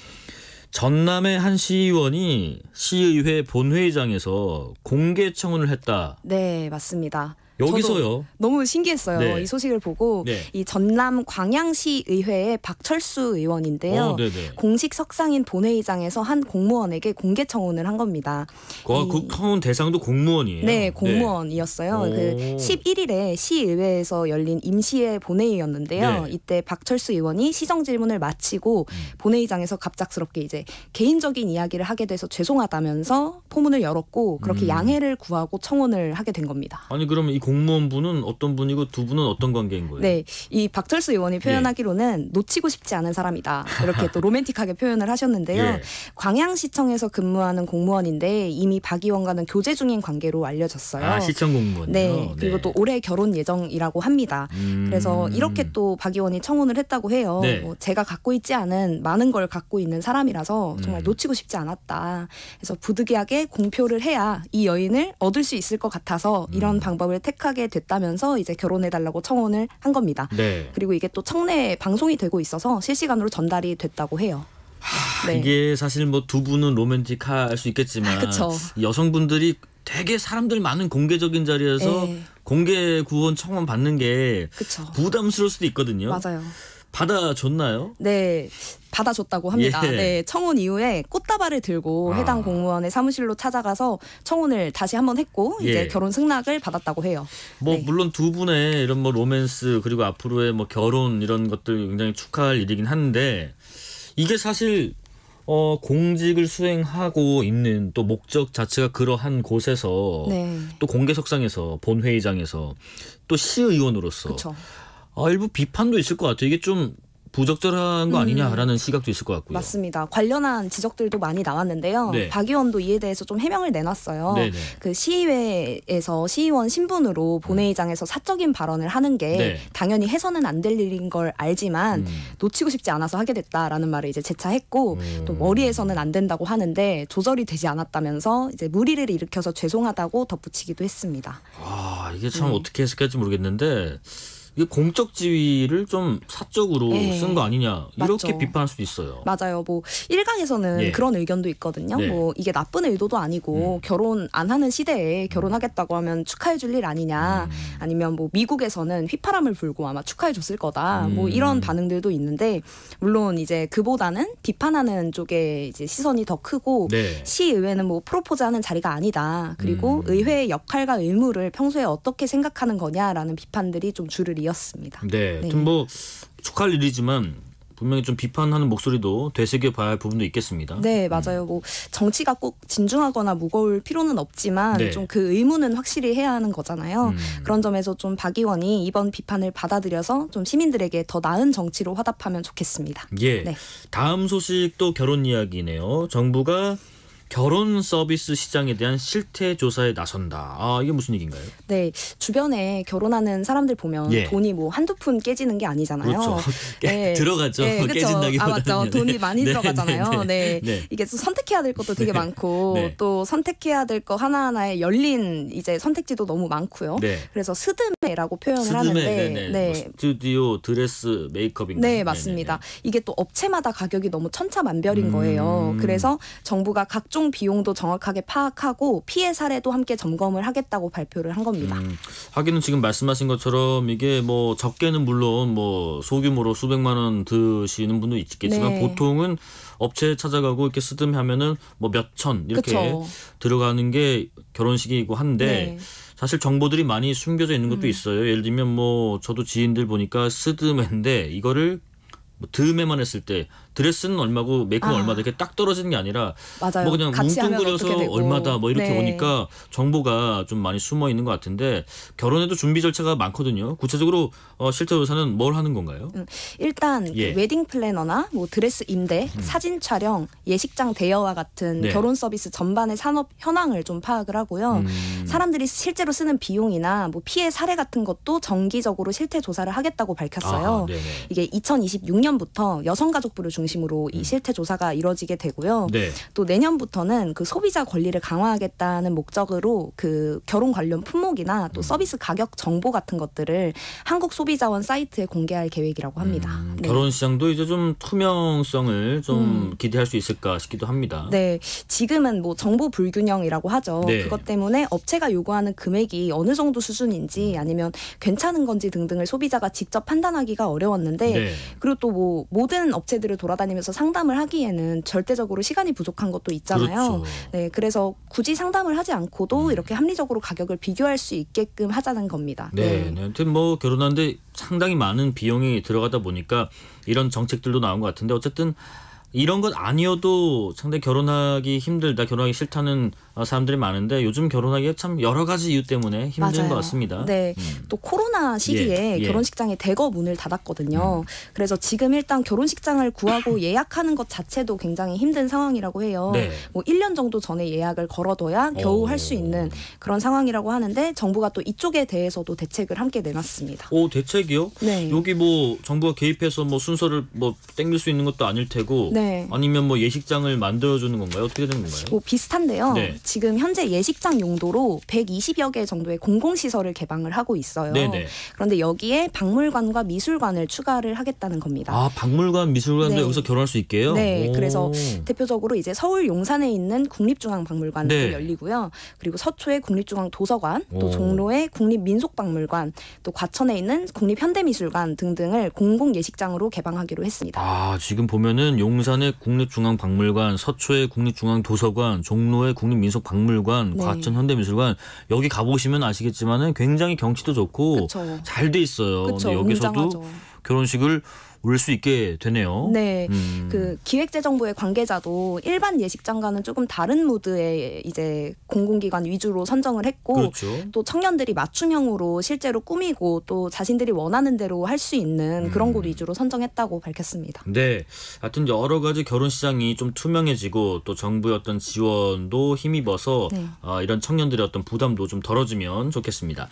전남의 한 시의원이 시의회 본회의장에서 공개 청원을 했다. 네, 맞습니다. 여기서요? 너무 신기했어요. 네. 이 소식을 보고 이 전남 광양시 의회의 박철수 의원인데요. 공식 석상인 본회의장에서 한 공무원에게 공개 청원을 한 겁니다. 그 청원 대상도 공무원이에요? 네, 공무원이었어요. 그 11일에 시의회에서 열린 임시회 본회의였는데요. 이때 박철수 의원이 시정 질문을 마치고 본회의장에서 갑작스럽게 이제 개인적인 이야기를 하게 돼서 죄송하다면서 포문을 열었고 그렇게 양해를 구하고 청원을 하게 된 겁니다. 아니 그러면 이 공무원분은 어떤 분이고 두 분은 어떤 관계인 거예요? 네, 이 박철수 의원이 표현하기로는 놓치고 싶지 않은 사람이다. 이렇게 또 로맨틱하게 표현을 하셨는데요. 광양시청에서 근무하는 공무원인데 이미 박 의원과는 교제 중인 관계로 알려졌어요. 아, 시청 공무원이요? 네, 그리고 또 올해 결혼 예정이라고 합니다. 그래서 이렇게 또 박 의원이 청원을 했다고 해요. 뭐 제가 갖고 있지 않은 많은 걸 갖고 있는 사람이라서 정말 놓치고 싶지 않았다. 그래서 부득이하게 공표를 해야 이 여인을 얻을 수 있을 것 같아서 이런 방법을 택하게 됐다면서 이제 결혼해달라고 청원을 한 겁니다. 그리고 이게 또 청내 방송이 되고 있어서 실시간으로 전달이 됐다고 해요. 이게 사실 뭐 두 분은 로맨틱할 수 있겠지만 여성분들이 되게 사람들 많은 공개적인 자리에서 공개 구원 청원 받는 게 부담스러울 수도 있거든요. 맞아요. 받아줬나요? 네, 받아줬다고 합니다. 네, 청원 이후에 꽃다발을 들고 해당 공무원의 사무실로 찾아가서 청원을 다시 한번 했고 이제 결혼 승낙을 받았다고 해요. 뭐 물론 두 분의 이런 뭐 로맨스 그리고 앞으로의 뭐 결혼 이런 것들 굉장히 축하할 일이긴 한데 이게 사실 공직을 수행하고 있는 또 목적 자체가 그러한 곳에서 또 공개석상에서 본회의장에서 또 시의원으로서 일부 비판도 있을 것 같아요. 이게 좀 부적절한 거 아니냐라는 시각도 있을 것 같고요. 맞습니다. 관련한 지적들도 많이 나왔는데요. 네. 박 의원도 이에 대해서 좀 해명을 내놨어요. 네네. 그 시의회에서 시의원 신분으로 본회의장에서 사적인 발언을 하는 게 네. 당연히 해서는 안 될 일인 걸 알지만 놓치고 싶지 않아서 하게 됐다라는 말을 이제 재차했고 또 머리에서는 안 된다고 하는데 조절이 되지 않았다면서 이제 무리를 일으켜서 죄송하다고 덧붙이기도 했습니다. 아, 이게 참 어떻게 해석할지 모르겠는데 이게 공적 지위를 좀 사적으로 쓴 거 아니냐 이렇게 맞죠. 비판할 수도 있어요. 맞아요. 뭐 일각에서는 예. 그런 의견도 있거든요. 네. 뭐 이게 나쁜 의도도 아니고 결혼 안 하는 시대에 결혼하겠다고 하면 축하해 줄 일 아니냐. 아니면 뭐 미국에서는 휘파람을 불고 아마 축하해 줬을 거다. 뭐 이런 반응들도 있는데 물론 이제 그보다는 비판하는 쪽에 이제 시선이 더 크고 네. 시의회는 뭐 프로포즈하는 자리가 아니다. 그리고 의회의 역할과 의무를 평소에 어떻게 생각하는 거냐라는 비판들이 좀 줄을 이었습니다. 네, 하여튼 뭐 축하할 일이지만 분명히 좀 비판하는 목소리도 되새겨 봐야 할 부분도 있겠습니다. 네, 맞아요. 뭐 정치가 꼭 진중하거나 무거울 필요는 없지만 네. 좀 그 의무는 확실히 해야 하는 거잖아요. 그런 점에서 좀 박 의원이 이번 비판을 받아들여서 좀 시민들에게 더 나은 정치로 화답하면 좋겠습니다. 예. 네. 다음 소식도 결혼 이야기네요. 정부가 결혼 서비스 시장에 대한 실태 조사에 나선다. 아, 이게 무슨 얘기인가요? 네, 주변에 결혼하는 사람들 보면 예. 돈이 뭐 한두 푼 깨지는 게 아니잖아요. 그렇죠. 네. 들어가죠. 네, 그렇죠. 깨진다기보다는. 아, 맞죠. 돈이 많이 네, 들어가잖아요. 네. 네. 이게 또 선택해야 될 것도 되게 많고 네. 또 선택해야 될 거 하나하나에 열린 이제 선택지도 너무 많고요. 네. 그래서 스드메라고 표현을 스드메, 하는데 네네. 네. 뭐 스튜디오 드레스 메이크업인가요? 네, 맞습니다. 이게 또 업체마다 가격이 너무 천차만별인 거예요. 그래서 정부가 각종 비용도 정확하게 파악하고 피해 사례도 함께 점검을 하겠다고 발표를 한 겁니다. 하기는 지금 말씀하신 것처럼 이게 뭐 적게는 물론 뭐 소규모로 수백만 원 드시는 분도 있겠지만 네. 보통은 업체 찾아가고 이렇게 쓰듬하면은 뭐 몇천 이렇게 그쵸. 들어가는 게 결혼식이고 한데 네. 사실 정보들이 많이 숨겨져 있는 것도 있어요. 예를 들면 뭐 저도 지인들 보니까 스드메인데 이거를 뭐 드메만 했을 때 드레스는 얼마고 메이크업 얼마다 이렇게 딱 떨어지는 게 아니라 맞아요. 뭐 그냥 같이 하면 뭉뚱그려서 어떻게 되고. 얼마다 뭐 이렇게 네. 보니까 정보가 좀 많이 숨어 있는 것 같은데 결혼에도 준비 절차가 많거든요. 구체적으로 실태 조사는 뭘 하는 건가요? 일단 예. 그 웨딩 플래너나 뭐 드레스 임대, 사진 촬영, 예식장 대여와 같은 네. 결혼 서비스 전반의 산업 현황을 좀 파악을 하고요. 사람들이 실제로 쓰는 비용이나 뭐 피해 사례 같은 것도 정기적으로 실태 조사를 하겠다고 밝혔어요. 아, 네네. 이게 2026년부터 여성가족부를 중심으로 이 실태 조사가 이뤄지게 되고요. 네. 또 내년부터는 그 소비자 권리를 강화하겠다는 목적으로 그 결혼 관련 품목이나 또 서비스 가격 정보 같은 것들을 한국소비자원 사이트에 공개할 계획이라고 합니다. 네. 결혼 시장도 이제 좀 투명성을 좀 기대할 수 있을까 싶기도 합니다. 네, 지금은 뭐 정보 불균형이라고 하죠. 네. 그것 때문에 업체가 요구하는 금액이 어느 정도 수준인지 아니면 괜찮은 건지 등등을 소비자가 직접 판단하기가 어려웠는데 네. 그리고 또 뭐 모든 업체들을 돌아다니면서 상담을 하기에는 절대적으로 시간이 부족한 것도 있잖아요. 그렇죠. 네, 그래서 굳이 상담을 하지 않고도 이렇게 합리적으로 가격을 비교할 수 있게끔 하자는 겁니다. 네, 아무튼 뭐 결혼하는데 상당히 많은 비용이 들어가다 보니까 이런 정책들도 나온 것 같은데 어쨌든 이런 것 아니어도 상당히 결혼하기 힘들다, 결혼하기 싫다는 사람들이 많은데 요즘 결혼하기가 참 여러 가지 이유 때문에 힘든 맞아요. 것 같습니다. 네, 또 코로나 시기에 예. 결혼식장이 대거 문을 닫았거든요. 그래서 지금 일단 결혼식장을 구하고 예약하는 것 자체도 굉장히 힘든 상황이라고 해요. 네. 뭐 1년 정도 전에 예약을 걸어둬야 겨우 할 수 있는 그런 상황이라고 하는데 정부가 또 이쪽에 대해서도 대책을 함께 내놨습니다. 오, 대책이요? 네. 여기 뭐 정부가 개입해서 뭐 순서를 뭐 땡길 수 있는 것도 아닐 테고 네. 아니면 뭐 예식장을 만들어주는 건가요? 어떻게 되는 건가요? 뭐 비슷한데요. 네. 지금 현재 예식장 용도로 120여 개 정도의 공공시설을 개방을 하고 있어요. 네네. 그런데 여기에 박물관과 미술관을 추가를 하겠다는 겁니다. 아, 박물관, 미술관도 네. 여기서 결혼할 수 있게요? 네, 오. 그래서 대표적으로 이제 서울 용산에 있는 국립중앙박물관도 네. 열리고요. 그리고 서초의 국립중앙도서관, 또 오. 종로의 국립민속박물관, 또 과천에 있는 국립현대미술관 등등을 공공예식장으로 개방하기로 했습니다. 아, 지금 보면은 용산의 국립중앙박물관, 서초의 국립중앙도서관, 종로의 국립민속박물관, 네. 과천 현대미술관 여기 가보시면 아시겠지만은 굉장히 경치도 좋고 그쵸. 잘 돼 있어요. 그쵸, 근데 여기서도 웅장하죠. 결혼식을 올릴 수 있게 되네요. 네, 그 기획재정부의 관계자도 일반 예식장과는 조금 다른 무드의 이제 공공기관 위주로 선정을 했고, 그렇죠. 또 청년들이 맞춤형으로 실제로 꾸미고 또 자신들이 원하는 대로 할 수 있는 그런 곳 위주로 선정했다고 밝혔습니다. 네, 하여튼 여러 가지 결혼 시장이 좀 투명해지고 또 정부의 어떤 지원도 힘입어서 네. 이런 청년들의 어떤 부담도 좀 덜어지면 좋겠습니다.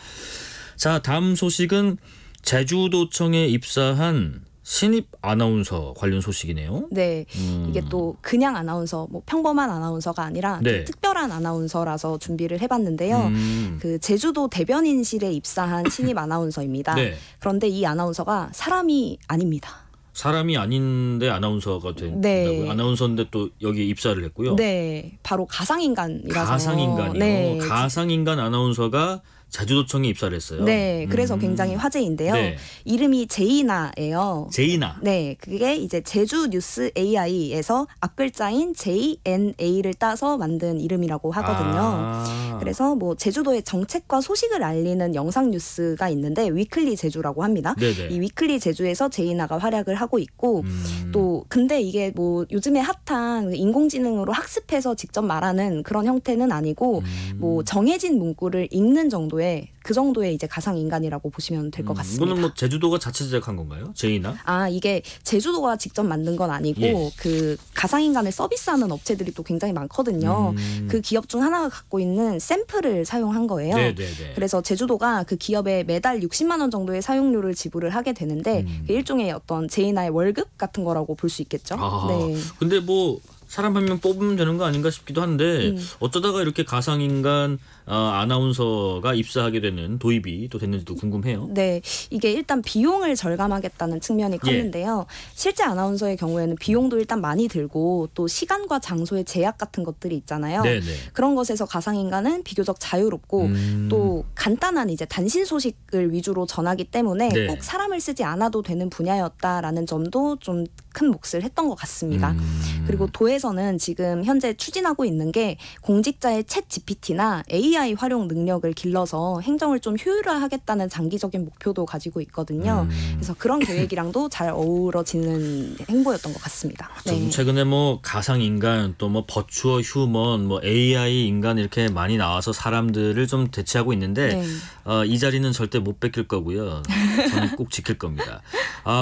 자, 다음 소식은 제주도청에 입사한 신입 아나운서 관련 소식이네요. 네, 이게 또 그냥 아나운서, 뭐 평범한 아나운서가 아니라 네. 좀 특별한 아나운서라서 준비를 해봤는데요. 그 제주도 대변인실에 입사한 신입 아나운서입니다. 네. 그런데 이 아나운서가 사람이 아닙니다. 사람이 아닌데 아나운서가 된다고요? 네. 아나운서인데 또 여기 입사를 했고요. 네, 바로 가상인간이라서. 가상인간이요? 네. 가상인간 아나운서가 제주도청에 입사를 했어요. 네, 그래서 굉장히 화제인데요. 네. 이름이 제이나예요. 제이나. 네, 그게 이제 제주 뉴스 AI에서 앞글자인 JNA를 따서 만든 이름이라고 하거든요. 그래서 뭐 제주도의 정책과 소식을 알리는 영상 뉴스가 있는데 위클리 제주라고 합니다. 네네. 이 위클리 제주에서 제이나가 활약을 하고 있고, 또 근데 이게 뭐 요즘에 핫한 인공지능으로 학습해서 직접 말하는 그런 형태는 아니고 뭐 정해진 문구를 읽는 정도의 그 정도의 이제 가상 인간이라고 보시면 될 것 같습니다. 이거는 뭐 제주도가 자체 제작한 건가요? 제이나? 이게 제주도가 직접 만든 건 아니고 예. 그 가상 인간을 서비스하는 업체들이 또 굉장히 많거든요. 그 기업 중 하나가 갖고 있는 샘플을 사용한 거예요. 네네네. 그래서 제주도가 그 기업에 매달 60만 원 정도의 사용료를 지불을 하게 되는데 그 일종의 어떤 제이나의 월급 같은 거라고 볼 수 있겠죠. 네. 근데 뭐 사람 한 명 뽑으면 되는 거 아닌가 싶기도 한데 어쩌다가 이렇게 가상인간 아나운서가 입사하게 되는 도입이 또 됐는지도 궁금해요. 네, 이게 일단 비용을 절감하겠다는 측면이 컸는데요. 실제 아나운서의 경우에는 비용도 일단 많이 들고 또 시간과 장소의 제약 같은 것들이 있잖아요. 네네. 그런 것에서 가상인간은 비교적 자유롭고 또 간단한 이제 단신 소식을 위주로 전하기 때문에 네. 꼭 사람을 쓰지 않아도 되는 분야였다라는 점도 좀 큰 몫을 했던 것 같습니다. 그리고 도에서는 지금 현재 추진하고 있는 게 공직자의 챗 GPT나 AI 활용 능력을 길러서 행정을 좀 효율화하겠다는 장기적인 목표도 가지고 있거든요. 그래서 그런 계획이랑도 잘 어우러지는 행보였던 것 같습니다. 좀 최근에 뭐 가상인간 또 뭐 버추어 휴먼 뭐 AI 인간 이렇게 많이 나와서 사람들을 좀 대체하고 있는데 이 자리는 절대 못 뺏길 거고요. 저는 꼭 지킬 겁니다.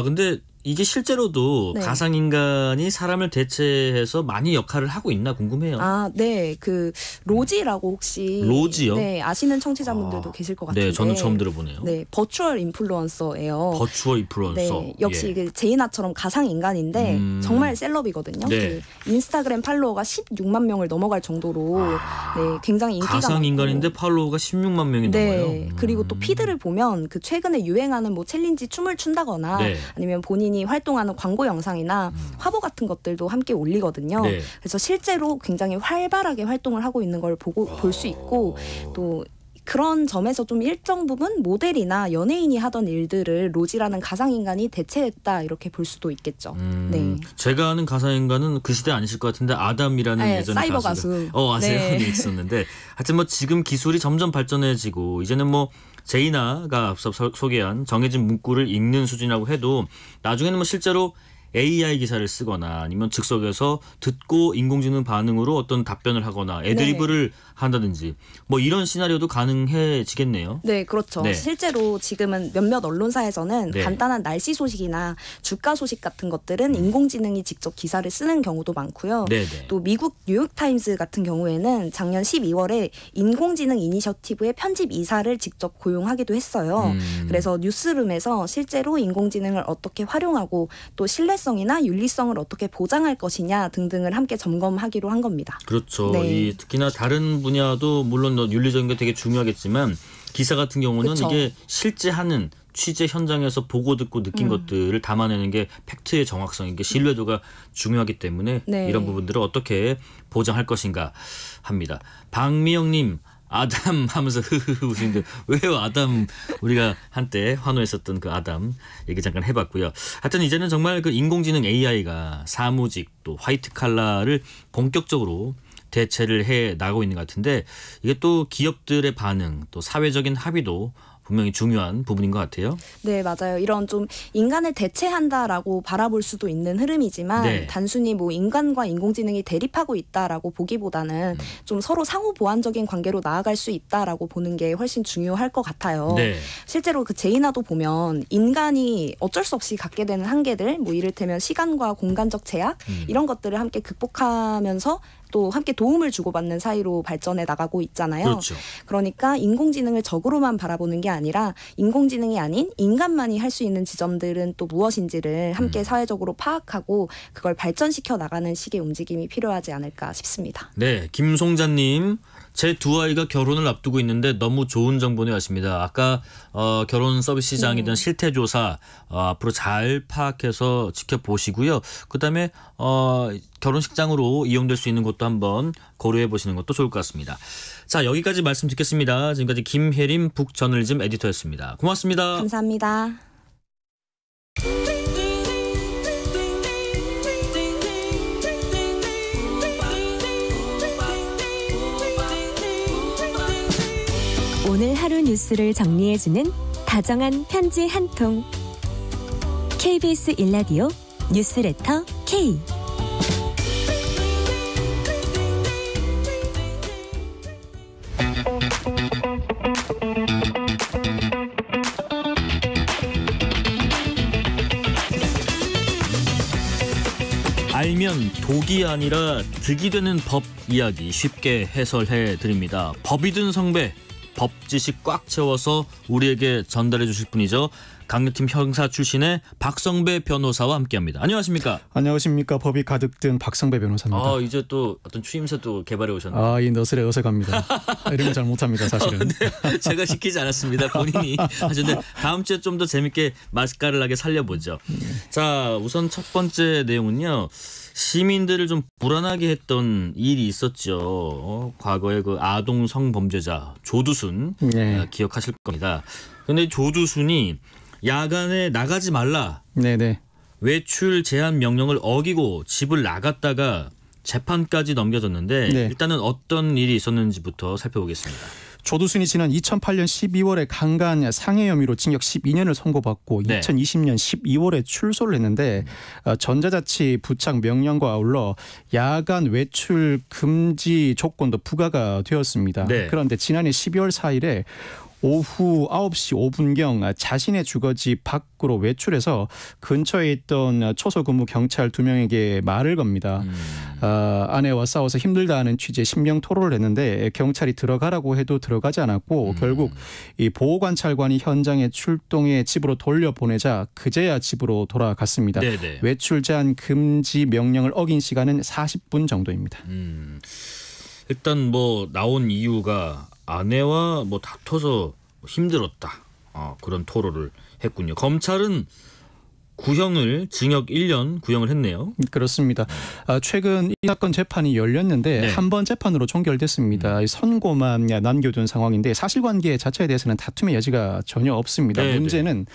근데 이게 실제로도 가상인간이 사람을 대체해서 많이 역할을 하고 있나 궁금해요. 네. 그 로지라고 혹시 로지요? 네, 아시는 청취자분들도 계실 것 같은데. 네, 저는 처음 들어보네요. 네, 버추얼 인플루언서예요. 버추얼 인플루언서. 네, 역시 그 제이나처럼 가상인간인데 정말 셀럽이거든요. 네. 그 인스타그램 팔로워가 16만 명을 넘어갈 정도로 네, 굉장히 인기가 많고. 가상인간인데 팔로워가 16만 명이 넘어요. 그리고 또 피드를 보면 그 최근에 유행하는 뭐 챌린지 춤을 춘다거나 아니면 본인이 활동하는 광고 영상이나 화보 같은 것들도 함께 올리거든요. 그래서 실제로 굉장히 활발하게 활동을 하고 있는 걸 볼 수 있고 또 그런 점에서 좀 일정 부분 모델이나 연예인이 하던 일들을 로지라는 가상인간이 대체했다 이렇게 볼 수도 있겠죠. 네. 제가 아는 가상인간은 그 시대 아니실 것 같은데 아담이라는 예전에 사이버 가수. 아세요? 있었는데 하여튼 뭐 지금 기술이 점점 발전해지고 이제는 뭐 제이나가 앞서 소개한 정해진 문구를 읽는 수준이라고 해도 나중에는 뭐 실제로 AI 기사를 쓰거나 아니면 즉석에서 듣고 인공지능 반응으로 어떤 답변을 하거나 애드리브를 한다든지 뭐 이런 시나리오도 가능해지겠네요. 네, 그렇죠. 실제로 지금은 몇몇 언론사에서는 간단한 날씨 소식이나 주가 소식 같은 것들은 인공지능이 직접 기사를 쓰는 경우도 많고요. 또 미국 뉴욕타임스 같은 경우에는 작년 12월에 인공지능 이니셔티브의 편집 이사를 직접 고용하기도 했어요. 그래서 뉴스룸에서 실제로 인공지능을 어떻게 활용하고 또 신뢰성이나 윤리성을 어떻게 보장할 것이냐 등등을 함께 점검하기로 한 겁니다. 그렇죠. 특히나 다른 분야도 물론 윤리적인 게 되게 중요하겠지만 기사 같은 경우는 이게 실제 하는 취재 현장에서 보고 듣고 느낀 것들을 담아내는 게 팩트의 정확성, 이게 신뢰도가 중요하기 때문에 이런 부분들을 어떻게 보장할 것인가 합니다. 박미영님. 아담 하면서 흐흐흐 웃으는데 왜요 아담, 우리가 한때 환호했었던 그 아담 얘기 잠깐 해봤고요. 하여튼 이제는 정말 그 인공지능 AI가 사무직 또 화이트 칼라를 본격적으로 대체를 해 나가고 있는 것 같은데 이게 또 기업들의 반응 또 사회적인 합의도 분명히 중요한 부분인 것 같아요. 네, 맞아요. 이런 좀 인간을 대체한다라고 바라볼 수도 있는 흐름이지만 네. 단순히 뭐 인간과 인공지능이 대립하고 있다라고 보기보다는 좀 서로 상호 보완적인 관계로 나아갈 수 있다라고 보는 게 훨씬 중요할 것 같아요. 네. 실제로 그 제이나도 보면 인간이 어쩔 수 없이 갖게 되는 한계들, 뭐 이를테면 시간과 공간적 제약 이런 것들을 함께 극복하면서 또 함께 도움을 주고받는 사이로 발전해 나가고 있잖아요. 그렇죠. 그러니까 인공지능을 적으로만 바라보는 게 아니라 인공지능이 아닌 인간만이 할 수 있는 지점들은 또 무엇인지를 함께 사회적으로 파악하고 그걸 발전시켜 나가는 식의 움직임이 필요하지 않을까 싶습니다. 네, 김송자님. 제 두 아이가 결혼을 앞두고 있는데 너무 좋은 정보를 왔습니다. 아까 결혼 서비스 시장에 대한 실태조사 앞으로 잘 파악해서 지켜보시고요. 그다음에 결혼식장으로 이용될 수 있는 곳도 한번 고려해 보시는 것도 좋을 것 같습니다. 자, 여기까지 말씀 듣겠습니다. 지금까지 김혜림 북저널리즘 에디터였습니다. 고맙습니다. 감사합니다. 오늘 하루 뉴스를 정리해주는 다정한 편지 한 통. KBS 1라디오 뉴스레터 K. 알면 독이 아니라 득이 되는 법 이야기 쉽게 해설해 드립니다. 법이 든 성배. 법 지식 꽉 채워서 우리에게 전달해 주실 분이죠. 강력팀 형사 출신의 박성배 변호사와 함께합니다. 안녕하십니까? 안녕하십니까? 법이 가득 든 박성배 변호사입니다. 이제 또 어떤 추임새도 개발해 오셨네요. 이 너스레 어색합니다. 이런 거 잘 못합니다, 사실은. 네, 제가 시키지 않았습니다. 본인이 하셨는데 다음 주에 좀 더 재밌게 맛깔나게 살려보죠. 자, 우선 첫 번째 내용은요. 시민들을 좀 불안하게 했던 일이 있었죠. 과거에 그 아동 성범죄자 조두순 기억하실 겁니다. 그런데 조두순이 야간에 나가지 말라. 네네. 외출 제한 명령을 어기고 집을 나갔다가 재판까지 넘겨졌는데 일단은 어떤 일이 있었는지부터 살펴보겠습니다. 조두순이 지난 2008년 12월에 강간 상해 혐의로 징역 12년을 선고받고 2020년 12월에 출소를 했는데 전자자치 부착 명령과 아울러 야간 외출 금지 조건도 부과가 되었습니다. 그런데 지난해 12월 4일에 오후 9시 5분경 자신의 주거지 밖으로 외출해서 근처에 있던 초소근무 경찰 2명에게 말을 겁니다. 아내와 싸워서 힘들다는 취지의 심경 토로를 했는데 경찰이 들어가라고 해도 들어가지 않았고 결국 이 보호관찰관이 현장에 출동해 집으로 돌려보내자 그제야 집으로 돌아갔습니다. 외출 제한 금지 명령을 어긴 시간은 40분 정도입니다. 일단 뭐 나온 이유가 아내와 뭐 다퉈서 힘들었다. 그런 토로를 했군요. 검찰은 구형을 징역 1년 구형을 했네요. 그렇습니다. 최근 이 사건 재판이 열렸는데 한 번 재판으로 종결됐습니다. 선고만 남겨둔 상황인데 사실관계 자체에 대해서는 다툼의 여지가 전혀 없습니다. 문제는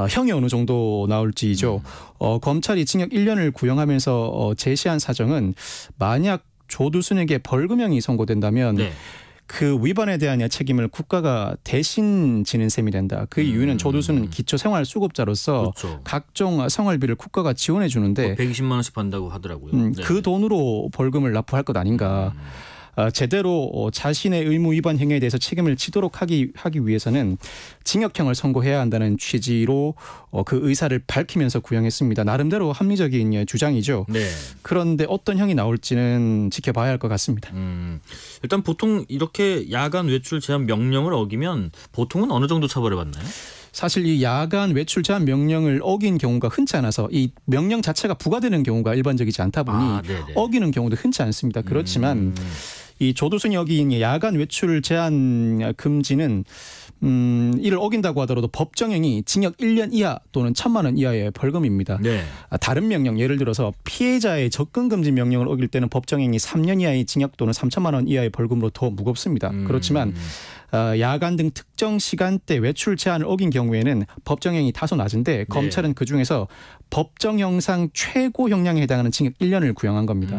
형이 어느 정도 나올지이죠. 검찰이 징역 1년을 구형하면서 제시한 사정은 만약 조두순에게 벌금형이 선고된다면 그 위반에 대한 책임을 국가가 대신 지는 셈이 된다. 그 이유는 조두순은 기초생활수급자로서 각종 생활비를 국가가 지원해 주는데 120만 원씩 받는다고 하더라고요. 그 돈으로 벌금을 납부할 것 아닌가. 제대로 자신의 의무 위반 행위에 대해서 책임을 지도록 하기 위해서는 징역형을 선고해야 한다는 취지로 그 의사를 밝히면서 구형했습니다. 나름대로 합리적인 주장이죠. 그런데 어떤 형이 나올지는 지켜봐야 할 것 같습니다. 일단 보통 이렇게 야간 외출 제한 명령을 어기면 보통은 어느 정도 처벌을 받나요? 사실 이 야간 외출 제한 명령을 어긴 경우가 흔치 않아서 이 명령 자체가 부과되는 경우가 일반적이지 않다 보니 어기는 경우도 흔치 않습니다. 그렇지만 이 조두순이 어긴 야간 외출 제한 금지는 이를 어긴다고 하더라도 법정형이 징역 1년 이하 또는 1,000만 원 이하의 벌금입니다. 다른 명령 예를 들어서 피해자의 접근 금지 명령을 어길 때는 법정형이 3년 이하의 징역 또는 3,000만 원 이하의 벌금으로 더 무겁습니다. 그렇지만 야간 등 특정 시간대 외출 제한을 어긴 경우에는 법정형이 다소 낮은데 검찰은 그중에서 법정형상 최고 형량에 해당하는 징역 1년을 구형한 겁니다.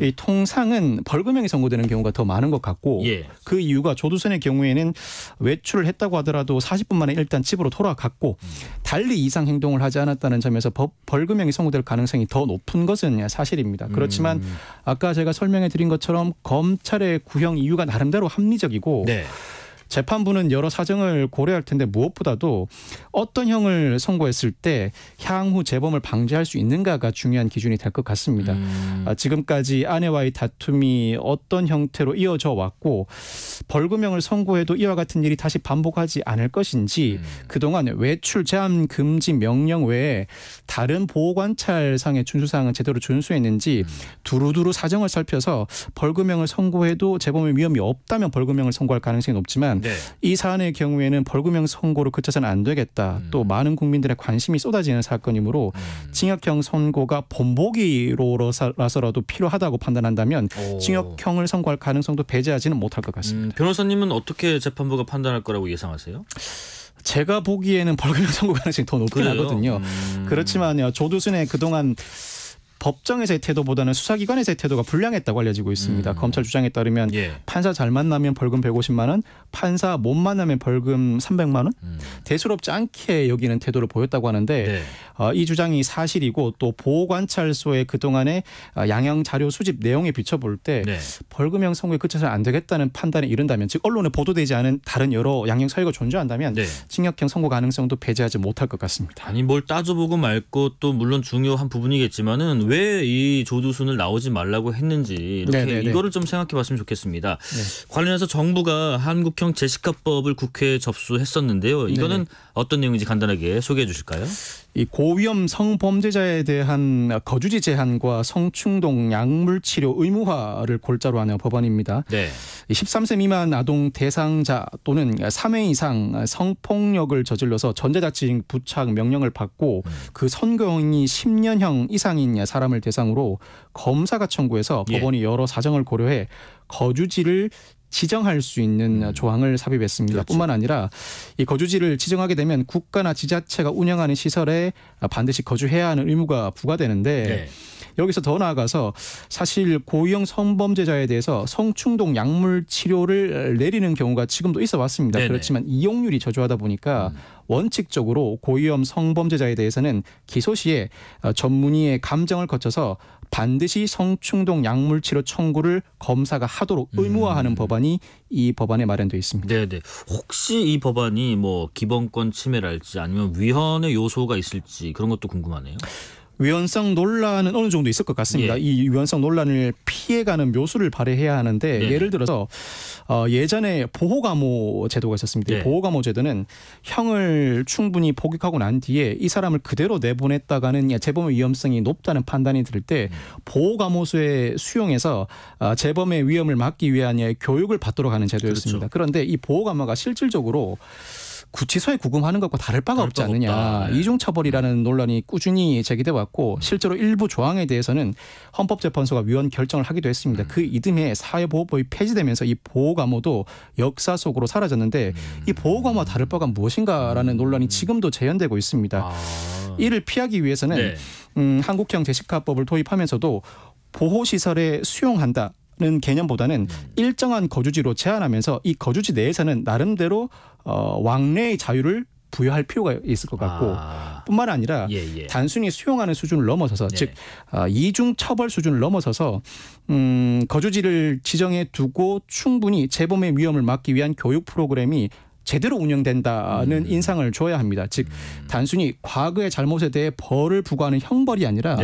이 통상은 벌금형이 선고되는 경우가 더 많은 것 같고 그 이유가 조두순의 경우에는 외출을 했다고 하더라도 40분 만에 일단 집으로 돌아갔고 달리 이상 행동을 하지 않았다는 점에서 벌금형이 선고될 가능성이 더 높은 것은 사실입니다. 그렇지만 아까 제가 설명해 드린 것처럼 검찰의 구형 이유가 나름대로 합리적이고 재판부는 여러 사정을 고려할 텐데 무엇보다도 어떤 형을 선고했을 때 향후 재범을 방지할 수 있는가가 중요한 기준이 될 것 같습니다. 지금까지 아내와의 다툼이 어떤 형태로 이어져 왔고 벌금형을 선고해도 이와 같은 일이 다시 반복하지 않을 것인지 그동안 외출 제한 금지 명령 외에 다른 보호관찰상의 준수사항은 제대로 준수했는지 두루두루 사정을 살펴서 벌금형을 선고해도 재범의 위험이 없다면 벌금형을 선고할 가능성이 높지만 이 사안의 경우에는 벌금형 선고로 그쳐서는 안 되겠다. 또 많은 국민들의 관심이 쏟아지는 사건이므로 징역형 선고가 본보기로라서라도 필요하다고 판단한다면 징역형을 선고할 가능성도 배제하지는 못할 것 같습니다. 변호사님은 어떻게 재판부가 판단할 거라고 예상하세요? 제가 보기에는 벌금형 선고 가능성이 더 높긴 하거든요. 그렇지만 조두순의 그동안 법정에서의 태도보다는 수사기관에서의 태도가 불량했다고 알려지고 있습니다. 검찰 주장에 따르면 판사 잘 만나면 벌금 150만 원, 판사 못 만나면 벌금 300만 원, 대수롭지 않게 여기는 태도를 보였다고 하는데 이 주장이 사실이고 또 보호관찰소의 그동안의 양형 자료 수집 내용에 비춰볼 때 벌금형 선고에 그쳐서는 안 되겠다는 판단에 이른다면 즉 언론에 보도되지 않은 다른 여러 양형 사유가 존재한다면 징역형 선고 가능성도 배제하지 못할 것 같습니다. 아니 뭘 따져보고 말고 또 물론 중요한 부분이겠지만은 왜 이 조두순을 나오지 말라고 했는지 이렇게 이거를 좀 생각해봤으면 좋겠습니다. 관련해서 정부가 한국형 제시카법을 국회에 접수했었는데요. 이거는 어떤 내용인지 간단하게 소개해 주실까요? 이 고위험 성범죄자에 대한 거주지 제한과 성충동 약물치료 의무화를 골자로 하는 법안입니다. 13세 미만 아동 대상자 또는 3회 이상 성폭력을 저질러서 전자자치 부착 명령을 받고 그 선고형이 10년형 이상인 사람을 대상으로 검사가 청구해서 법원이 여러 사정을 고려해 거주지를 지정할 수 있는 조항을 삽입했습니다. 뿐만 아니라 이 거주지를 지정하게 되면 국가나 지자체가 운영하는 시설에 반드시 거주해야 하는 의무가 부과되는데 여기서 더 나아가서 사실 고위험 성범죄자에 대해서 성충동 약물 치료를 내리는 경우가 지금도 있어 왔습니다. 그렇지만 이용률이 저조하다 보니까 원칙적으로 고위험 성범죄자에 대해서는 기소 시에 전문의의 감정을 거쳐서 반드시 성충동 약물 치료 청구를 검사가 하도록 의무화하는 법안이 이 법안에 마련되어 있습니다. 혹시 이 법안이 뭐 기본권 침해랄지 아니면 위헌의 요소가 있을지 그런 것도 궁금하네요. 위헌성 논란은 어느 정도 있을 것 같습니다. 이 위헌성 논란을 피해가는 묘수를 발휘해야 하는데 예를 들어서 예전에 보호감호 제도가 있었습니다. 보호감호 제도는 형을 충분히 복역하고 난 뒤에 이 사람을 그대로 내보냈다가는 재범의 위험성이 높다는 판단이 들 때 보호감호소에 수용해서 재범의 위험을 막기 위한 교육을 받도록 하는 제도였습니다. 그런데 이 보호감호가 실질적으로 구치소에 구금하는 것과 다를 바가 없지 않느냐. 이중처벌이라는 논란이 꾸준히 제기돼 왔고 실제로 일부 조항에 대해서는 헌법재판소가 위헌 결정을 하기도 했습니다. 그 이듬해 사회보호법이 폐지되면서 이 보호감호도 역사 속으로 사라졌는데 이 보호감호와 다를 바가 무엇인가라는 논란이 지금도 재현되고 있습니다. 이를 피하기 위해서는 한국형 제시카법을 도입하면서도 보호시설에 수용한다. 는 개념보다는 일정한 거주지로 제한하면서 이 거주지 내에서는 나름대로 왕래의 자유를 부여할 필요가 있을 것 같고 뿐만 아니라 단순히 수용하는 수준을 넘어서서 즉 이중 처벌 수준을 넘어서서 거주지를 지정해 두고 충분히 재범의 위험을 막기 위한 교육 프로그램이 제대로 운영된다는 인상을 줘야 합니다. 즉 단순히 과거의 잘못에 대해 벌을 부과하는 형벌이 아니라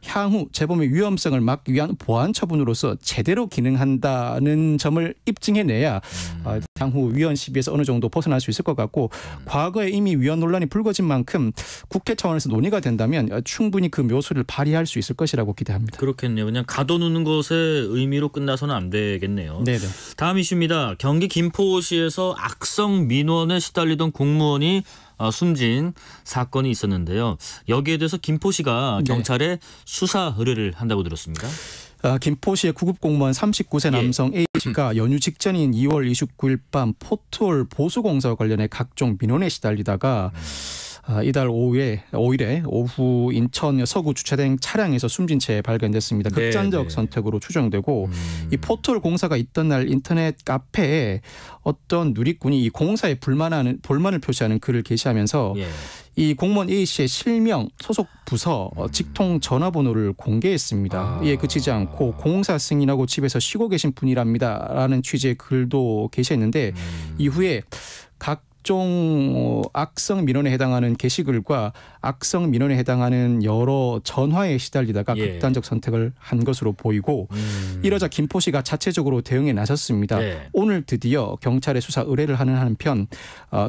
향후 재범의 위험성을 막기 위한 보완 처분으로서 제대로 기능한다는 점을 입증해내야 향후 위헌 시비에서 어느 정도 벗어날 수 있을 것 같고 과거에 이미 위헌 논란이 불거진 만큼 국회 차원에서 논의가 된다면 충분히 그 묘수를 발휘할 수 있을 것이라고 기대합니다. 그렇겠네요. 그냥 가둬놓는 것의 의미로 끝나서는 안 되겠네요. 다음 이슈입니다. 경기 김포시에서 악성 민원에 시달리던 공무원이 숨진 사건이 있었는데요. 여기에 대해서 김포시가 경찰에 수사 의뢰를 한다고 들었습니다. 김포시의 구급 공무원 39세 남성 A씨가 연휴 직전인 2월 29일 밤 포트홀 보수공사와 관련해 각종 민원에 시달리다가 이달 5일에 오후 인천 서구 주차된 차량에서 숨진 채 발견됐습니다. 극단적 선택으로 추정되고 이 포털 공사가 있던 날 인터넷 카페에 어떤 누리꾼이 이 공사에 불만을 표시하는 글을 게시하면서 이 공무원 A씨의 실명, 소속 부서, 직통 전화번호를 공개했습니다. 이에 그치지 않고 공사 승인하고 집에서 쉬고 계신 분이랍니다라는 취지의 글도 게시했는데 이후에 각종 악성 민원에 해당하는 게시글과 악성 민원에 해당하는 여러 전화에 시달리다가 극단적 선택을 한 것으로 보이고 이러자 김포시가 자체적으로 대응에 나섰습니다. 오늘 드디어 경찰에 수사 의뢰를 하는 한편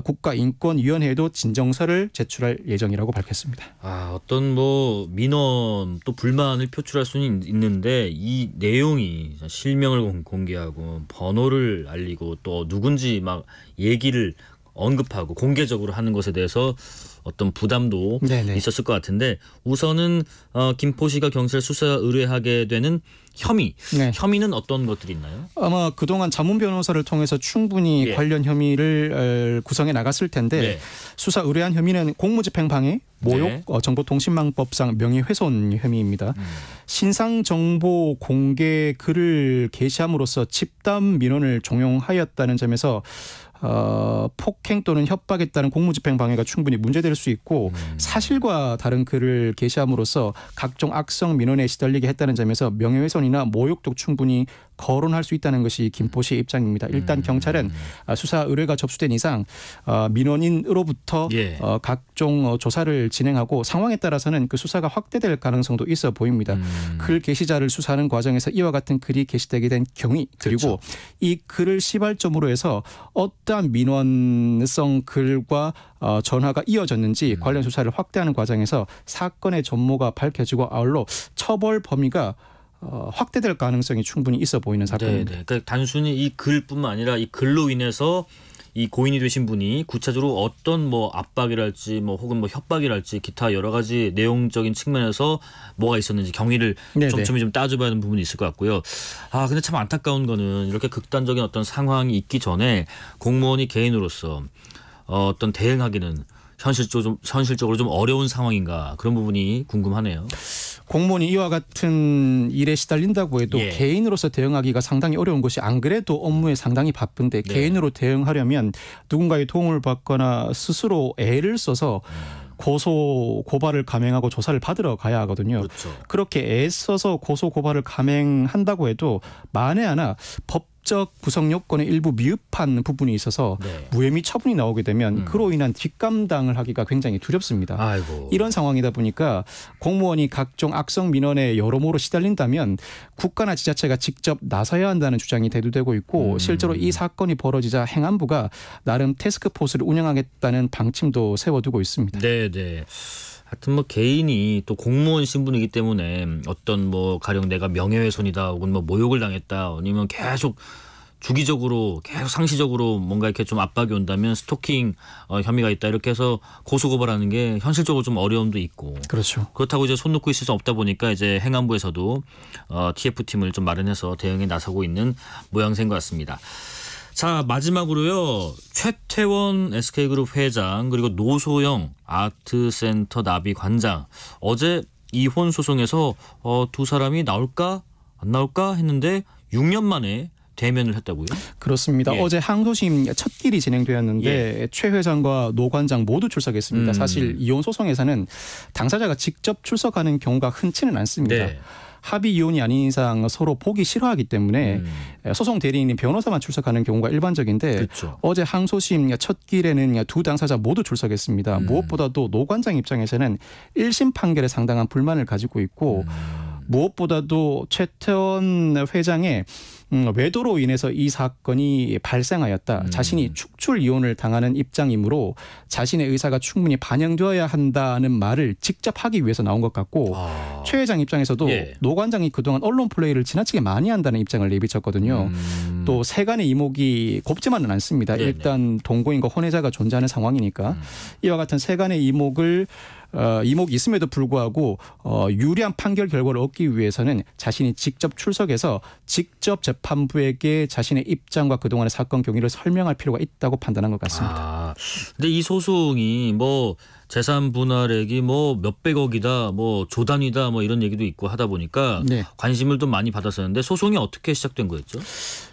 국가인권위원회에도 진정서를 제출할 예정이라고 밝혔습니다. 어떤 뭐 민원 또 불만을 표출할 수는 있는데 이 내용이 실명을 공개하고 번호를 알리고 또 누군지 막 얘기를 언급하고 공개적으로 하는 것에 대해서 어떤 부담도 있었을 것 같은데 우선은 김포시가 경찰 수사 의뢰하게 되는 혐의는 어떤 것들이 있나요? 아마 그동안 자문 변호사를 통해서 충분히 관련 혐의를 구성해 나갔을 텐데 수사 의뢰한 혐의는 공무집행방해, 모욕, 정보통신망법상 명예훼손 혐의입니다. 신상정보 공개 글을 게시함으로써 집단 민원을 종용하였다는 점에서 폭행 또는 협박에 따른 공무집행방해가 충분히 문제될 수 있고 사실과 다른 글을 게시함으로써 각종 악성 민원에 시달리게 했다는 점에서 명예훼손이나 모욕도 충분히 거론할 수 있다는 것이 김포시의 입장입니다. 일단 경찰은 수사 의뢰가 접수된 이상 민원인으로부터 각종 조사를 진행하고 상황에 따라서는 그 수사가 확대될 가능성도 있어 보입니다. 글 게시자를 수사하는 과정에서 이와 같은 글이 게시되게 된 경위 그리고 이 글을 시발점으로 해서 어떠한 민원성 글과 전화가 이어졌는지 관련 수사를 확대하는 과정에서 사건의 전모가 밝혀지고 아울러 처벌 범위가 확대될 가능성이 충분히 있어 보이는 사건입니다. 그러니까 단순히 이 글뿐만 아니라 이 글로 인해서 이 고인이 되신 분이 구체적으로 어떤 뭐 압박이랄지 뭐 혹은 뭐 협박이랄지 기타 여러 가지 내용적인 측면에서 뭐가 있었는지 경위를 촘촘히 좀 따져봐야 하는 부분이 있을 것 같고요. 근데 참 안타까운 거는 이렇게 극단적인 어떤 상황이 있기 전에 공무원이 개인으로서 어떤 대응하기는 현실적으로 좀 어려운 상황인가 그런 부분이 궁금하네요. 공무원이 이와 같은 일에 시달린다고 해도 개인으로서 대응하기가 상당히 어려운 것이 안 그래도 업무에 상당히 바쁜데 개인으로 대응하려면 누군가의 도움을 받거나 스스로 애를 써서 고소 고발을 감행하고 조사를 받으러 가야 하거든요. 그렇게 애써서 고소 고발을 감행한다고 해도 만에 하나 법적 구성 요건의 일부 미흡한 부분이 있어서 무혐의 처분이 나오게 되면 그로 인한 뒷감당을 하기가 굉장히 두렵습니다. 이런 상황이다 보니까 공무원이 각종 악성 민원에 여러모로 시달린다면 국가나 지자체가 직접 나서야 한다는 주장이 대두되고 있고 실제로 이 사건이 벌어지자 행안부가 나름 테스크포스를 운영하겠다는 방침도 세워두고 있습니다. 네네. 하여튼 뭐 개인이 또 공무원 신분이기 때문에 어떤 뭐 가령 내가 명예훼손이다 혹은 뭐 모욕을 당했다 아니면 계속 주기적으로 계속 상시적으로 뭔가 이렇게 좀 압박이 온다면 스토킹 혐의가 있다 이렇게 해서 고소고발하는 게 현실적으로 좀 어려움도 있고 그렇다고 이제 손 놓고 있을 수 없다 보니까 이제 행안부에서도 TF팀을 좀 마련해서 대응에 나서고 있는 모양새인 것 같습니다. 자 마지막으로요. 최태원 SK그룹 회장 그리고 노소영 아트센터 나비 관장 어제 이혼 소송에서 두 사람이 나올까 안 나올까 했는데 6년 만에 대면을 했다고요? 그렇습니다. 어제 항소심 첫 길이 진행되었는데 최 회장과 노 관장 모두 출석했습니다. 사실 이혼 소송에서는 당사자가 직접 출석하는 경우가 흔치는 않습니다. 합의 이혼이 아닌 이상 서로 보기 싫어하기 때문에 소송 대리인인 변호사만 출석하는 경우가 일반적인데 어제 항소심 첫 길에는 두 당사자 모두 출석했습니다. 무엇보다도 노 관장 입장에서는 1심 판결에 상당한 불만을 가지고 있고 무엇보다도 최태원 회장의 외도로 인해서 이 사건이 발생하였다. 자신이 축출 이혼을 당하는 입장이므로 자신의 의사가 충분히 반영되어야 한다는 말을 직접 하기 위해서 나온 것 같고 최 회장 입장에서도 노 관장이 그동안 언론 플레이를 지나치게 많이 한다는 입장을 내비쳤거든요. 또 세간의 이목이 곱지만은 않습니다. 일단 동거인과 혼외자가 존재하는 상황이니까 이와 같은 세간의 이목이 있음에도 불구하고 유리한 판결 결과를 얻기 위해서는 자신이 직접 출석해서 직접 재판부에게 자신의 입장과 그동안의 사건 경위를 설명할 필요가 있다고 판단한 것 같습니다. 근데 이 소송이 뭐 재산 분할액이 뭐 몇백억이다, 뭐 조단위다, 뭐 이런 얘기도 있고 하다 보니까 관심을 좀 많이 받았었는데 소송이 어떻게 시작된 거였죠?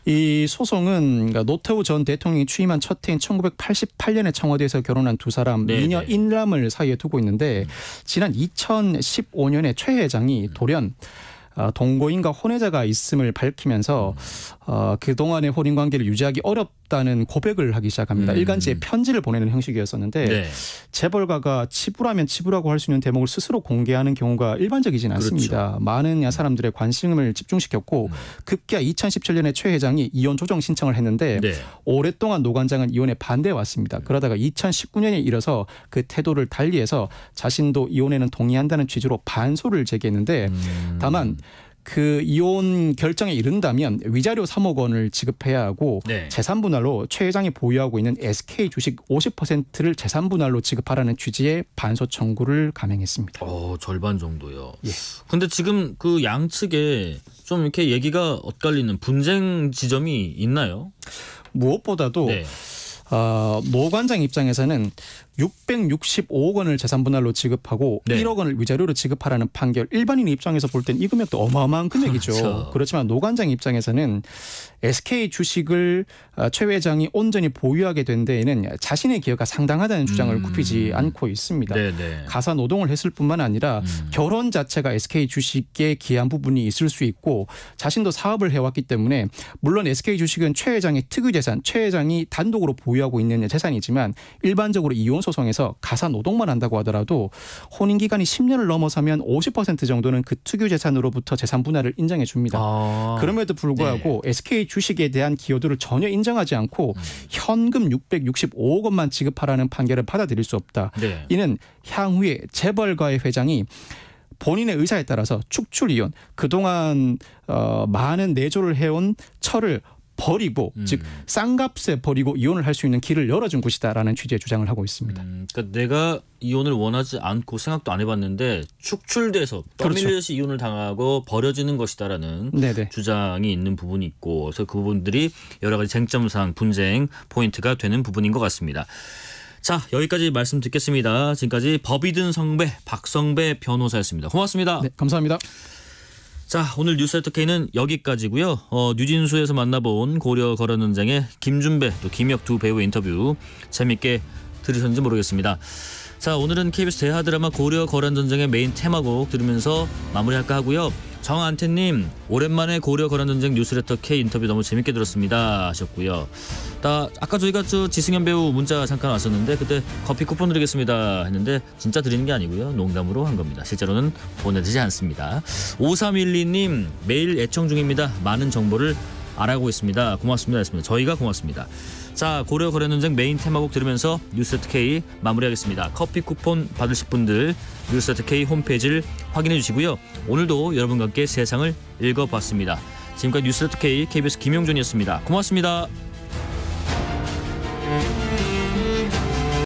이 소송은 노태우 전 대통령이 취임한 첫 해인 1988년에 청와대에서 결혼한 두 사람 미녀 인람을 사이에 두고 있는데 지난 2015년에 최 회장이 돌연 동거인과 혼외자가 있음을 밝히면서 그동안의 혼인관계를 유지하기 어렵다는 고백을 하기 시작합니다. 일간지에 편지를 보내는 형식이었었는데 재벌가가 치부라면 치부라고 할 수 있는 대목을 스스로 공개하는 경우가 일반적이진 않습니다. 그렇죠. 많은 사람들의 관심을 집중시켰고 급기야 2017년에 최 회장이 이혼 조정 신청을 했는데 오랫동안 노 관장은 이혼에 반대해 왔습니다. 그러다가 2019년에 이뤄서 그 태도를 달리해서 자신도 이혼에는 동의한다는 취지로 반소를 제기했는데 다만 그 이혼 결정에 이른다면 위자료 3억 원을 지급해야 하고 재산 분할로 최 회장이 보유하고 있는 SK 주식 50%를 재산 분할로 지급하라는 취지의 반소 청구를 감행했습니다. 절반 정도요. 근데 지금 그 양측에 좀 이렇게 얘기가 엇갈리는 분쟁 지점이 있나요? 무엇보다도 노 관장 입장에서는 665억 원을 재산 분할로 지급하고 1억 원을 위자료로 지급하라는 판결, 일반인 입장에서 볼 땐 이 금액도 어마어마한 금액이죠. 그렇죠. 그렇지만 노 관장 입장에서는 SK 주식을 최 회장이 온전히 보유하게 된 데에는 자신의 기여가 상당하다는 주장을 굽히지 않고 있습니다. 가사 노동을 했을 뿐만 아니라 결혼 자체가 SK 주식에 기여한 부분이 있을 수 있고 자신도 사업을 해왔기 때문에 물론 SK 주식은 최 회장의 특유 재산, 최 회장이 단독으로 보유하고 있는 재산이지만 일반적으로 이혼 소송에서 가사 노동만 한다고 하더라도 혼인 기간이 10년을 넘어서면 50% 정도는 그 특유 재산으로부터 재산 분할을 인정해 줍니다. 그럼에도 불구하고 SK 주식에 대한 기여도를 전혀 인정하지 않고 현금 665억 원만 지급하라는 판결을 받아들일 수 없다. 이는 향후에 재벌가의 회장이 본인의 의사에 따라서 축출 이혼, 그동안 많은 내조를 해온 철을 버리고 즉 싼값에 버리고 이혼을 할 수 있는 길을 열어준 곳이다라는 취지의 주장을 하고 있습니다. 그러니까 내가 이혼을 원하지 않고 생각도 안 해봤는데 축출돼서 떠밀려서 이혼을 당하고 버려지는 것이다라는 주장이 있는 부분이 있고 그래서 그 부분들이 여러 가지 쟁점상 분쟁 포인트가 되는 부분인 것 같습니다. 자, 여기까지 말씀 듣겠습니다. 지금까지 법이든 성배 박성배 변호사였습니다. 고맙습니다. 감사합니다. 자, 오늘 뉴스레터 K는 여기까지고요. 뉴진수에서 만나본 고려 거란 전쟁의 김준배 또 김혁 두 배우의 인터뷰 재밌게 들으셨는지 모르겠습니다. 자, 오늘은 KBS 대하 드라마 고려 거란 전쟁의 메인 테마곡 들으면서 마무리할까 하고요. 정안태님 오랜만에 고려 거란 전쟁 뉴스레터 K 인터뷰 너무 재밌게 들었습니다 하셨고요. 아까 저희가 지승현 배우 문자 잠깐 왔었는데 그때 커피 쿠폰 드리겠습니다 했는데 진짜 드리는 게 아니고요. 농담으로 한 겁니다. 실제로는 보내드리지 않습니다. 5312님 매일 애청 중입니다. 많은 정보를 알아가고 있습니다. 고맙습니다 했습니다. 저희가 고맙습니다. 자, 고려 거란 전쟁 메인 테마곡 들으면서 뉴스레터 K 마무리하겠습니다. 커피 쿠폰 받으실 분들 뉴스레터 K 홈페이지를 확인해 주시고요. 오늘도 여러분과 함께 세상을 읽어봤습니다. 지금까지 뉴스레터 K KBS 김용준이었습니다. 고맙습니다.